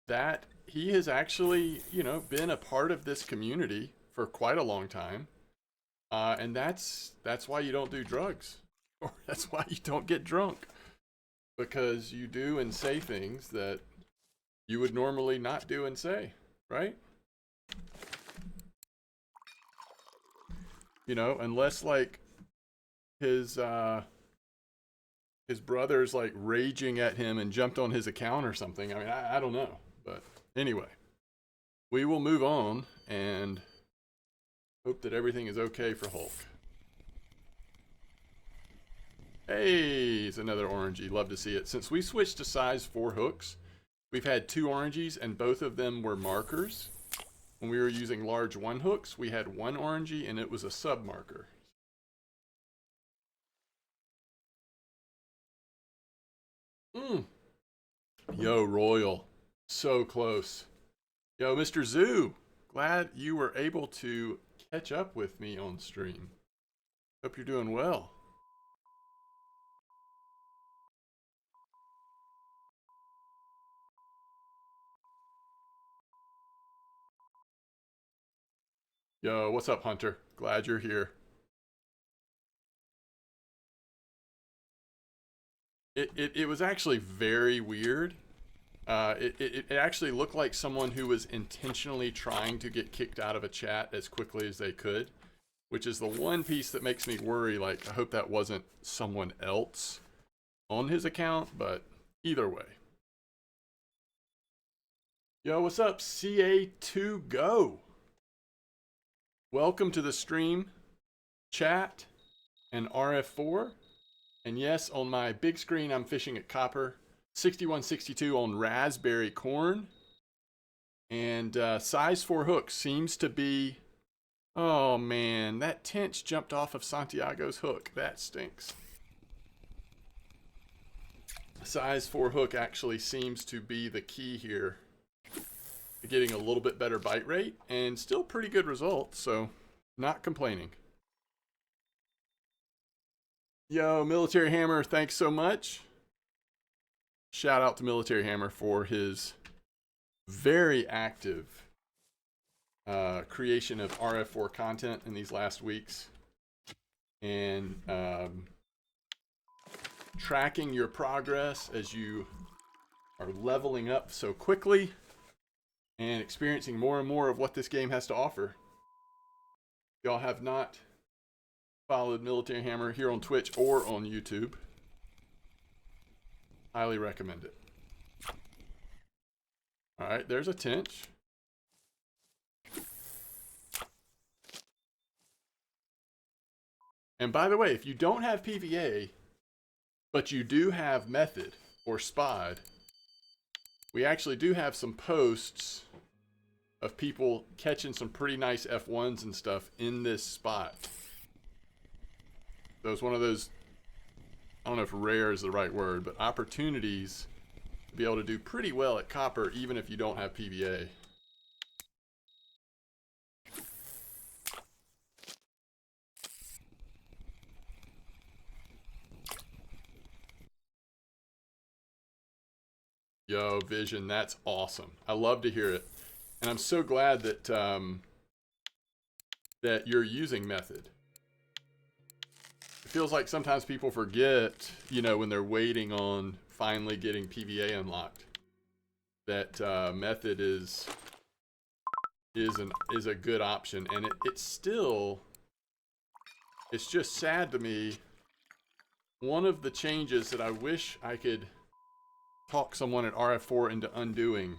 that he has actually, you know, been a part of this community for quite a long time. And that's why you don't do drugs. Or that's why you don't get drunk. Because you do and say things that you would normally not do and say, right? You know, unless like his brother's like raging at him and jumped on his account or something. I mean, I don't know. But anyway, we will move on and hope that everything is okay for Hulk. Hey, it's another orangey. Love to see it. Since we switched to size 4 hooks, we've had 2 orangies and both of them were markers. When we were using large 1 hooks, we had 1 orangey and it was a sub marker. Yo, Royal. So close. Yo, Mr. Zoo. Glad you were able to catch up with me on stream. Hope you're doing well. Yo, what's up, Hunter? Glad you're here. It was actually very weird. It actually looked like someone who was intentionally trying to get kicked out of a chat as quickly as they could, which is the one piece that makes me worry. Like, I hope that wasn't someone else on his account, but either way. Yo, what's up, CA2Go? Welcome to the stream, chat, and RF4. And yes, on my big screen, I'm fishing at copper. 6162 on raspberry corn. And size 4 hook seems to be... Oh man, that tinch jumped off of Santiago's hook. That stinks. Size 4 hook actually seems to be the key here. Getting a little bit better bite rate and still pretty good results, so not complaining. Yo, Military Hammer, thanks so much. Shout out to Military Hammer for his very active creation of RF4 content in these last weeks, and tracking your progress as you are leveling up so quickly and experiencing more and more of what this game has to offer. If y'all have not followed Military Hammer here on Twitch or on YouTube, highly recommend it. All right, there's a tinch. And by the way, if you don't have PVA, but you do have method or spod, we actually do have some posts of people catching some pretty nice F1s and stuff in this spot. So it's one of those, I don't know if rare is the right word, but opportunities to be able to do pretty well at copper even if you don't have PVA. Yo, Vision, that's awesome. I love to hear it. And I'm so glad that that you're using method. It feels like sometimes people forget, you know, when they're waiting on finally getting PVA unlocked, that method is a good option. And it's just sad to me. One of the changes that I wish I could talk someone at RF4 into undoing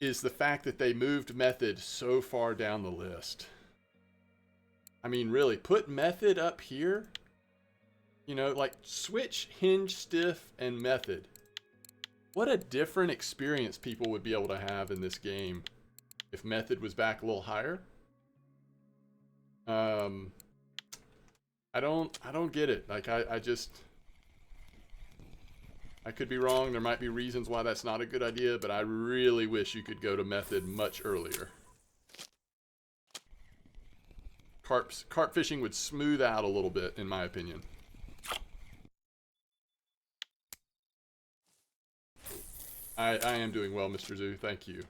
is the fact that they moved method so far down the list. I mean, really, put method up here. You know, like switch hinge, stiff, and method. What a different experience people would be able to have in this game if method was back a little higher. I don't get it. Like I could be wrong. There might be reasons why that's not a good idea, but I really wish you could go to method much earlier. Carp fishing would smooth out a little bit, in my opinion. I am doing well, Mr. Zoo. Thank you.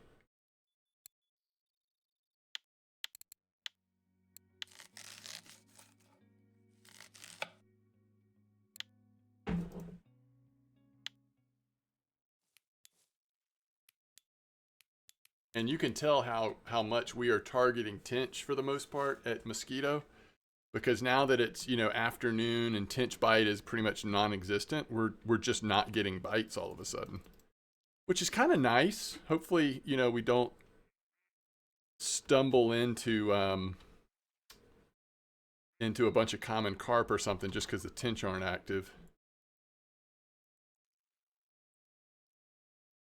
And you can tell how much we are targeting tinch for the most part at Mosquito, because now that it's, you know, afternoon and tinch bite is pretty much non-existent, we're just not getting bites all of a sudden, which is kind of nice. Hopefully, you know, we don't stumble into a bunch of common carp or something just because the tinch aren't active.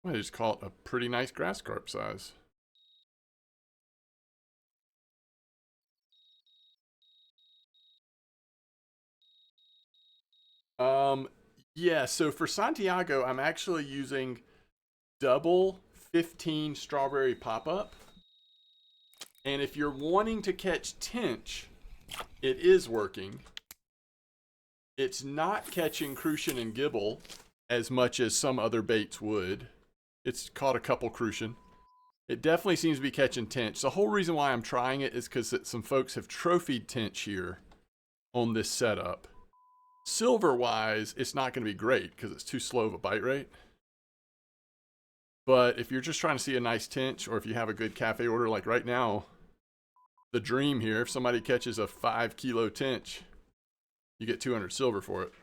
I just call it a pretty nice grass carp size. Yeah, so for Santiago, I'm actually using double 15 strawberry pop-up. And if you're wanting to catch tinch, it is working. It's not catching crucian and gibble as much as some other baits would. It's caught a couple crucian. It definitely seems to be catching tinch. The whole reason why I'm trying it is because some folks have trophied tinch here on this setup. Silver-wise, it's not going to be great because it's too slow of a bite rate. But if you're just trying to see a nice tinch, or if you have a good cafe order, like right now, the dream here, if somebody catches a 5-kilo tinch, you get 200 silver for it.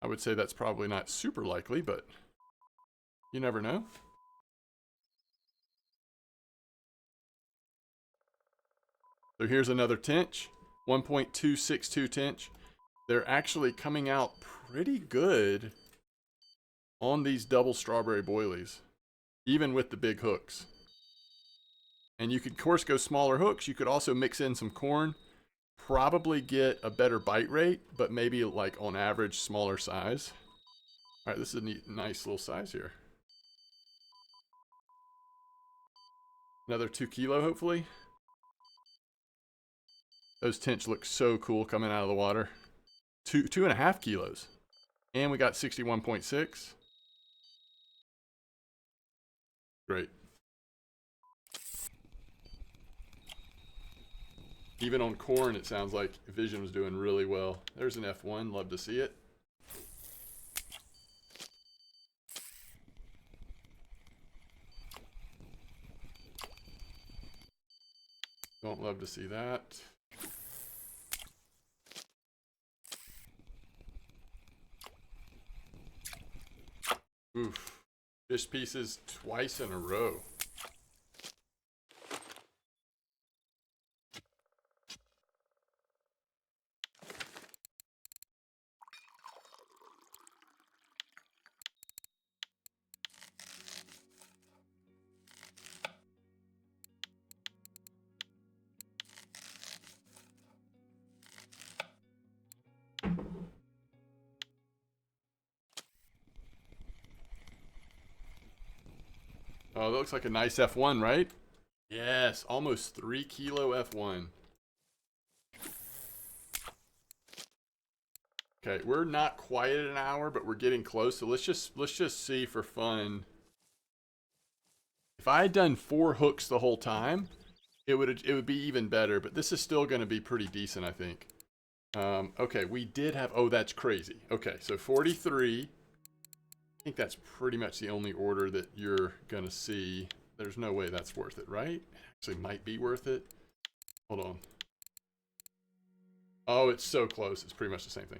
I would say that's probably not super likely, but you never know. So here's another tinch, 1.262 tinch. They're actually coming out pretty good on these double strawberry boilies, even with the big hooks. And you could, of course, go smaller hooks. You could also mix in some corn, probably get a better bite rate, but maybe like on average, smaller size. All right, this is a neat, nice little size here. Another 2 kilo, hopefully. Those tinch look so cool coming out of the water. 2.5 kilos. And we got 61.6. Great. Even on corn, it sounds like Vision was doing really well. There's an F1. Love to see it. Don't love to see that. Oof. Fish pieces twice in a row. Oh, that looks like a nice F1, right? Yes, almost 3 kilo F1. Okay, we're not quite at an hour, but we're getting close. So let's just see for fun. If I had done 4 hooks the whole time, it would be even better. But this is still going to be pretty decent, I think. Okay, we did have. Oh, that's crazy. Okay, so 43. I think that's pretty much the only order that you're gonna see. There's no way that's worth it, right? Actually, might be worth it. Hold on. Oh, it's so close. It's pretty much the same thing.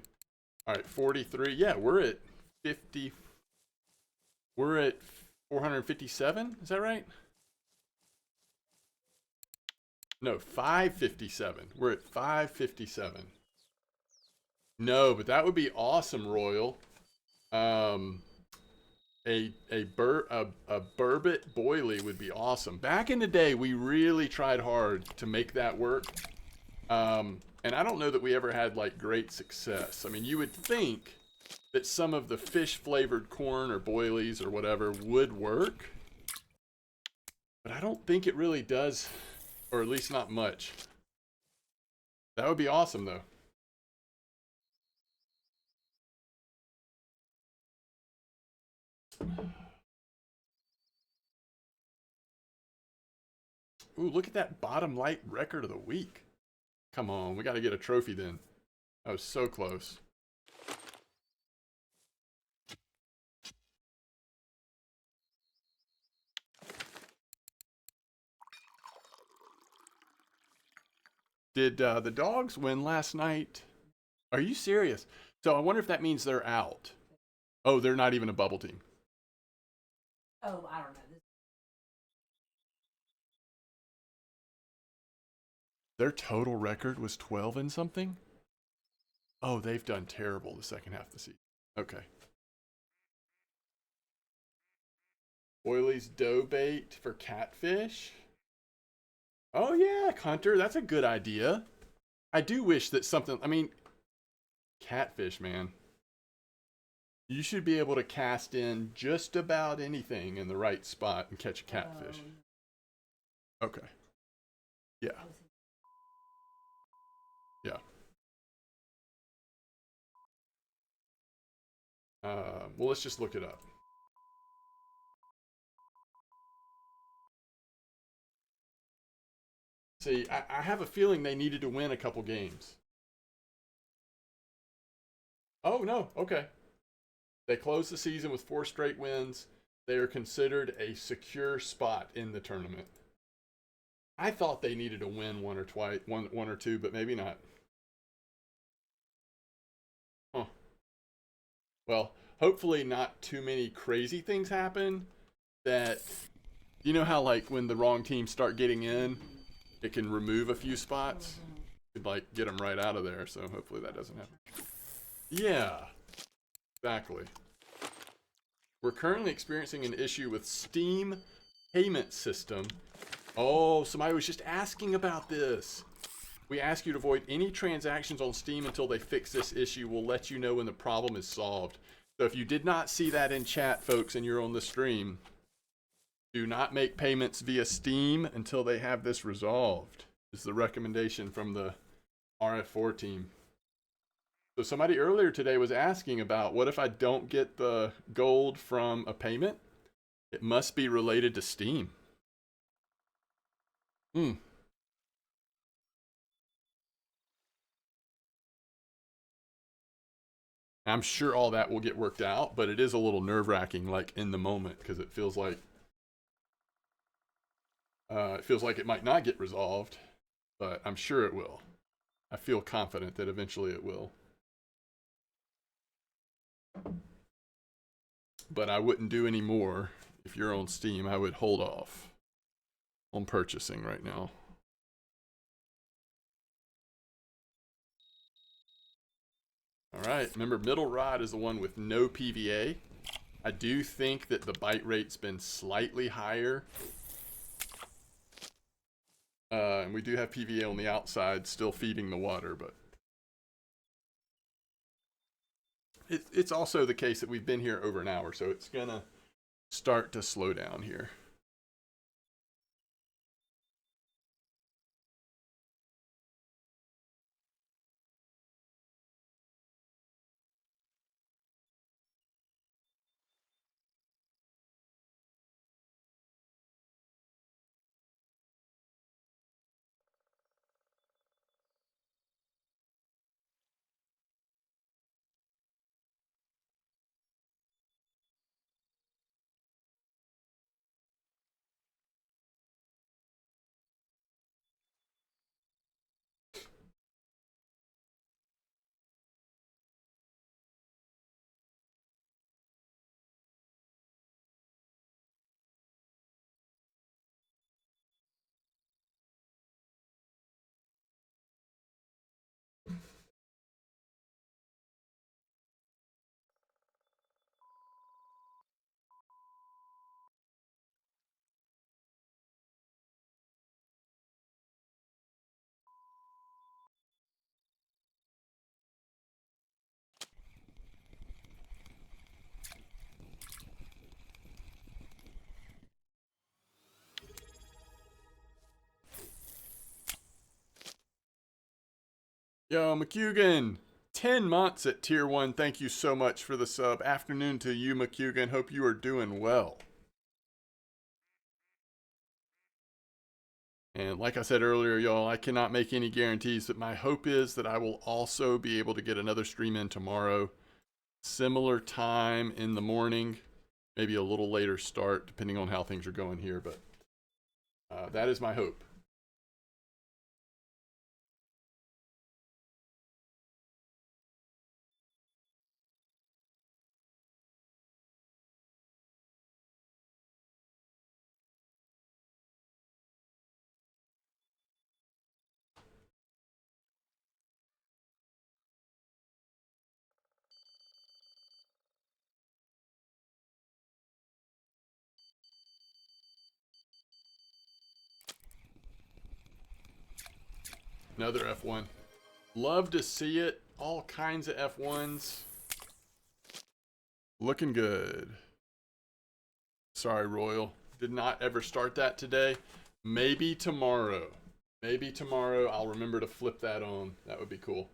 All right, 43. Yeah, we're at 50. We're at 457. Is that right? No, 557. We're at 557. No, but that would be awesome, Royal. A burbot boilie would be awesome. Back in the day, we really tried hard to make that work. And I don't know that we ever had like great success. I mean, you would think that some of the fish flavored corn or boilies or whatever would work, but I don't think it really does, or at least not much. That would be awesome though. Ooh, look at that bottom light record of the week. Come on, we got to get a trophy then. That was so close. Did the dogs win last night? Are you serious? So I wonder if that means they're out. Oh, they're not even a bubble team. Oh, I don't know. Their total record was 12 and something? Oh, they've done terrible the second half of the season. Okay. Oiley's dough bait for catfish? Oh yeah, Hunter, that's a good idea. I do wish that something, I mean, catfish, man. You should be able to cast in just about anything in the right spot and catch a catfish. Okay. Yeah. Yeah. Well, let's just look it up. See, I have a feeling they needed to win a couple games. Oh, no. Okay. They closed the season with 4 straight wins. They are considered a secure spot in the tournament. I thought they needed to win one or two, but maybe not. Huh. Well, hopefully not too many crazy things happen that, you know how like when the wrong teams start getting in, it can remove a few spots. Could like get them right out of there, so hopefully that doesn't happen. Yeah, exactly. We're currently experiencing an issue with Steam payment system. Oh, somebody was just asking about this. We ask you to avoid any transactions on Steam until they fix this issue. We'll let you know when the problem is solved. So if you did not see that in chat, folks, and you're on the stream, do not make payments via Steam until they have this resolved. This is the recommendation from the RF4 team. So somebody earlier today was asking about what if I don't get the gold from a payment? It must be related to Steam. Hmm. I'm sure all that will get worked out, but it is a little nerve-wracking, like in the moment, because it feels like it might not get resolved, but I'm sure it will. I feel confident that eventually it will. But I wouldn't do any more if you're on Steam. I would hold off on purchasing right now. All right, remember middle rod is the one with no PVA. I do think that the bite rate's been slightly higher. And we do have PVA on the outside still feeding the water, but it's also the case that we've been here over an hour, so it's gonna start to slow down here. Yo, McCugan, 10 months at tier 1. Thank you so much for the sub. Afternoon to you, McCugan. Hope you are doing well. And like I said earlier, y'all, I cannot make any guarantees, but my hope is that I will also be able to get another stream in tomorrow. Similar time in the morning, maybe a little later start, depending on how things are going here, but that is my hope. Another F1. Love to see it. All kinds of F1s. Looking good. Sorry, Royal. Did not ever start that today. Maybe tomorrow. Maybe tomorrow I'll remember to flip that on. That would be cool.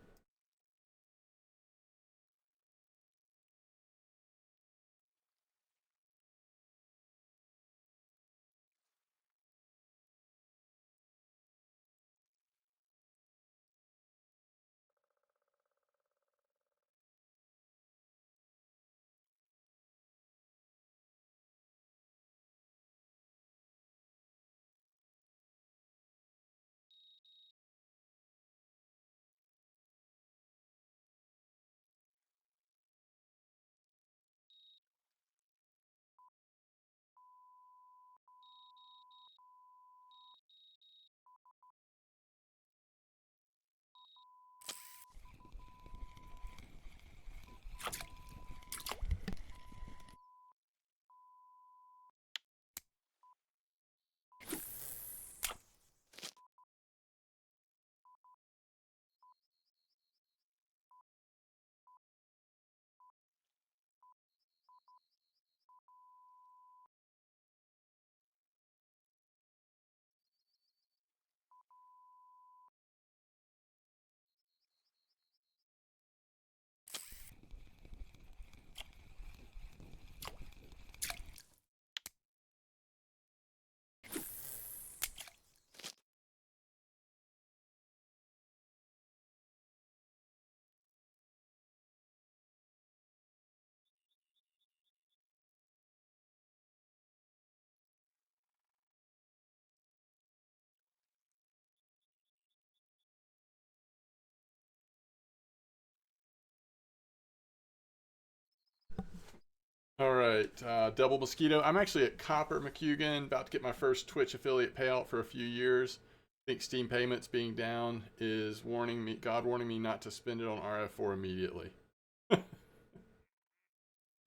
All right, double Mosquito. I'm actually at Copper McCugan, about to get my first Twitch affiliate payout for a few years. I think Steam payments being down is warning me, God warning me not to spend it on RF4 immediately.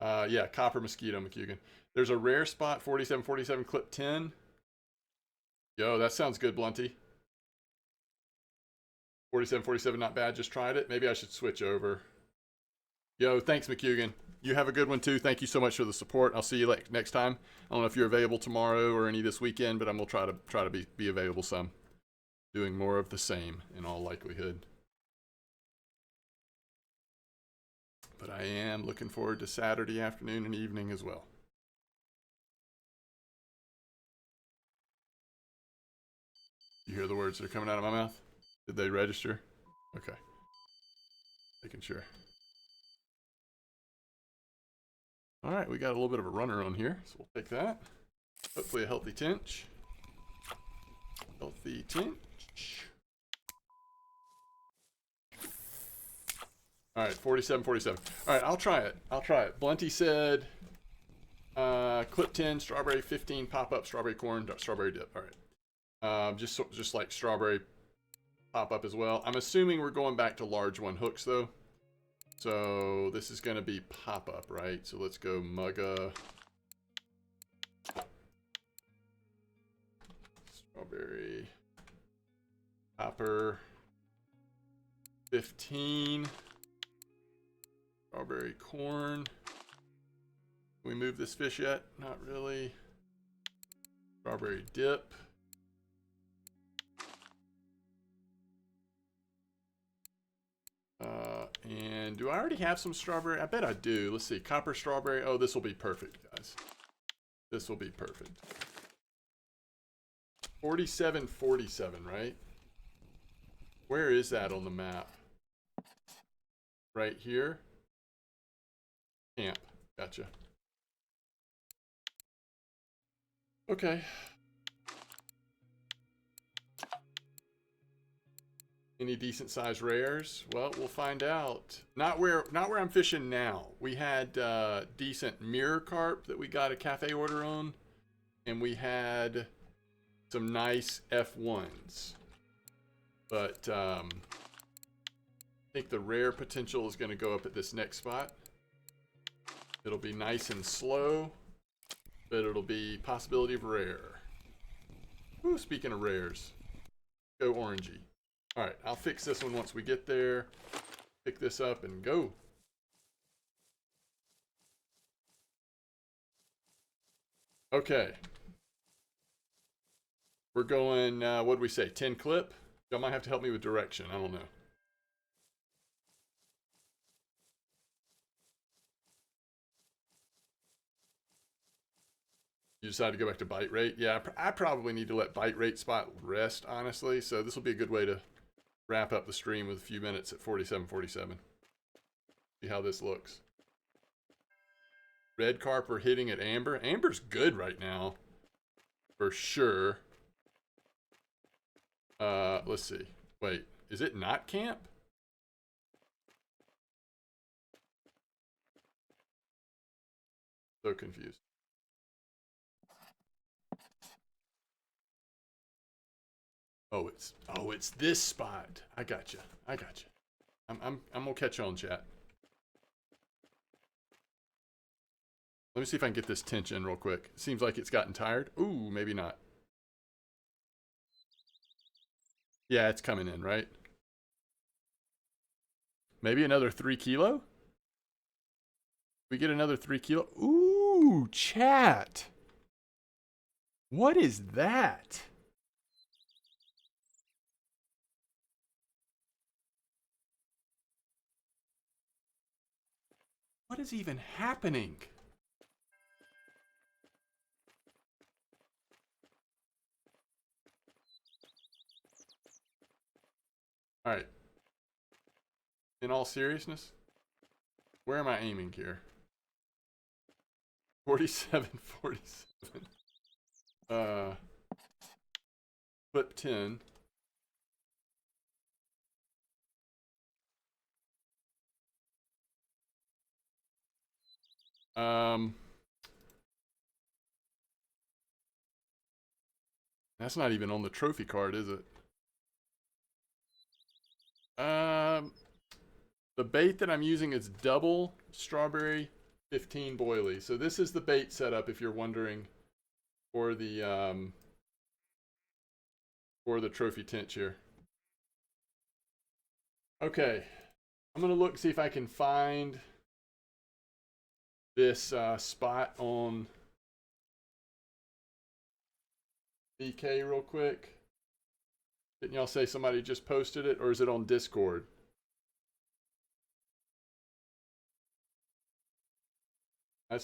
Yeah, Copper Mosquito McCugan. There's a rare spot, 4747 clip 10. Yo, that sounds good, Blunty. 4747, not bad. Just tried it. Maybe I should switch over. Yo, thanks, McCugan. You have a good one, too. Thank you so much for the support. I'll see you next time. I don't know if you're available tomorrow or any this weekend, but I'm going to try to be available some. Doing more of the same, in all likelihood. But I am looking forward to Saturday afternoon and evening as well. You hear the words that are coming out of my mouth? Did they register? Okay. Making sure. All right, we got a little bit of a runner on here, so we'll take that. Hopefully a healthy tinch. Healthy tinch. All right, 4747. All right, I'll try it. Blunty said clip 10, strawberry 15, pop-up, strawberry corn, strawberry dip. All right. Just like strawberry pop-up as well. I'm assuming we're going back to large one hooks, though. So this is going to be pop-up, right? So let's go mugga. Strawberry. Copper. 15. Strawberry corn. Can we move this fish yet? Not really. Strawberry dip. And do I already have some strawberry? I bet I do. Let's see. Copper strawberry. Oh, this will be perfect, guys. This will be perfect. 4747, right? Where is that on the map? Right here? Camp. Gotcha. Okay. Any decent sized rares? Well, we'll find out. Not where I'm fishing now. We had decent mirror carp that we got a cafe order on, and we had some nice F1s. But I think the rare potential is going to go up at this next spot. It'll be nice and slow, but it'll be possibility of rare. Ooh, speaking of rares, go orangey. All right, I'll fix this one once we get there. Pick this up and go. Okay. We're going, what did we say, 10 clip? Y'all might have to help me with direction. I don't know. You decided to go back to bite rate? Yeah, I probably need to let bite rate spot rest, honestly. So this will be a good way to wrap up the stream with a few minutes at 47:47. See how this looks. Red carp are hitting at amber. Amber's good right now, for sure. Let's see. Wait, is it not camp? So confused. Oh, it's this spot. I gotcha. I'm gonna catch on, chat. Let me see if I can get this tinch in real quick. Seems like it's gotten tired. Ooh, maybe not. Yeah, it's coming in, right? Maybe another 3 kilo? We get another 3 kilo. Ooh, chat. What is that? What is even happening? All right. In all seriousness, where am I aiming here? 47. Flip 10. That's not even on the trophy card, is it? The bait that I'm using is double strawberry 15 boilies. So this is the bait setup if you're wondering for the trophy tinch here. Okay, I'm gonna look see if I can find this spot on DK real quick. Didn't y'all say somebody just posted it, or is it on Discord?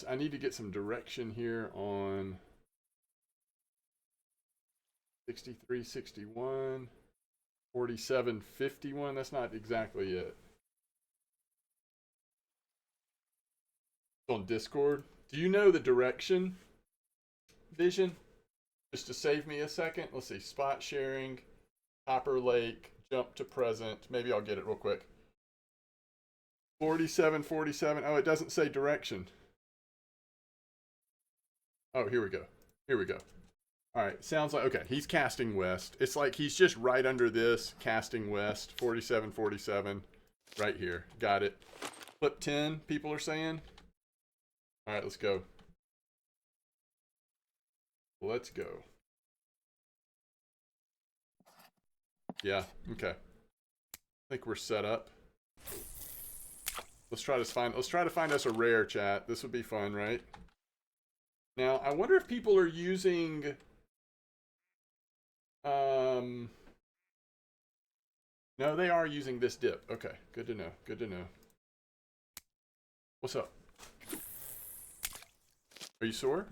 I need to get some direction here on 6361, 4751. That's not exactly it. It's on Discord. Do you know the direction, Vision? Just to save me a second. Let's see. Spot sharing, Copper Lake, jump to present. Maybe I'll get it real quick. 4747. Oh, it doesn't say direction. Oh, here we go. Here we go. All right, sounds like, okay, he's casting west. It's like he's just right under this, casting west, 4747, right here. Got it. Flip 10, people are saying. All right, let's go. Let's go. Yeah, okay. I think we're set up. Let's try to find us a rare, chat. This would be fun, right? Now, I wonder if people are using no, they are using this dip. Okay, good to know. Good to know. What's up? Are you sore?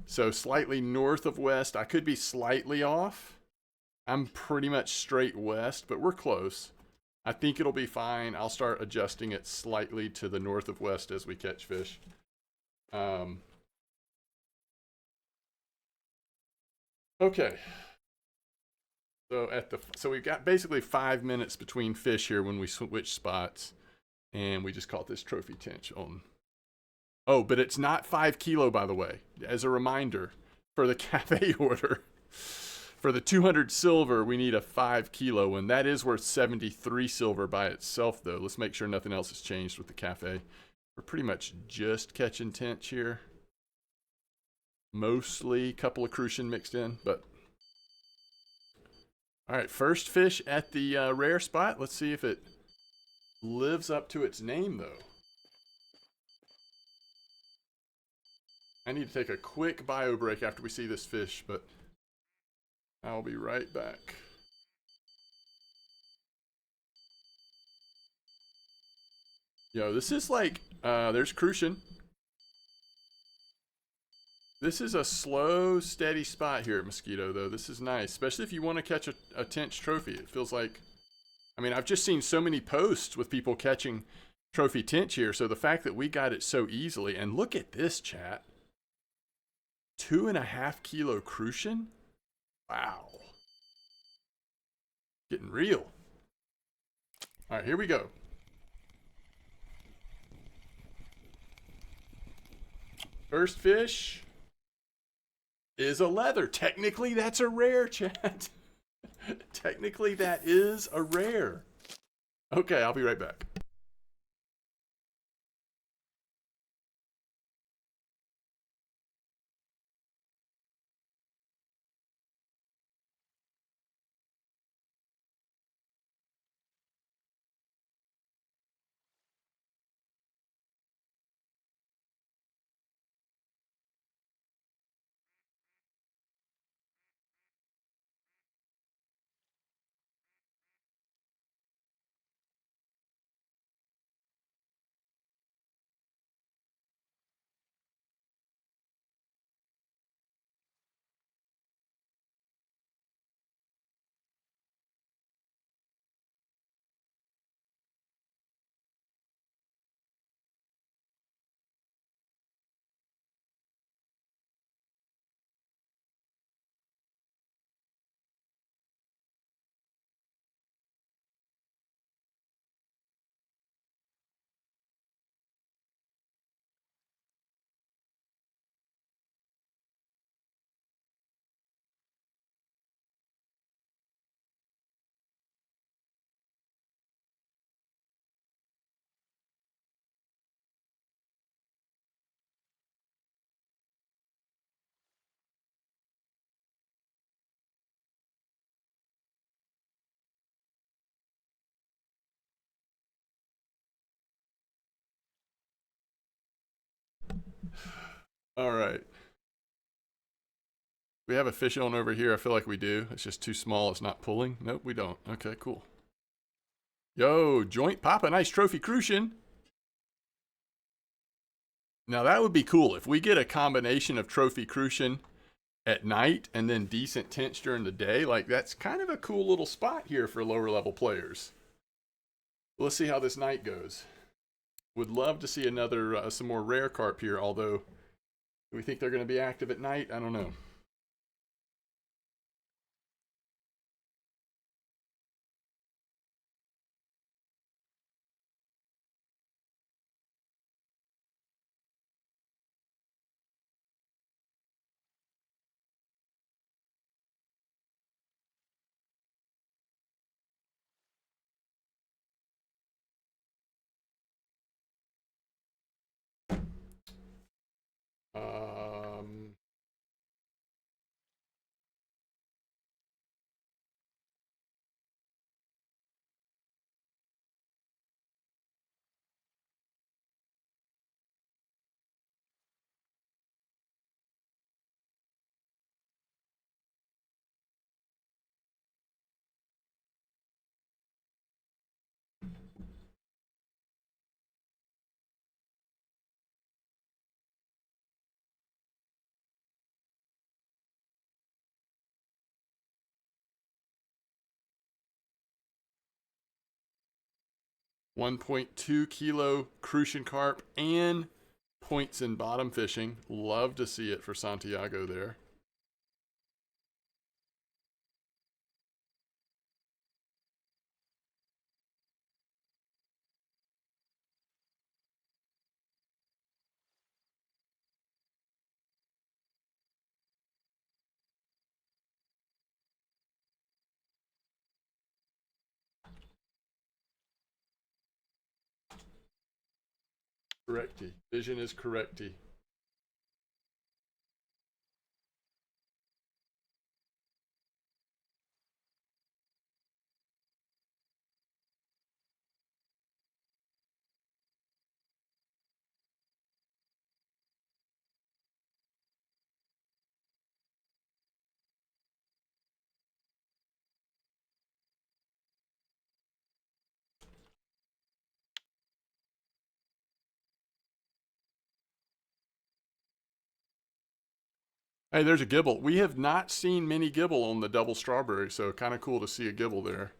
So slightly north of west. I could be slightly off. I'm pretty much straight west, but we're close. I think it'll be fine. I'll start adjusting it slightly to the north of west as we catch fish. Okay. So we've got basically 5 minutes between fish here when we switch spots, and we just caught this trophy tinch on. Oh, but it's not 5 kilo, by the way. As a reminder, for the cafe order, for the 200 silver, we need a 5 kilo, and that is worth 73 silver by itself, though. Let's make sure nothing else has changed with the cafe. We're pretty much just catching tinch here. Mostly a couple of crucian mixed in, but. All right, first fish at the rare spot. Let's see if it lives up to its name, though. I need to take a quick bio break after we see this fish, but I'll be right back. Yo, this is like, there's crucian. This is a slow, steady spot here at Mosquito, though. This is nice, especially if you want to catch a tinch trophy. It feels like, I mean, I've just seen so many posts with people catching trophy tinch here, so the fact that we got it so easily, and look at this, chat. 2.5 kilo crucian? Wow. Getting real. All right, here we go. First fish is a leather. Technically, that's a rare, chat. Technically, that is a rare. Okay, I'll be right back. All right. We have a fish on over here. I feel like we do. It's just too small. It's not pulling. Nope, we don't. Okay, cool. Yo, joint papa, nice trophy crucian. Now that would be cool if we get a combination of trophy crucian at night and then decent tinch during the day. Like that's kind of a cool little spot here for lower level players. Let's see how this night goes. Would love to see another some more rare carp here. Although, do we think they're going to be active at night? I don't know. 1.2 kilo crucian carp and points in bottom fishing. Love to see it for Santiago there. Correcty. Vision is correcty. Hey, there's a gibble. We have not seen many gibble on the double strawberry, so kind of cool to see a gibble there.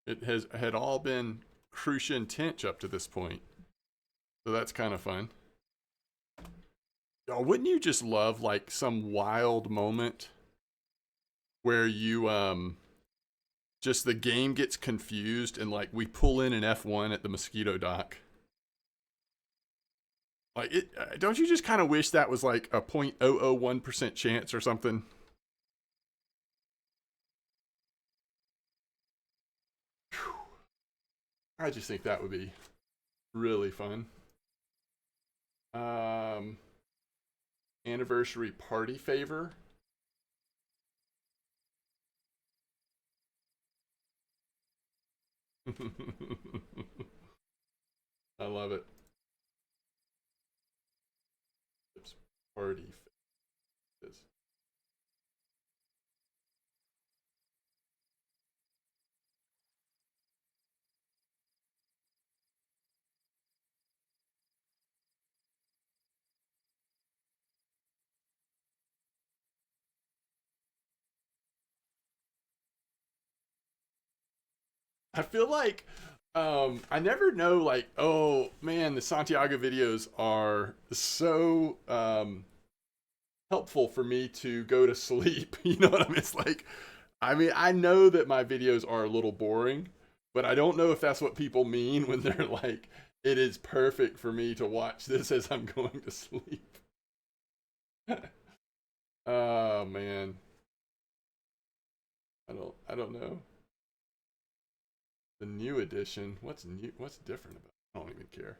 It had all been crucian tinch up to this point, so that's kind of fun. Oh, wouldn't you just love like some wild moment where you just the game gets confused and like we pull in an F1 at the Mosquito dock? Like it, don't you just kind of wish that was like a 0.001% chance or something? Whew. I just think that would be really fun. Anniversary party favor. I love it. Party favors. I feel like I never know like, oh man, the Santiago videos are so helpful for me to go to sleep. You know what I mean? It's like I mean, I know that my videos are a little boring, but I don't know if that's what people mean when they're like it is perfect for me to watch this as I'm going to sleep. Oh man. I don't know. The new edition. What's new? What's different about it? I don't even care.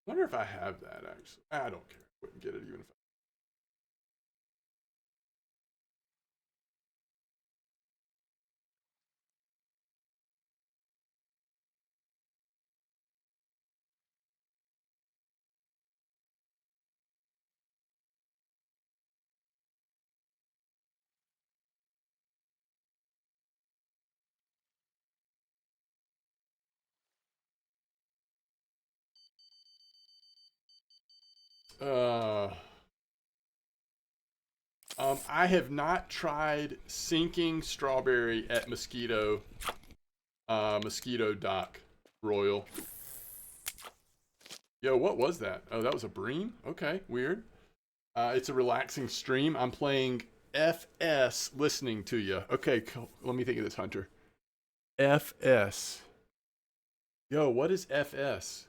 Wonder if I have that actually. I don't care. Wouldn't get it even if I have not tried sinking strawberry at Mosquito Dock Royal. Yo, what was that? Oh, that was a bream? Okay, weird. It's a relaxing stream. I'm playing FS listening to you. Okay, cool. Let me think of this, Hunter. FS. Yo, what is FS?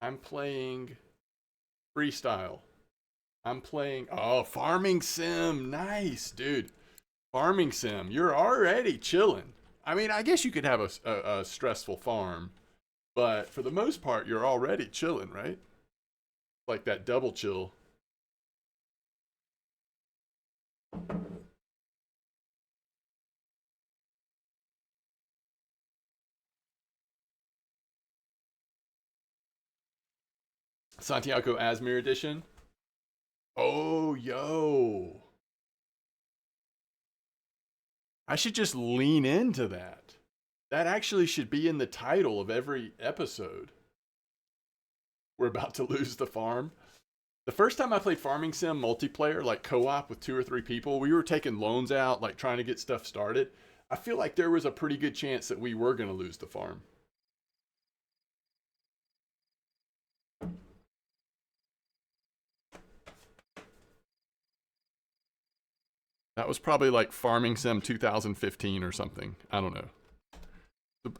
I'm playing freestyle. I'm playing, oh, farming sim. Nice, dude. Farming sim. You're already chilling. I mean, I guess you could have a stressful farm, but for the most part, you're already chilling, right? Like that double chill. Santiago Asmir edition. Oh, yo. I should just lean into that. That actually should be in the title of every episode. We're about to lose the farm. The first time I played Farming Sim multiplayer, like co-op with 2 or 3 people, we were taking loans out, like trying to get stuff started. I feel like there was a pretty good chance that we were going to lose the farm. That was probably like Farming Sim 2015 or something. I don't know.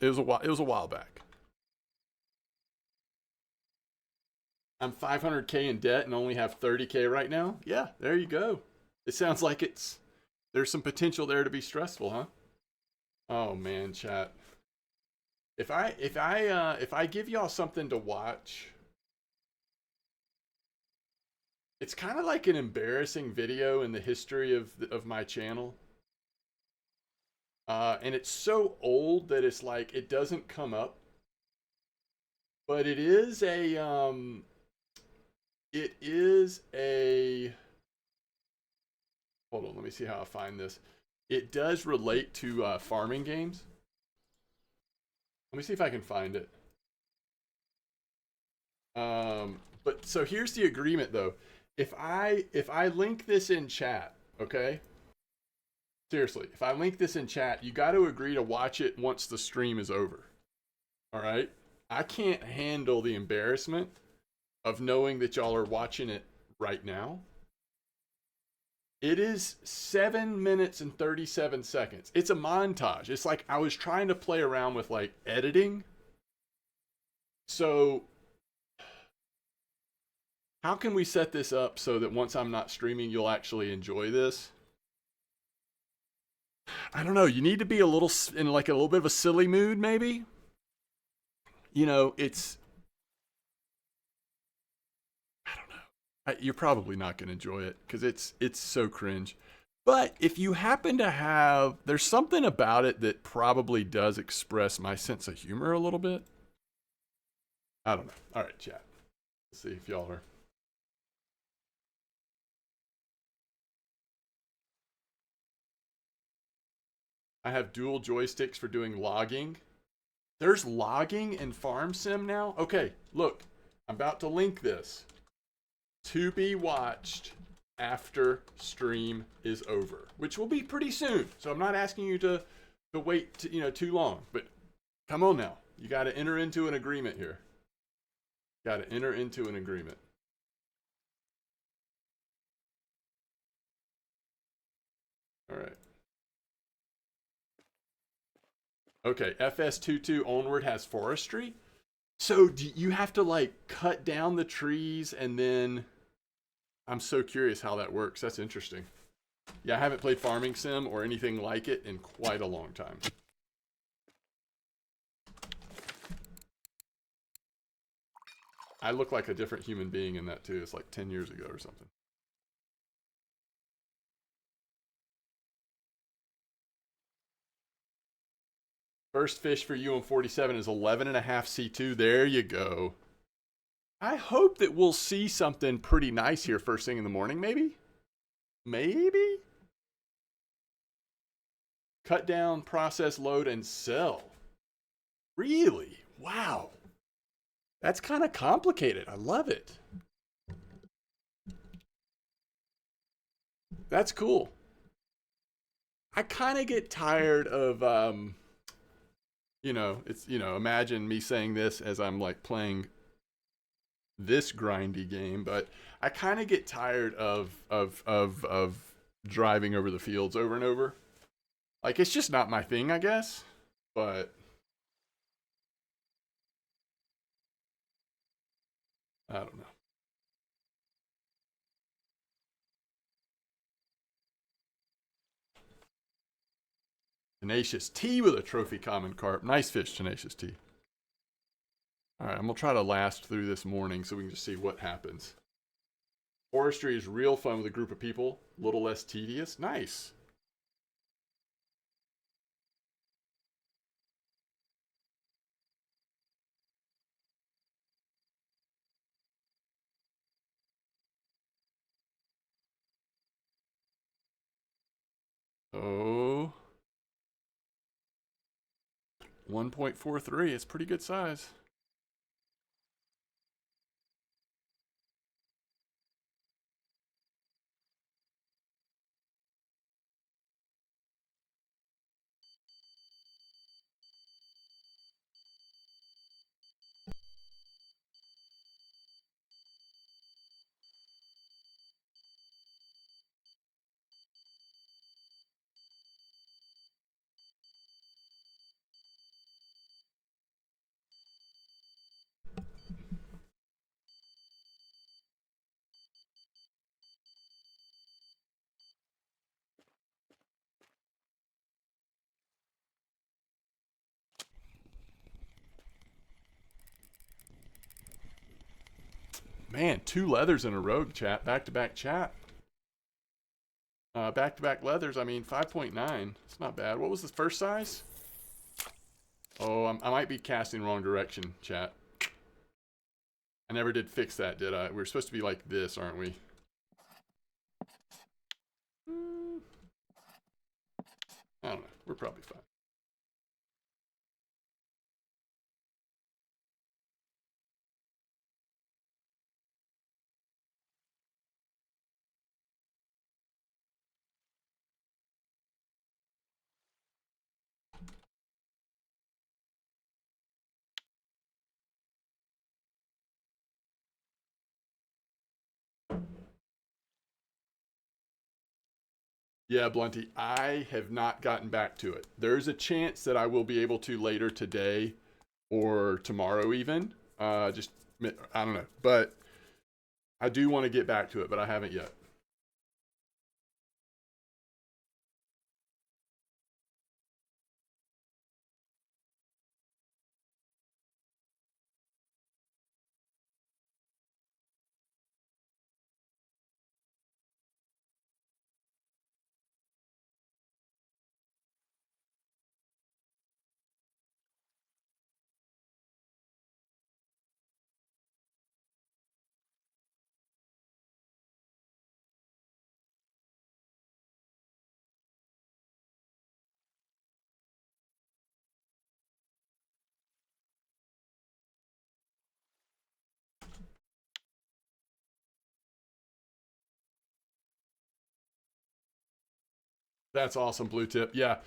It was a while back. I'm 500K in debt and only have 30K right now. Yeah, there you go. It sounds like there's some potential there to be stressful, huh? Oh man, chat. If I give y'all something to watch, it's kind of like an embarrassing video in the history of my channel. And it's so old that it's like it doesn't come up. But it is a hold on, let me see how I find this. It does relate to farming games. Let me see if I can find it. But so here's the agreement though. If I link this in chat, okay? Seriously, if I link this in chat, you got to agree to watch it once the stream is over. All right? I can't handle the embarrassment of knowing that y'all are watching it right now. It is 7 minutes and 37 seconds. It's a montage. It's like I was trying to play around with like editing. So how can we set this up so that once I'm not streaming, you'll actually enjoy this? I don't know. You need to be a little in like a little bit of a silly mood, maybe. You know, it's. I don't know. You're probably not going to enjoy it because it's so cringe. But if you happen to have, there's something about it that probably does express my sense of humor a little bit. I don't know. All right, chat. Let's see if y'all are. I have dual joysticks for doing logging. There's logging in Farm Sim now? Okay, look. I'm about to link this. To be watched after stream is over, which will be pretty soon. So I'm not asking you to wait too long, but come on now. You got to enter into an agreement here. Got to enter into an agreement. All right. Okay, FS22 onward has forestry. So do you have to like cut down the trees and then I'm so curious how that works. That's interesting. Yeah, I haven't played Farming Sim or anything like it in quite a long time. I look like a different human being in that too. It's like 10 years ago or something. First fish for you on 47 is 11.5 C2. There you go. I hope that we'll see something pretty nice here first thing in the morning, maybe? Maybe? Cut down, process, load, and sell. Really? Wow. That's kind of complicated. I love it. That's cool. I kind of get tired of, imagine me saying this as I'm like playing this grindy game, but I kind of get tired of driving over the fields over and over. Like, it's just not my thing, I guess. But I don't know. Tenacious T with a trophy common carp. Nice fish, Tenacious T. All right, I'm going to try to last through this morning so we can just see what happens. Forestry is real fun with a group of people. A little less tedious. Nice. Oh. 1.43. It's pretty good size. Man, 2 leathers in a row, chat. Back-to-back chat. Back-to-back leathers, I mean, 5.9. It's not bad. What was the first size? Oh, I might be casting wrong direction, chat. I never did fix that, did I? We're supposed to be like this, aren't we? I don't know. We're probably fine. Yeah, Blunty, I have not gotten back to it. There's a chance that I will be able to later today or tomorrow even. I don't know. But I do want to get back to it, but I haven't yet. That's awesome, Blue Tip. Yeah,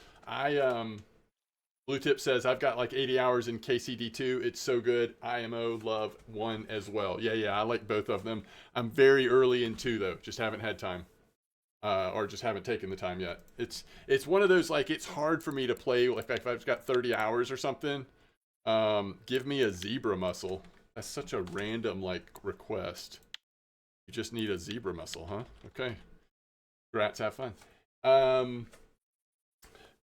Blue Tip says I've got like 80 hours in KCD2. It's so good. IMO love 1 as well. Yeah, I like both of them. I'm very early in 2 though. Just haven't had time. Or just haven't taken the time yet. It's one of those, like, it's hard for me to play like if I've got 30 hours or something. Give me a zebra mussel. That's such a random like request. You just need a zebra mussel, huh? Okay. Congrats, have fun.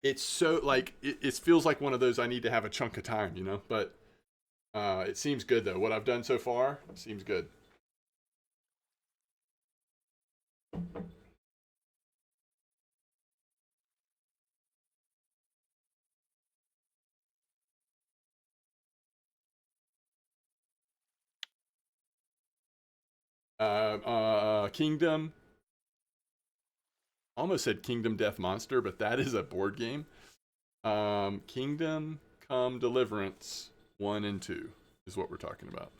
It's so like it feels like one of those I need to have a chunk of time, you know. But it seems good though. What I've done so far seems good. Kingdom. Almost said Kingdom Death Monster, but that is a board game. Kingdom Come Deliverance 1 and 2 is what we're talking about.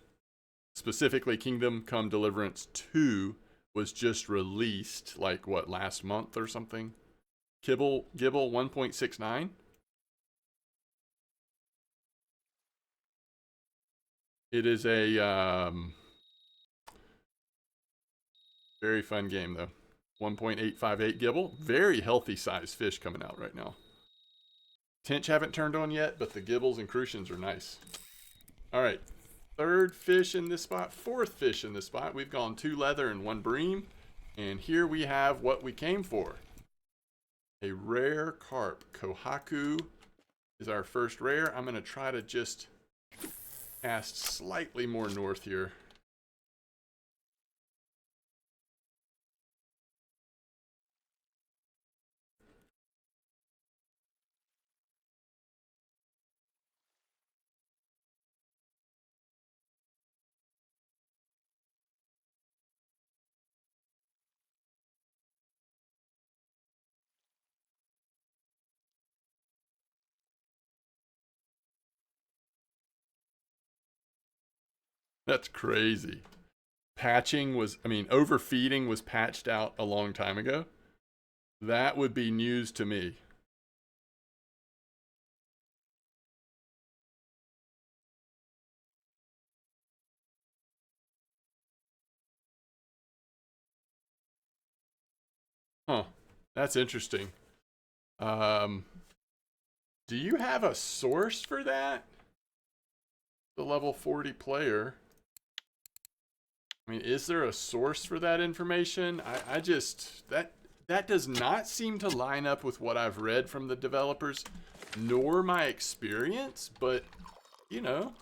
specifically Kingdom Come Deliverance 2 was just released, like, what, last month or something? Gibble 1.69? It is a very fun game, though. 1.858 Gibble. Very healthy sized fish coming out right now. Tinch haven't turned on yet, but the Gibbles and Crucians are nice. All right. Third fish in this spot. Fourth fish in this spot. We've gone 2 leather and 1 bream. And here we have what we came for. A rare carp. Kohaku is our first rare. I'm going to try to just cast slightly more north here. That's crazy. Overfeeding was patched out a long time ago. That would be news to me. Huh. That's interesting. Do you have a source for that? The level 40 player. I mean, is there a source for that information? I just, that does not seem to line up with what I've read from the developers, nor my experience, but, you know,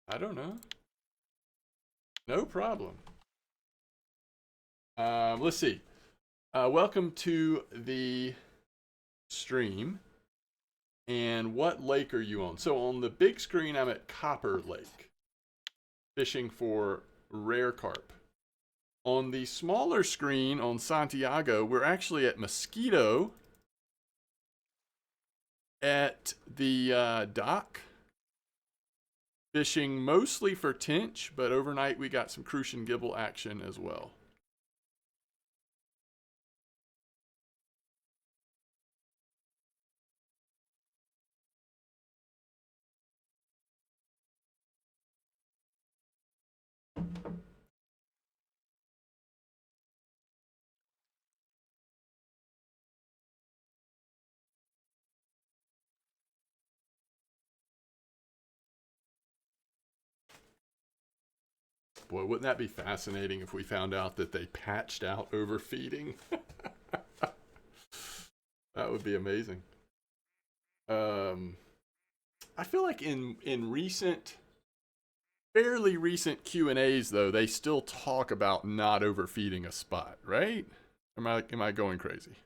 I don't know. No problem. Let's see. Welcome to the stream. And what lake are you on? So on the big screen, I'm at Copper Lake, fishing for rare carp. On the smaller screen on Santiago, we're actually at Mosquito at the dock, fishing mostly for tinch, but overnight we got some Crucian Gibble action as well. Boy, wouldn't that be fascinating if we found out that they patched out overfeeding? That would be amazing. I feel like in fairly recent Q&As though, they still talk about not overfeeding a spot, right? Am I going crazy?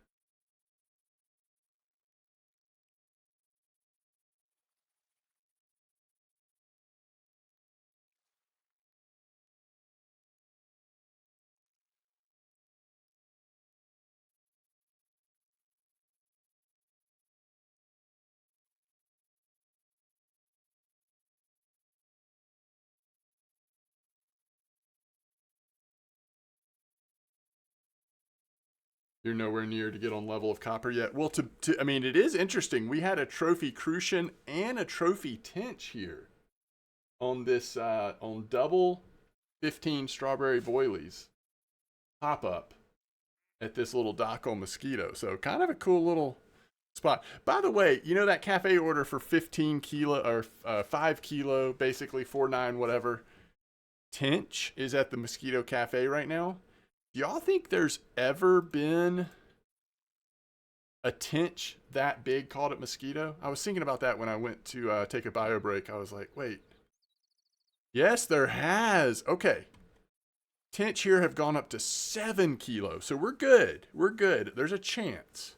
You're nowhere near to get on level of copper yet. Well, I mean, it is interesting. We had a trophy Crucian and a trophy Tinch here on this, on double 15 strawberry boilies pop up at this little dock on Mosquito. So kind of a cool little spot. By the way, you know that cafe order for 15 kilo or 5 kilo, basically 4.9 whatever, Tinch is at the Mosquito Cafe right now. Do y'all think there's ever been a tinch that big called at Mosquito? I was thinking about that when I went to take a bio break. I was like, wait. Yes, there has. Okay. Tinch here have gone up to 7 kilos. So we're good. We're good. There's a chance.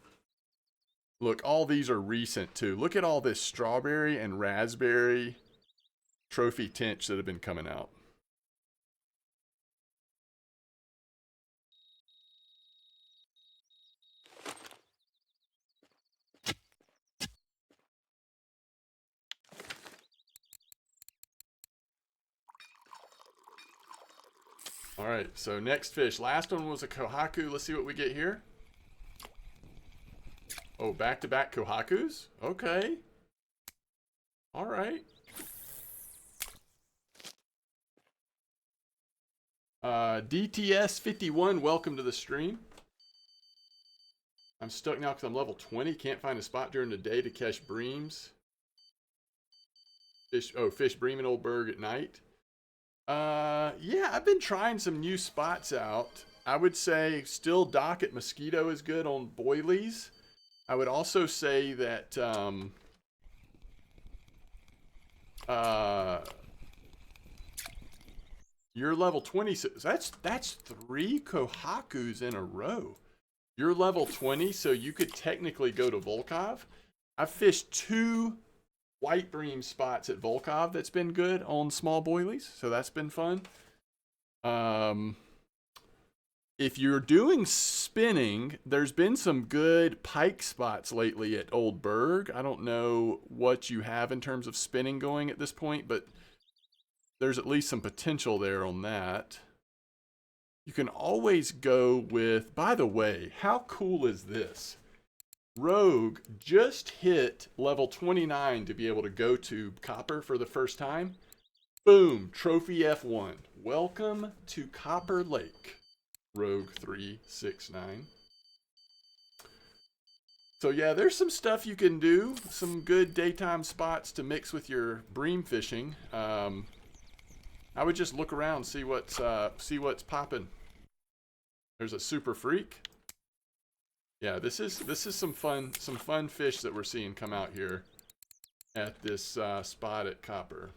Look, all these are recent too. Look at all this strawberry and raspberry trophy tinch that have been coming out. All right, so next fish. Last one was a kohaku. Let's see what we get here. Oh, back-to-back kohakus? Okay. All right. DTS 51, welcome to the stream. I'm stuck now because I'm level 20. Can't find a spot during the day to catch breams. Fish bream in Oldberg at night. Yeah, I've been trying some new spots out. I would say still dock at Mosquito is good on boilies. I would also say that you're level 20, so that's 3 kohakus in a row. You're level 20, so you could technically go to Volov. I've fished 2 white bream spots at Volov that's been good on small boilies, so that's been fun. If you're doing spinning, there's been some good pike spots lately at Oldberg. I don't know what you have in terms of spinning going at this point, but there's at least some potential there on that. You can always go with, by the way, how cool is this? Rogue just hit level 29 to be able to go to Copper for the first time. Boom, trophy F1. Welcome to Copper Lake, Rogue 369. So yeah, there's some stuff you can do. Some good daytime spots to mix with your bream fishing. I would just look around, see what's popping. There's a super freak. Yeah, this is some fun fish that we're seeing come out here at this spot at Copper.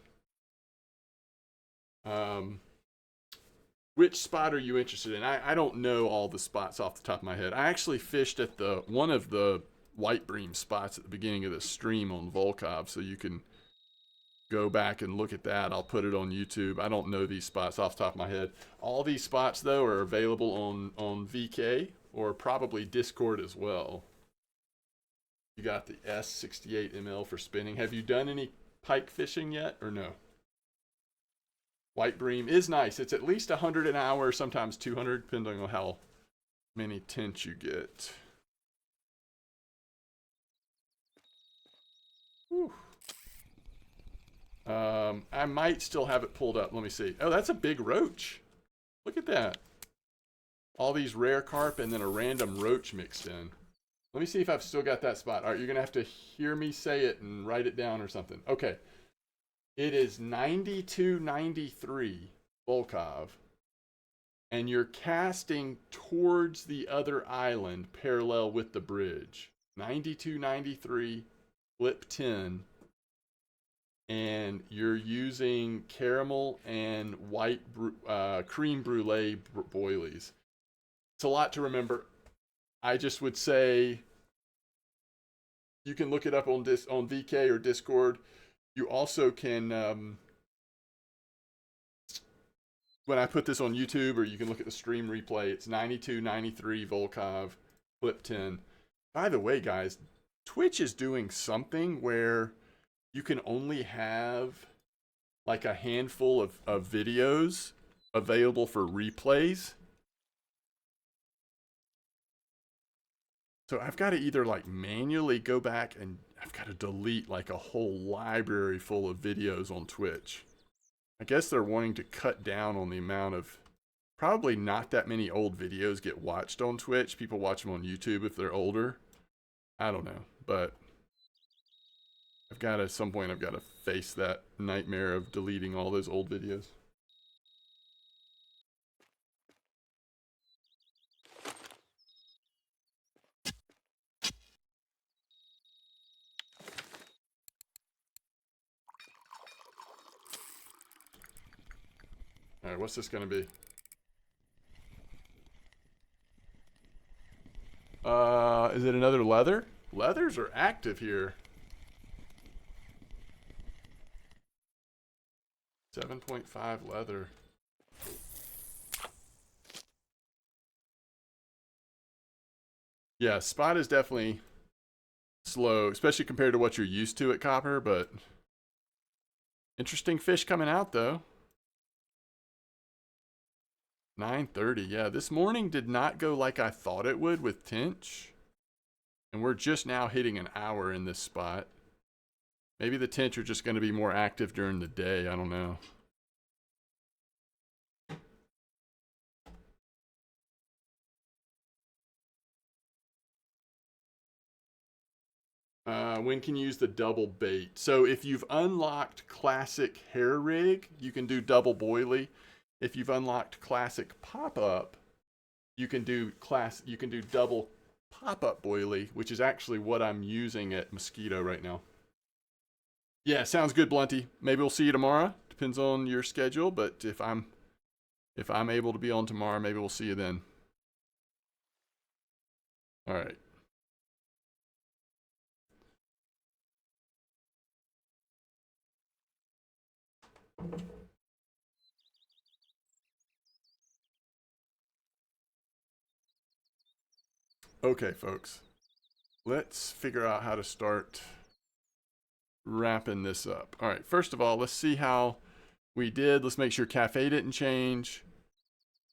Which spot are you interested in? I don't know all the spots off the top of my head. I actually fished at one of the white bream spots at the beginning of the stream on Volov, so you can go back and look at that. I'll put it on YouTube. I don't know these spots off the top of my head. All these spots, though, are available on VK or probably Discord as well. You got the S68 ML for spinning. Have you done any pike fishing yet or no? White bream is nice. It's at least 100 an hour, sometimes 200, depending on how many tinch you get. Whew. I might still have it pulled up. Let me see. Oh, that's a big roach. Look at that. All these rare carp and then a random roach mixed in. Let me see if I've still got that spot. All right, you're going to have to hear me say it and write it down or something. Okay. It is 9293 Volov. And you're casting towards the other island parallel with the bridge. 9293, flip 10. And you're using caramel and white cream brulee boilies. It's a lot to remember. I just would say you can look it up on VK or Discord. You also can, when I put this on YouTube, or you can look at the stream replay, it's 9293 Volov, flip 10. By the way, guys, Twitch is doing something where you can only have like a handful of videos available for replays. So I've got to either like manually go back and I've got to delete like a whole library full of videos on Twitch. I guess they're wanting to cut down on the amount of, probably not that many old videos get watched on Twitch. People watch them on YouTube if they're older. I don't know, but at some point I've got to face that nightmare of deleting all those old videos. All right, what's this going to be? Is it another leather? Leathers are active here. 7.5 leather. Yeah, spot is definitely slow, especially compared to what you're used to at Copper, but interesting fish coming out though. 9:30. Yeah, this morning did not go like I thought it would with tinch. And we're just now hitting an hour in this spot. Maybe the tinch are just going to be more active during the day. I don't know. When can you use the double bait? So if you've unlocked classic hair rig, you can do double boilie. If you've unlocked classic pop-up, you can do double pop-up boilie, which is actually what I'm using at Mosquito right now. Yeah, sounds good, Blunty. Maybe we'll see you tomorrow. Depends on your schedule, but if I'm able to be on tomorrow, maybe we'll see you then. All right. Okay, folks. Let's figure out how to start wrapping this up. All right, first of all, let's see how we did. Let's make sure cafe didn't change.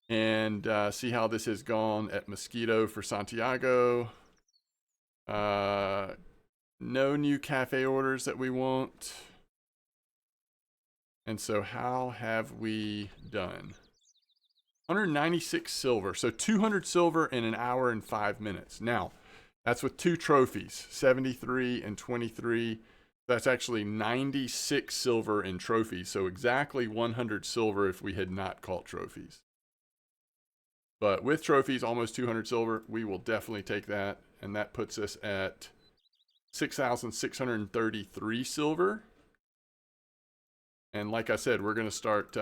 And see how this has gone at Mosquito for Santiago. No new cafe orders that we want. And so how have we done? 196 silver. So 200 silver in an hour and 5 minutes. Now, that's with 2 trophies, 73 and 23. That's actually 96 silver in trophies. So exactly 100 silver if we had not caught trophies. But with trophies, almost 200 silver, we will definitely take that. And that puts us at 6,633 silver. And like I said, we're going to start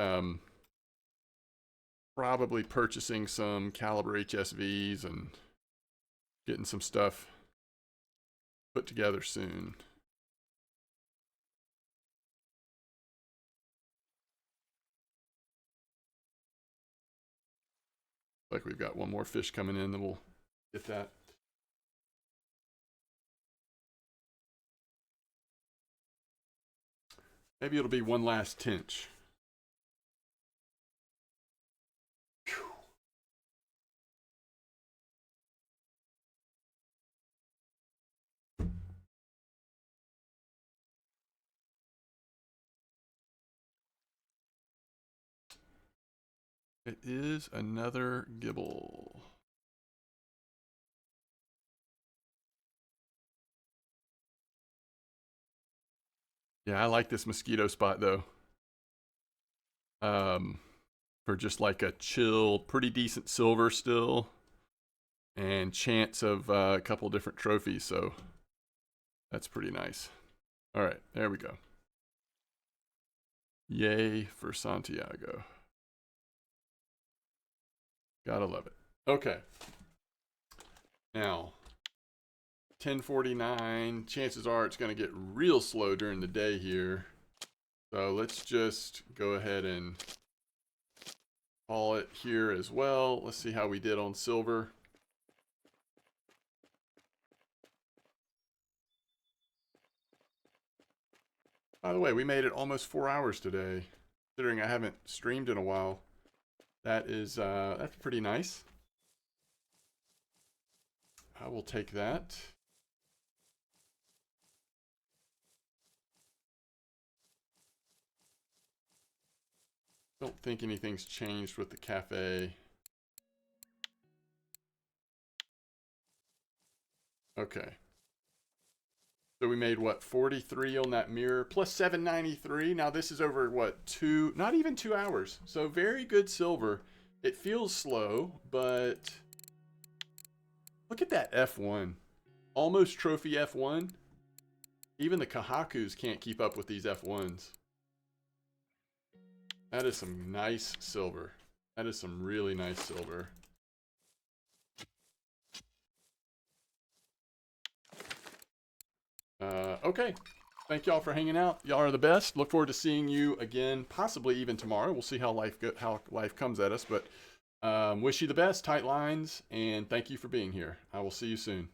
probably purchasing some caliber HSVs and getting some stuff put together soon. Like we've got one more fish coming in, then we'll get that. Maybe it'll be one last tinch. It is another gibble. Yeah, I like this Mosquito spot though. For just like a chill, pretty decent silver still. And chance of a couple different trophies, so that's pretty nice. All right, there we go. Yay for Santiago. Gotta love it. Okay. Now, 10:49. Chances are it's going to get real slow during the day here. So let's just go ahead and call it here as well. Let's see how we did on silver. By the way, we made it almost 4 hours today, considering I haven't streamed in a while. That is, that's pretty nice. I will take that. Don't think anything's changed with the cafe. Okay. So we made what, 43 on that mirror plus 793. Now this is over what, not even 2 hours. So very good silver. It feels slow, but look at that F1. Almost trophy F1. Even the Kahakus can't keep up with these F1s. That is some nice silver. That is some really nice silver. Okay. Thank y'all for hanging out. Y'all are the best. Look forward to seeing you again, possibly even tomorrow. We'll see how life comes at us. But wish you the best, tight lines, and thank you for being here. I will see you soon.